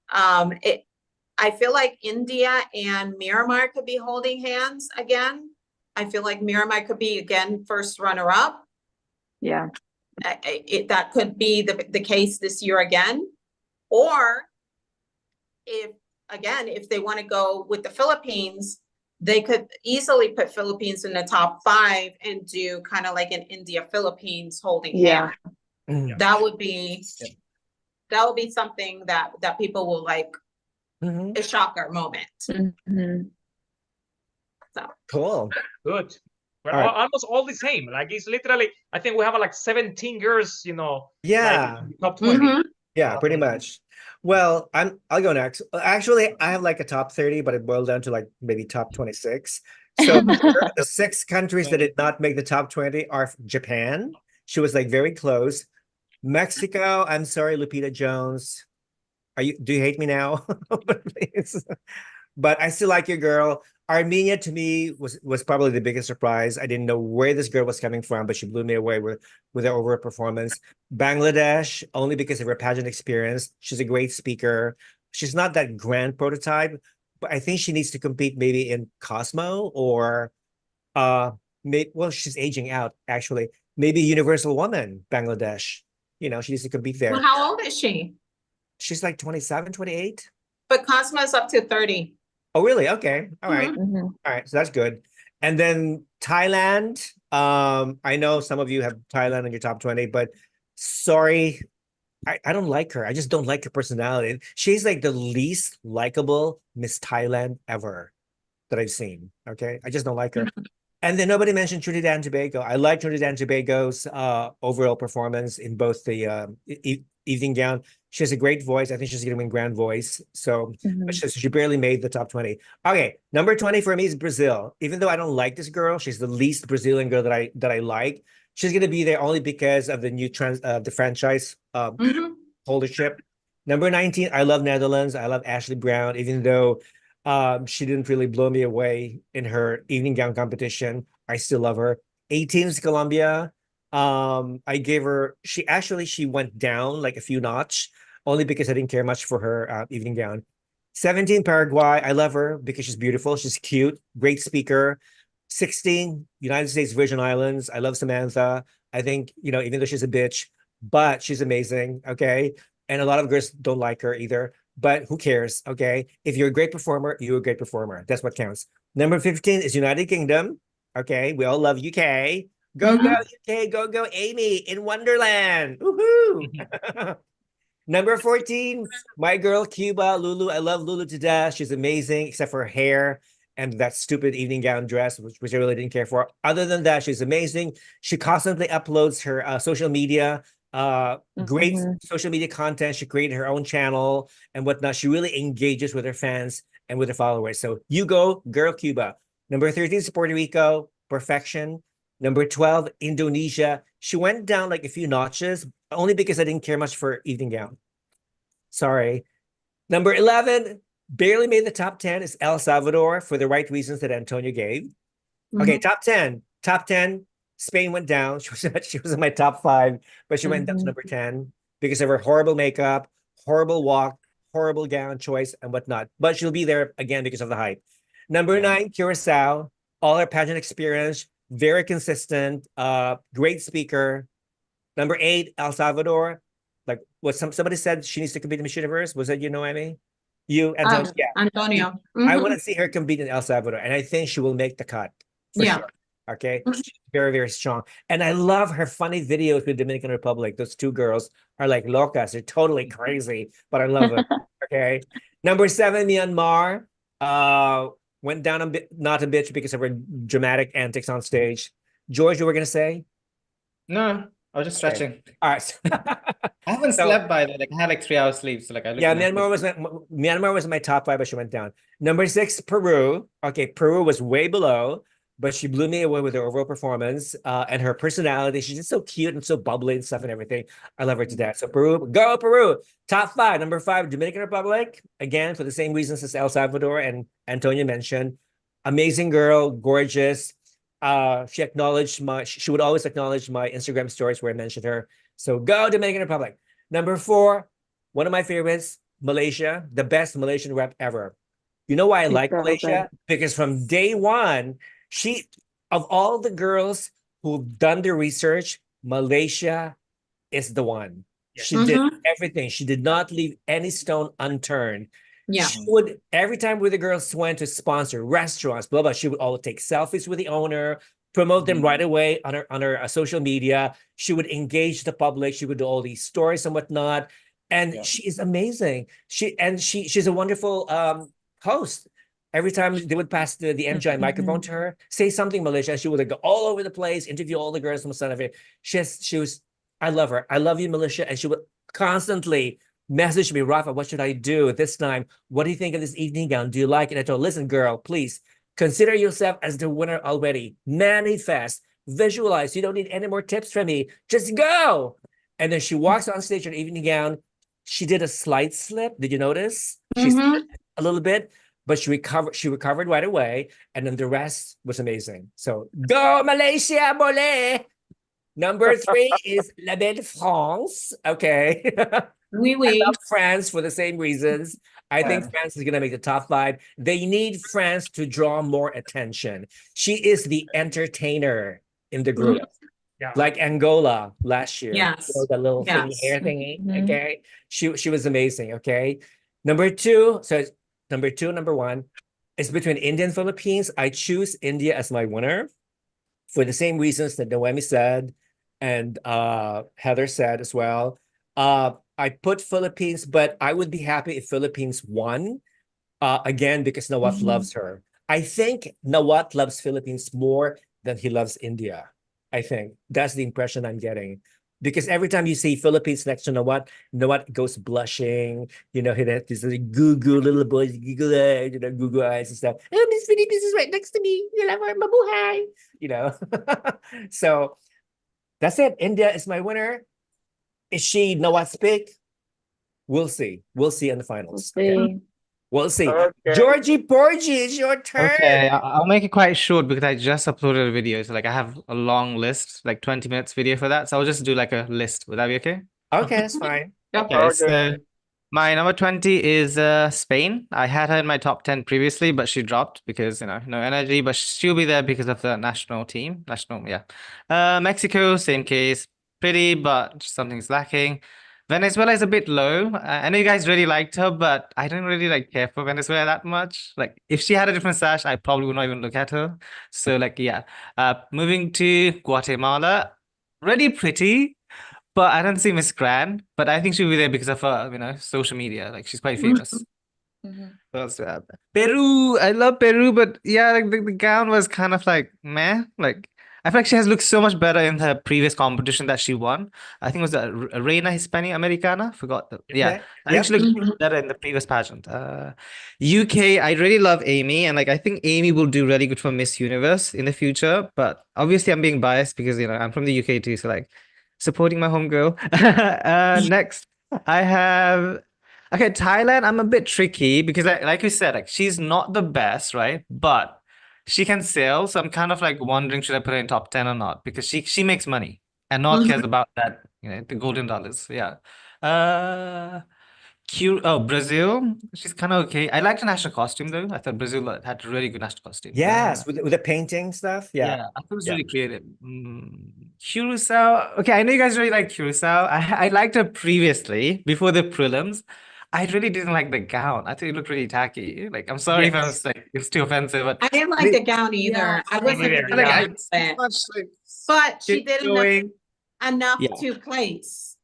I feel like India and Myanmar could be holding hands again. I feel like Myanmar could be again first runner-up. Yeah. That could be the case this year again. Or if they want to go with the Philippines, they could easily put Philippines in the top 5 and do kind of like an India-Philippines holding hand. That would be something that people will like, a shocker moment. So Cool. Good. We're All right. almost all the same. Like it's literally, I think we have like 17 girls, you know. Yeah. Like, top 20. Yeah, pretty much. Well, I'll go next. Actually, I have like a top 30, but it boiled down to like maybe top 26. So the 6 countries that did not make the top 20 are Japan. She was like very close. Mexico, I'm sorry, Lupita Jones. Do you hate me now? Please. But I still like your girl. Armenia to me was probably the biggest surprise. I didn't know where this girl was coming from, but she blew me away with her overall performance. Bangladesh, only because of her pageant experience. She's a great speaker. She's not that grand prototype, but I think she needs to compete maybe in Cosmo or she's aging out actually. Maybe Universal Woman, Bangladesh. You know, she needs to compete there. well, how old is she? She's like 27, 28. But Cosmo's up to 30. Oh, really? Okay. All right. All right. So that's good. And then Thailand. I know some of you have Thailand in your top 20, but sorry, I don't like her. I just don't like her personality. She's like the least likable Miss Thailand ever that I've seen. Okay. I just don't like her. And then nobody mentioned Trinidad and Tobago. I like Trinidad and Tobago's overall performance in both the evening gown. She has a great voice. I think she's going to win grand voice. So she barely made the top 20. Okay, number 20 for me is Brazil. Even though I don't like this girl, she's the least Brazilian girl that I like. She's going to be there only because of the new the franchise holdership. Number 19, I love Netherlands. I love Ashley Brown, even though she didn't really blow me away in her evening gown competition. I still love her. 18 is Colombia. I gave her, she went down like a few notch only because I didn't care much for her evening gown. 17, Paraguay. I love her because she's beautiful. She's cute, great speaker. 16, United States Virgin Islands. I love Samantha. I think, you know, even though she's a bitch, but she's amazing. Okay. And a lot of girls don't like her either, but who cares? Okay. If you're a great performer, you're a great performer. That's what counts. Number 15 is United Kingdom. Okay. We all love UK. Go, go, UK. Go, go, Amy in Wonderland. Woohoo. Number 14, my girl, Cuba, Lulu. I love Lulu to death. She's amazing, except for her hair and that stupid evening gown dress, which I really didn't care for. Other than that, she's amazing. She constantly uploads her social media, great social media content. She created her own channel and whatnot. She really engages with her fans and with her followers. So you go, girl, Cuba. Number 13 is Puerto Rico. perfection. Number 12, Indonesia. She went down like a few notches, only because I didn't care much for evening gown. Sorry. Number 11, barely made the top 10 is El Salvador for the right reasons that Antonio gave. Okay, top 10. Top 10, Spain went down. She was in my top 5, but she went down to number 10 because of her horrible makeup, horrible walk, horrible gown choice, and whatnot. But she'll be there again because of the hype. Number 9, Curacao. All her pageant experience, very consistent, great speaker. Number 8, El Salvador. Like what somebody said she needs to compete in Miss Universe. Was that you, Noemi? You, Antonio? Yeah. Antonio. I want to see her compete in El Salvador, and I think she will make the cut for sure. Okay, she's very, very strong. And I love her funny videos with Dominican Republic. Those 2 girls are like locas. They're totally crazy, but I love them. Okay. Number 7, Myanmar. Went down a bit, not a bitch because of her dramatic antics on stage. George, you were going to say? No, I was just stretching. All right. I haven't slept by the like I had like 3 hours sleep, so like I Myanmar was my top 5, but she went down. Number 6, Peru. Okay, Peru was way below, but she blew me away with her overall performance and her personality. She's just so cute and so bubbly and stuff and everything. I love her to death. So Peru, go Peru. Top 5. Number 5, Dominican Republic. Again, for the same reasons as El Salvador and Antonio mentioned. Amazing girl, gorgeous. She would always acknowledge my Instagram stories where I mentioned her. So go Dominican Republic. Number 4, one of my favorites, Malaysia, the best Malaysian rep ever. You know why I like Malaysia? Because from day one, of all the girls who've done the research, Malaysia is the one. She did everything. She did not leave any stone unturned. Yeah. She would, every time where the girls went to sponsor restaurants, blah, blah, she would all take selfies with the owner, promote them right away on her social media. She would engage the public. She would do all these stories and whatnot. And she is amazing. She's a wonderful host. Every time they would pass the MGI microphone to her, say something Malaysia, she would like, go all over the place, interview all the girls from the son of it. I love her. I love you, Malaysia. And she would constantly message me, Rafa, what should I do this time? What do you think of this evening gown? Do you like it? I told her, listen, girl, please consider yourself as the winner already. Manifest, visualize. You don't need any more tips from me. Just go. And then she walks on stage in an evening gown. She did a slight slip. Did you notice? She slipped a little bit, but she recovered right away. And then the rest was amazing. So go Malaysia, mole. Number 3 is La Belle France. Okay. Oui. I love France for the same reasons. I think France is going to make the top 5. They need France to draw more attention. She is the entertainer in the group. Like Angola last year. Yes. So the little thingy, hair thingy. Okay. She was amazing. Okay. Number 2. So number 2, number 1 is between India and Philippines. I choose India as my winner for the same reasons that Noemi said and Heather said as well. I put Philippines, but I would be happy if Philippines won again because Nawat loves her. I think Nawat loves Philippines more than he loves India. I think that's the impression I'm getting. Because every time you see Philippines next to Nawat goes blushing, he has these goo little boys, goo eyes and stuff. Oh, Miss Philippines is right next to me. Mabuhay. So that's it. India is my winner. Is she Nawat's pick? We'll see. We'll see in the finals. We'll see. Okay. Georgie Porgy, it's your turn. Okay, I'll make it quite short because I just uploaded a video. So like I have a long list, like 20 minutes video for that. So I'll just do like a list. Would that be okay? Okay, that's fine. Okay, so my number 20 is Spain. I had her in my top 10 previously, but she dropped because, no energy. But she'll be there because of the national team. Mexico, same case. Pretty, but something's lacking. Venezuela is a bit low. I know you guys really liked her, but I don't really care for Venezuela that much. Like if she had a different sash, I probably would not even look at her. So moving to Guatemala, really pretty, but I don't see Miss Grand. But I think she'll be there because of her, social media. Like she's quite famous. Peru, I love Peru, but the gown was kind of like meh. Like I feel like she has looked so much better in her previous competition that she won. I think it was the Reina Hispania Americana. Forgot. Yeah, Okay. I think she looked Mhm. better in the previous pageant. UK, I really love Amy, and like I think Amy will do really good for Miss Universe in the future. But obviously, I'm being biased because I'm from the UK too, so like supporting my home girl. Next, I have. Okay, Thailand, I'm a bit tricky because like you said, like she's not the best, right? But she can sail, so I'm kind of like wondering should I put her in top 10 or not because she makes money and no one cares about that, the golden dollars. Yeah. Cute. Oh, Brazil. She's kind of okay. I liked the national costume though. I thought Brazil had a really good national costume. Yes, with the painting stuff. Yeah. Yeah, I thought it was Yeah. really creative. Curacao. Okay, I know you guys really like Curacao. I liked her previously before the prelims. I really didn't like the gown. I thought it looked really tacky. Like, I'm sorry if I was like it's too offensive, but I didn't like the gown either. Yeah, I same wasn't here, a like yeah. I fan of it. much like But she shit did showing. enough Yeah. to place,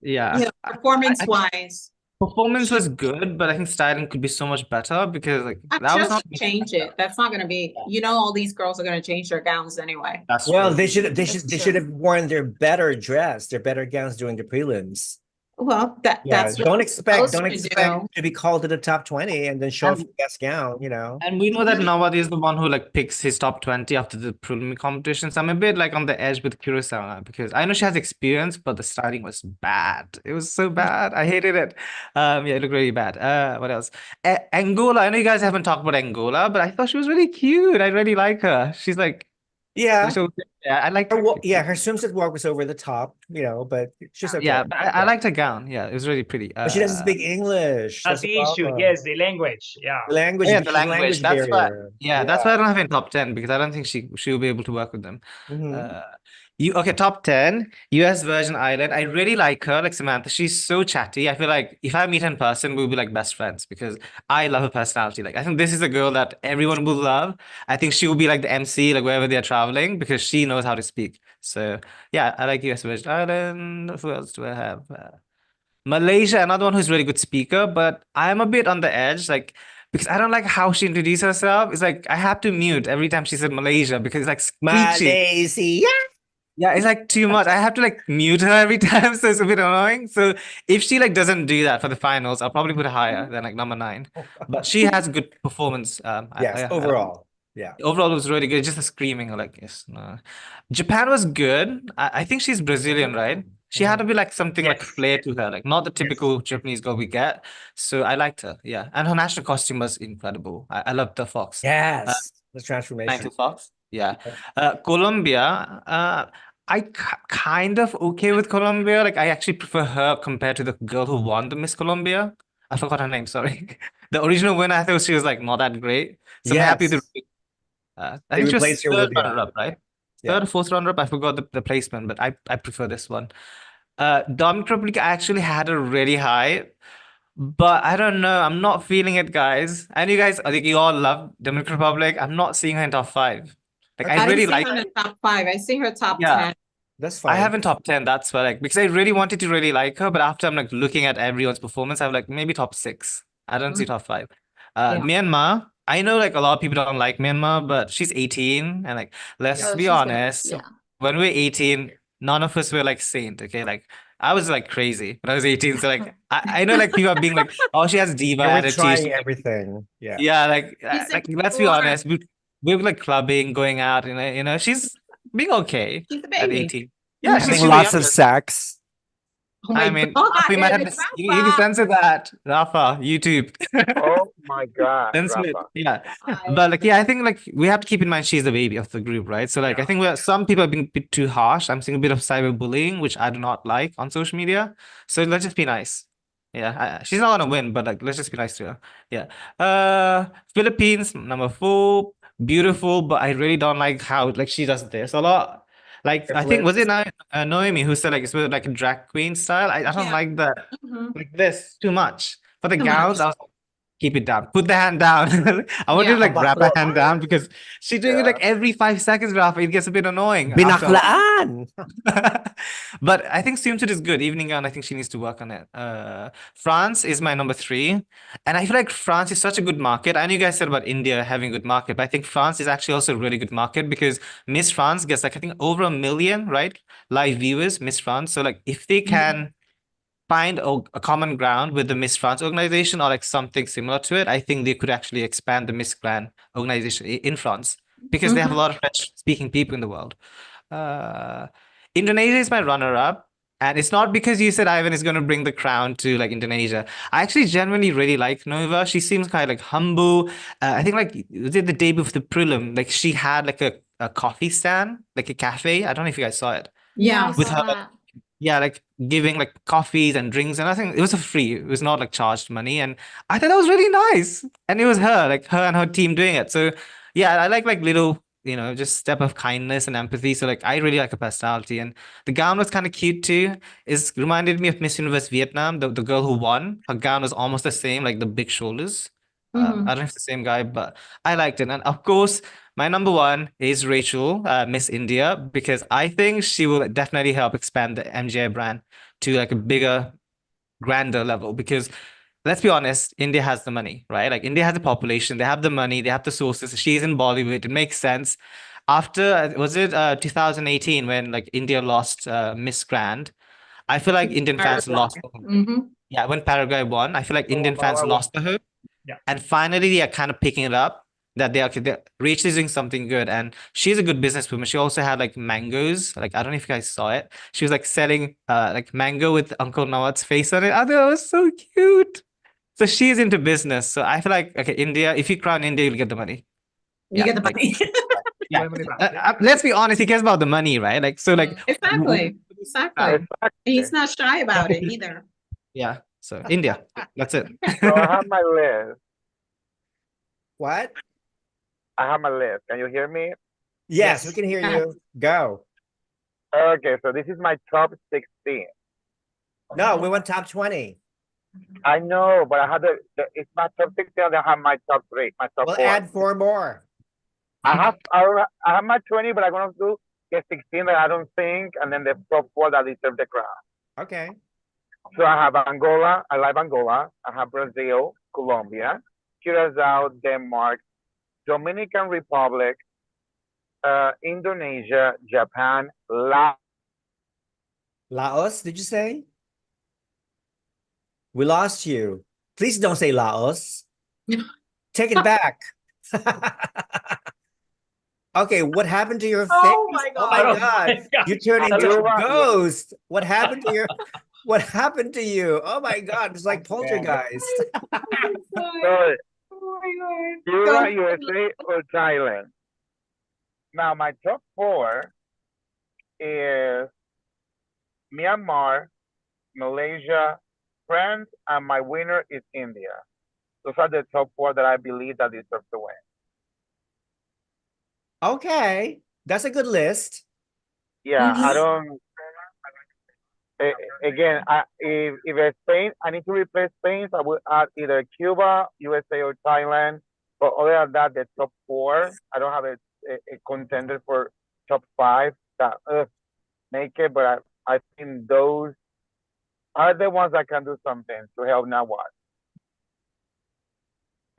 Yeah. performance-wise. Performance was good, but I think styling could be so much better because like I that was just not change it. That's not gonna be, all these girls are gonna change their gowns anyway. That's Well, true. they should True. have worn their better dress, their better gowns during the prelims. Well, Yeah, that's what don't they're expect supposed to do. to be called to the top 20 and then show off And- the best gown, And we know that Nawat is the one who like picks his top 20 after the preliminary competition. So I'm a bit like on the edge with Curacao now because I know she has experience, but the styling was bad. It was so bad. I hated it. Yeah, it looked really bad. What else? Angola. I know you guys haven't talked about Angola, but I thought she was really cute. I really like her. She's like, Yeah. yeah, I like Her, her. her swimsuit walk was over the top, but she's okay. Yeah, but I liked her gown. Yeah, it was really pretty. But she doesn't speak English. That's the the issue. problem. Yes, the language. Yeah. The language, Yeah, the the language. That's why. barrier. Yeah, that's why I don't have in top 10 because I don't think she'll be able to work with them. Mhm. Okay, top 10, US Virgin Island. I really like her, like Samantha. She's so chatty. I feel like if I meet her in person, we'll be like best friends because I love her personality. Like I think this is a girl that everyone will love. I think she will be like the MC, like wherever they're traveling, because she knows how to speak. So yeah, I like US Virgin Island. Who else do I have? Malaysia, another one who's really good speaker, but I'm a bit on the edge, like because I don't like how she introduced herself. It's like I have to mute every time she said Malaysia because it's like screeching. Malaysia. Yeah, it's like too much. I have to like mute her every time, so it's a bit annoying. So if she like doesn't do that for the finals, I'll probably put her higher than like number 9. But she has good performance. Yes, overall. Yeah. Overall, it was really good. Just the screaming, like yes, no. Japan was good. I think she's Brazilian, right? She had to be like something like flair to her, like not the typical Japanese girl we get. So I liked her, yeah. And her national costume was incredible. I loved the fox. Yes, the transformation. Fox, yeah. Colombia, kind of okay with Colombia. Like I actually prefer her compared to the girl who won the Miss Colombia. I forgot her name. Sorry, the original winner. I thought she was like not that great. So I'm happy to. I think she was replaced her third with, runner-up, right? Yeah. Third or fourth runner-up. I forgot the placement, but I prefer this one. Dominican Republic actually had a really high, but I don't know. I'm not feeling it, guys. And you guys, I think you all love Dominican Republic. I'm not seeing her in top 5. Like I really didn't see like. her in the top 5. I see her top Yeah. 10. That's fine. I haven't top 10. That's why, like, because I really wanted to really like her, but after I'm like looking at everyone's performance, I'm like maybe top 6. I don't see top 5. Myanmar. I know like a lot of people don't like Myanmar, but she's 18, and like let's be honest, when we're 18, none of us were like saint. Okay, like I was like crazy when I was 18. So like I know like people are being like, oh, she has diva We're attitude. trying everything. Yeah. Yeah, like let's be explorer. honest, we were like clubbing, going out, she's being okay She's a at baby. 18. Yeah, she's Having really lots of young. sex. Oh my I mean, God, we might have it's to, you need to Rafa. censor that, Rafa, YouTube. Oh my God, Censor it. Rafa. Yeah, but like, yeah, I think like we have to keep in mind she's the baby of the group, right? So like, I think some people are being a bit too harsh. I'm seeing a bit of cyberbullying, which I do not like on social media. So let's just be nice. Yeah, she's not gonna win, but like, let's just be nice to her. Yeah. Philippines, number 4, beautiful, but I really don't like how like she does this a lot. Like I think was it Noemi who said like it's like a drag queen style. I don't Yeah. like that. Mhm. Like this too much for the Too gowns. much. I was like, keep it down. Put the hand down. I want you to like wrap a hand down because she's doing it like every 5 seconds, Rafa. It gets a bit annoying. Binaklaan. But I think swimsuit is good. Evening gown, I think she needs to work on it. France is my number 3. And I feel like France is such a good market. I know you guys said about India having a good market, but I think France is actually also a really good market because Miss France gets like, I think over 1 million, right? Live viewers, Miss France. So like if they can find a common ground with the Miss France organization or like something similar to it, I think they could actually expand the Miss Grand organization in France because they have a lot of French speaking people in the world. Indonesia is my runner-up. And it's not because you said Ivan is going to bring the crown to like Indonesia. I actually genuinely really like Nova. She seems kind of like humble. I think like was it the day before the prelim, like she had like a coffee stand, like a cafe. I don't know if you guys saw it. Yeah. With her, yeah, like giving like coffees and drinks, and I think it was free. It was not like charged money, and I thought that was really nice. And it was her, like her and her team doing it. So yeah, I like little, you know, just step of kindness and empathy. So like I really like her personality, and the gown was kind of cute too. It reminded me of Miss Universe Vietnam, the girl who won. Her gown was almost the same, like the big shoulders. I don't know if it's the same guy, but I liked it. And of course, my number 1 is Rachel, Miss India, because I think she will definitely help expand the MGI brand to like a bigger, grander level. Because let's be honest, India has the money, right? Like India has the population, they have the money, they have the sources. She's in Bollywood, it makes sense. After, was it 2018 when like India lost Miss Grand? I feel like Indian fans lost. Yeah, when Paraguay won, I feel like Indian fans lost the hope. Yeah. And finally, they are kind of picking it up that Rachel is doing something good. And she's a good businesswoman. She also had like mangoes. Like, I don't know if you guys saw it. She was like selling like mango with Uncle Nawat's face on it. I thought it was so cute. So she's into business. So I feel like, okay, India, if you crown India, you'll get the money. You get the money. Yeah. Let's be honest, he cares about the money, right? Like, so like. Exactly. He's not shy about it either. Yeah. So India, that's it. So I have my list. What? I have my list. Can you hear me? Yes, we can hear you. Go. Okay, so this is my top 16. No, we went top 20. I know, but I had it's my top 16. I have my top 3, my top 4. We'll add 4 more. I have my 20, but I'm gonna do the 16 that I don't think, and then the top 4 that deserve the crown. Okay. So I have Angola. I like Angola. I have Brazil, Colombia, Curacao, Denmark, Dominican Republic, Indonesia, Japan, Laos, did you say? We lost you. Please don't say Laos. Take it back. Okay, what happened to your face? Oh my God. Oh my God. You turned into a ghost. What happened to you? Oh my God, it's like poltergeist. Sorry. Oh my God. Cuba, USA, or Thailand. Now, my top 4 is Myanmar, Malaysia, France, and my winner is India. Those are the top 4 that I believe that deserve to win. Okay, that's a good list. Yeah, I don't. Again, if it's Spain, I need to replace Spain. So I would add either Cuba, USA, or Thailand. But other than that, the top 4, I don't have a contender for top 5 that make it. But I think those are the ones that can do something to help Nawat.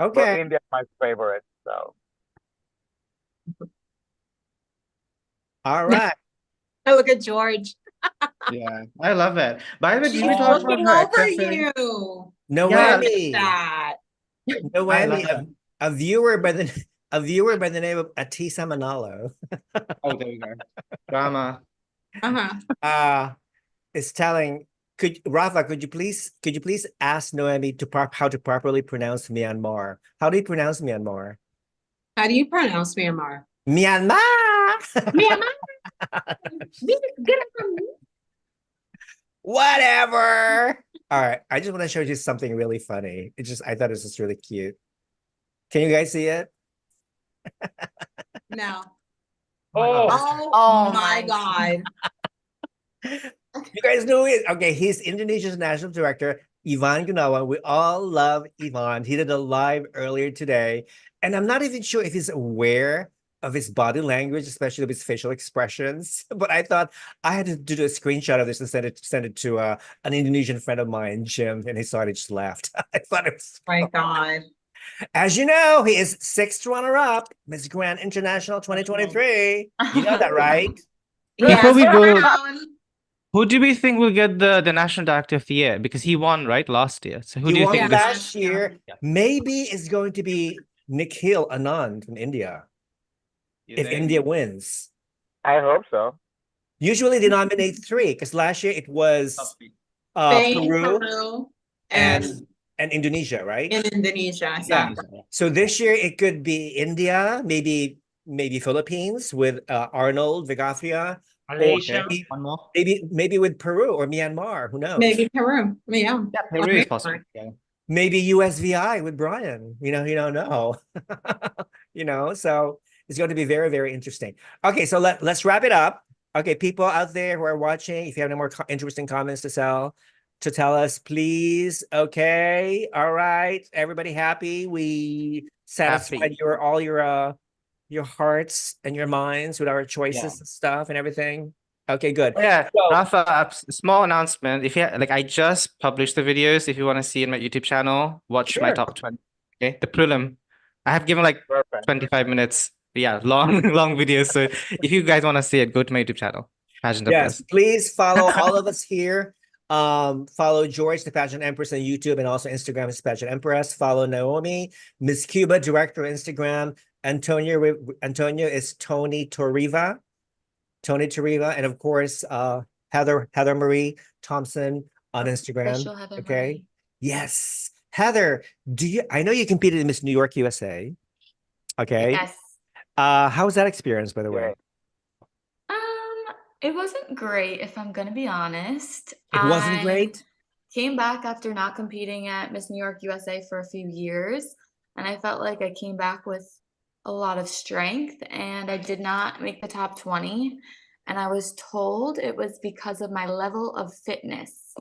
Okay. But India is my favorite. So. All right. Look at George. Yeah, I love it. By the way, She's did we talk about looking her over accessory? you. Noemi. That. Noemi, a viewer by the name of Atisa Manalo. Oh, there we go. Drama. Is telling. Rafa, could you please ask Noemi how to properly pronounce Myanmar? How do you pronounce Myanmar? How do you pronounce Myanmar? Myanmar. Myanmar. Whatever. All right. I just want to show you something really funny. I thought it was just really cute. Can you guys see it? No. Oh my God. You guys know it. Okay, he's Indonesia's national director. Ivan Gunawan. We all love Ivan. He did a live earlier today, and I'm not even sure if he's aware of his body language, especially of his facial expressions. But I thought I had to do a screenshot of this and send it to an Indonesian friend of mine, Jim, and he saw it and just laughed. I thought it was. My God. As you know, he is sixth runner-up, Miss Grand International 2023. You know that, right? Before we go, Brown. who do we think will get the National Director of the Year? Because he won, right, last year. So who He do you won think Yeah. last year. Maybe it's going to be Nikhil Anand from India if India wins. I hope so. Usually they nominate three because last year it was Spain, Peru and and Indonesia, right? in Indonesia. Exactly. So this year it could be India, maybe Philippines with Arnold Vigathia, or Malaysia. maybe with Peru or Myanmar. Who knows? Maybe Peru. Yeah. Yeah, Peru is possible. Yeah. Maybe USVI with Brian. You don't know. So it's going to be very, very interesting. Okay, so let's wrap it up. Okay, people out there who are watching, if you have any more interesting comments to tell us, please. Okay, all right, everybody happy? We satisfied all your hearts and your minds with our choices and stuff and everything. Okay, good. Yeah, So- Rafa, a small announcement. If you I just published the videos. If you want to see in my YouTube channel, watch my Sure. top 20. Okay, the prelim. I have given like Perfect. 25 minutes. Yeah, long videos. So if you guys want to see it, go to my YouTube channel. Pageant Yes, Empress. please follow all of us here. Follow George, the Pageant Empress on YouTube and also Instagram is Pageant Empress. Follow Noemi, Miss Cuba, director of Instagram. Antonio is Tony Toriva, and of course, Heather Marie Thompson on Instagram. Official Heather Okay. Marie. Yes. Heather, I know you competed in Miss New York USA. Okay. Yes. How was that experience, by the way? It wasn't great, if I'm gonna be honest. It wasn't I great? Came back after not competing at Miss New York USA for a few years, and I felt like I came back with a lot of strength, and I did not make the top 20. And I was told it was because of my level of fitness.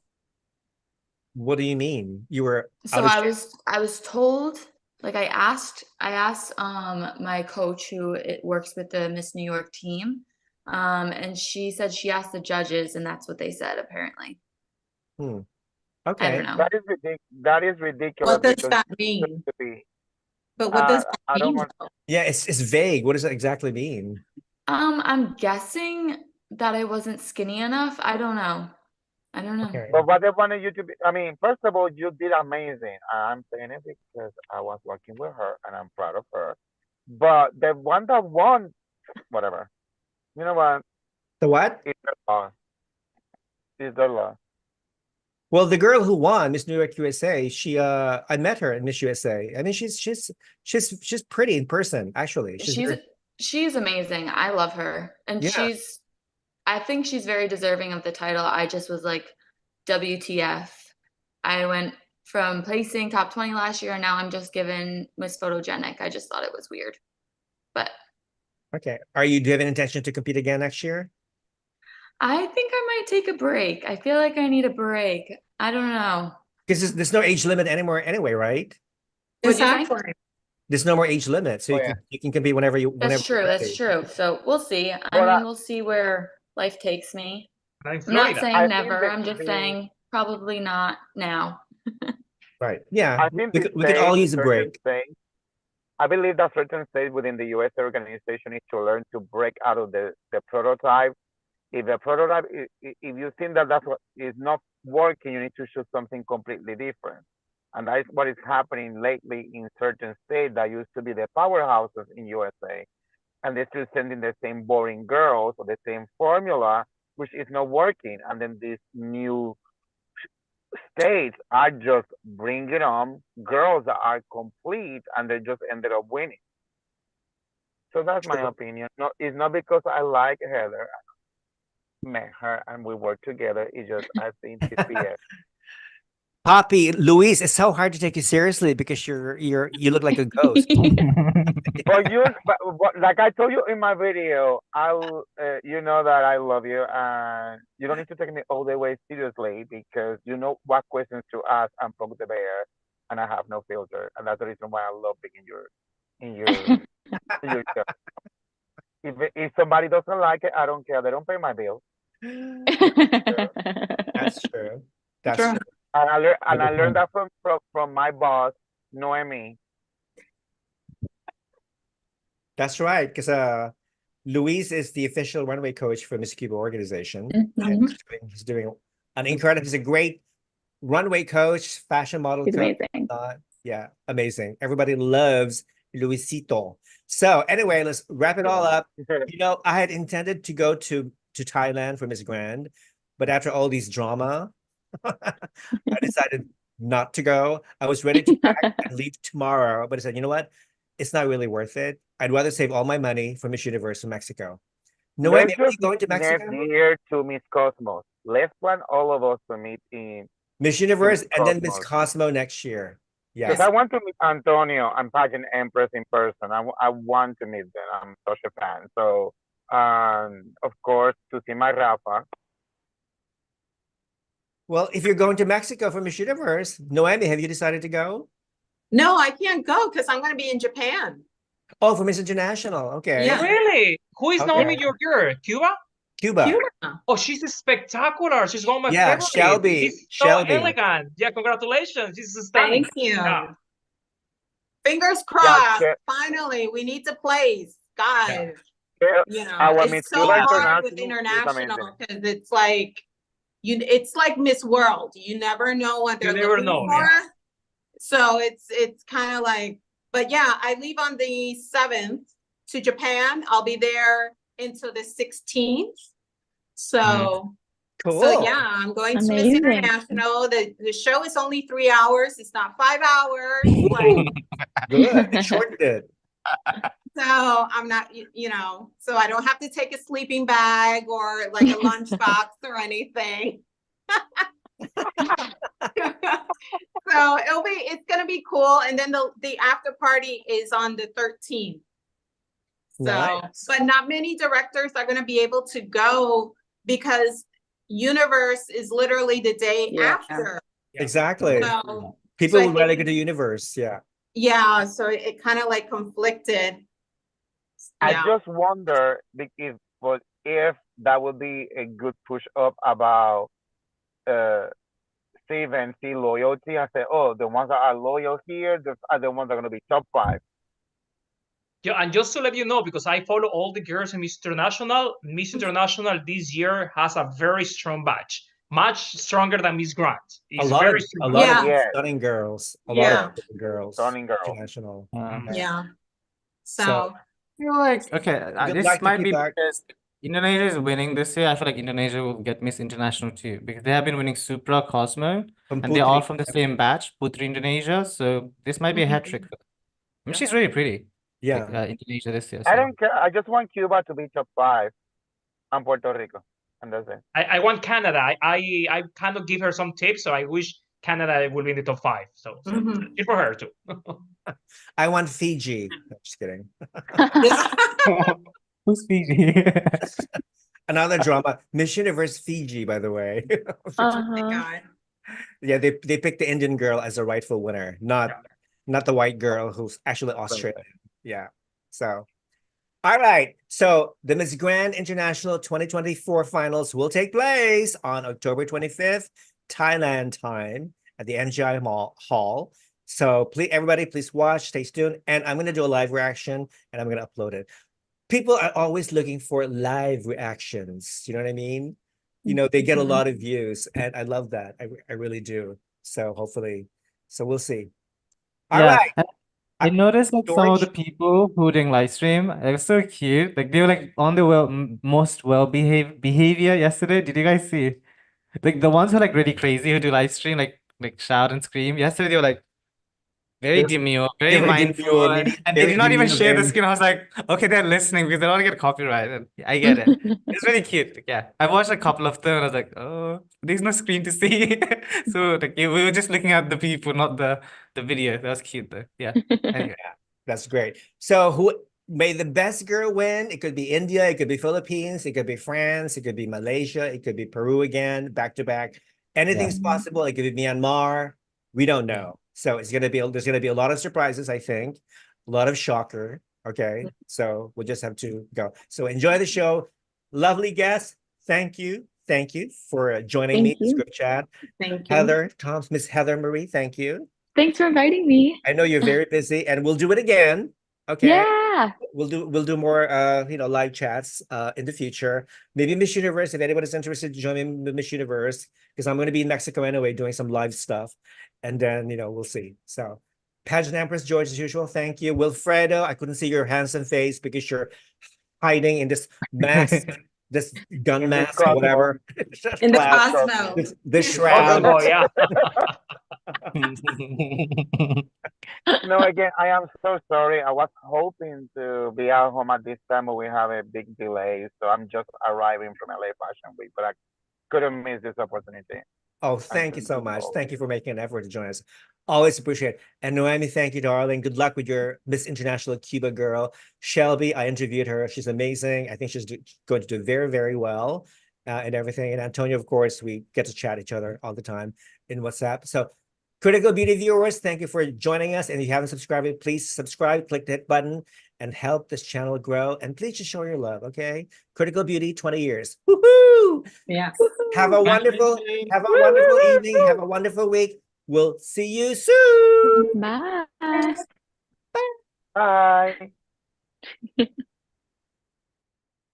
What do you mean? You were So I was told, like I asked my coach who works with the Miss New York team, and she said she asked the judges, and that's what they said apparently. Okay. I don't know. That is ridiculous. What does because that it's mean? supposed to be- But what does I that don't mean? want- though? Yeah, it's vague. What does that exactly mean? I'm guessing that I wasn't skinny enough. I don't know. Okay. But what they wanted you to be, first of all, you did amazing. I'm saying it because I was working with her and I'm proud of her. But the one that won, whatever. You know what? The what? It's their loss. It's their loss. Well, the girl who won Miss New York USA, I met her at Miss USA. I mean, she's pretty in person, actually. She's amazing. I love her. And Yeah. I think she's very deserving of the title. I just was like, WTF. I went from placing top 20 last year, and now I'm just given Miss Photogenic. I just thought it was weird. But Okay. Do you have an intention to compete again next year? I think I might take a break. I feel like I need a break. I don't know. Because there's no age limit anymore anyway, right? What'd you say? Exactly. There's no more age limit. So you can compete whenever you That's true. you're That's ready. true. So we'll see. Well, We'll see where life takes me. And in I'm not Florida. saying I think never. that I'm just the- saying probably not now. Right. Yeah. I think We could all use a break. I believe that certain states within the U.S. organization is to learn to break out of the prototype. If the prototype, if you think that that's what is not working, you need to choose something completely different. And that is what is happening lately in certain states that used to be the powerhouses in USA. And they're still sending the same boring girls or the same formula, which is not working. And then these new states are just bringing on girls that are complete and they just ended up winning. So that's my opinion. No, it's not because I like Heather. I met her and we work together. It's just I think it's BS. Poppy, Luis, it's so hard to take you seriously because you look like a ghost. But like I told you in my video, you know that I love you, and you don't need to take me all the way seriously because you know what questions to ask. I'm from the Bear, and I have no filter, and that's the reason why I love being in your show. If somebody doesn't like it, I don't care. They don't pay my bills. That's true. That's true. And I learned that from my boss, Noemi. That's right, because Luis is the official runway coach for Miss Cuba organization. And he's doing an incredible. He's a great runway coach, fashion model. He's amazing. Yeah, amazing. Everybody loves Luisito. So anyway, let's wrap it all up. You know, I had intended to go to Thailand for Miss Grand, but after all these drama, I decided not to go. I was ready to pack and leave tomorrow, but I said, you know what? It's not really worth it. I'd rather save all my money for Miss Universe in Mexico. Noemi, are you going to Mexico? Next year to Miss Cosmo. Let's plan all of us to meet in Miss Universe and then Miss Cosmo next year. Yes. Because I want to meet Antonio and Pageant Empress in person. I want to meet them. I'm such a fan. So, of course, to see my Rafa. Well, if you're going to Mexico for Miss Universe, Noemi, have you decided to go? No, I can't go because I'm going to be in Japan. Oh, for Miss International. Okay. Yeah. Really? Who is Naomi, your girl? Cuba? Cuba. Oh, she's spectacular. She's one of my favorites. Shelby. She's so elegant. Yeah, congratulations. She's stunning. Thank you. Yeah. Fingers crossed. Finally, we need to place, guys. You know, it's so hard with international because it's like it's like Miss World. You never know what they're looking for. Yeah. So it's kind of like, but yeah, I leave on the 7th to Japan. I'll be there until the 16th. So cool. So yeah, I'm going to Miss International. The show is only 3 hours. It's not 5 hours. Like, good. It shortened it. So I'm not, you know, so I don't have to take a sleeping bag or like a lunchbox or anything. So it's gonna be cool. And then the after party is on the 13th. So, nice. But not many directors are gonna be able to go because Universe is literally the day after. Exactly. So, people would rather go to Universe. Yeah. Yeah. So it kind of like conflicted. I just wonder if that would be a good push up about save and see loyalty and say, oh, the ones that are loyal here, are the ones that are going to be top 5. Yeah, and just to let you know, because I follow all the girls in Miss International this year has a very strong batch, much stronger than Miss Grant. It's a lot of stunning girls. A lot of girls. Stunning girls. International. Yeah. So I feel like, okay, this might be because Indonesia is winning this year. I feel like Indonesia will get Miss International too because they have been winning Supra, Cosmo, and they're all from the same batch, Putri Indonesia. So this might be a hat trick. I mean, she's really pretty. Yeah. Like, Indonesia this year. So. I don't care. I just want Cuba to be top 5 and Puerto Rico. And that's it. I want Canada. I kind of give her some tips, so I wish Canada will be in the top 5. So good for her too. I want Fiji. No, just kidding. Who's Fiji? Another drama. Miss Universe Fiji, by the way. Oh my God. Yeah, they picked the Indian girl as a rightful winner, not the white girl who's actually Australian. Yeah. So, all right. So the Miss Grand International 2024 finals will take place on October 25th, Thailand time at the NGI Hall. So please, everybody, please watch, stay tuned. And I'm going to do a live reaction and I'm going to upload it. People are always looking for live reactions. You know what I mean? You know, they get a lot of views and I love that. I really do. So hopefully, so we'll see. All right. I noticed like some of the people who were doing live stream, they were so cute. Like they were like on the most well-behaved behavior yesterday. Did you guys see? Like the ones who are like really crazy who do live stream, like shout and scream. Yesterday they were like Very demure, very Very mindful. demure, And they very did not even demure, share the very- skin. I was like, okay, they're listening because they don't want to get copyrighted. I get it. It's really cute. Yeah. I watched a couple of them and I was like, oh, there's no screen to see. So like we were just looking at the people, not the video. That was cute though. Yeah. Anyway. That's great. So who may the best girl win? It could be India, it could be Philippines, it could be France, it could be Malaysia, it could be Peru again, back to back. Anything's possible. It could be Myanmar. We don't know. So it's gonna be there's gonna be a lot of surprises, I think, a lot of shocker. Okay. So we'll just have to go. So enjoy the show. Lovely guest. Thank you. Thank you for joining me in this group chat. Thank you. Heather, Tom's Miss Heather Marie, thank you. Thanks for inviting me. I know you're very busy and we'll do it again. Okay. Yeah. We'll do more live chats in the future. Maybe Miss Universe, if anybody's interested, join me in Miss Universe, because I'm gonna be in Mexico anyway doing some live stuff. And then we'll see. So Pageant Empress George, as usual, thank you. Wilfredo, I couldn't see your handsome face because you're hiding in this mask, this gun mask, Cosmo. whatever. In the Cloud. Cosmo. The shroud. Oh, yeah. No, again, I am so sorry. I was hoping to be at home at this time, but we have a big delay. So I'm just arriving from LA Fashion Week, but I couldn't miss this opportunity. Oh, thank you so much. Thank you for making an effort to join us. Always appreciate it. And Noemi, thank you, darling. Good luck with your Miss International Cuba girl. Shelby, I interviewed her. She's amazing. I think she's going to do very, very well and everything. And Antonio, of course, we get to chat each other all the time in WhatsApp. So Critical Beauty viewers, thank you for joining us. And if you haven't subscribed, please subscribe, click the hit button and help this channel grow. And please just show your love, okay? Critical Beauty, 20 years. Woohoo! Yes. Have a wonderful evening. Have a wonderful week. We'll see you soon. Bye. Bye.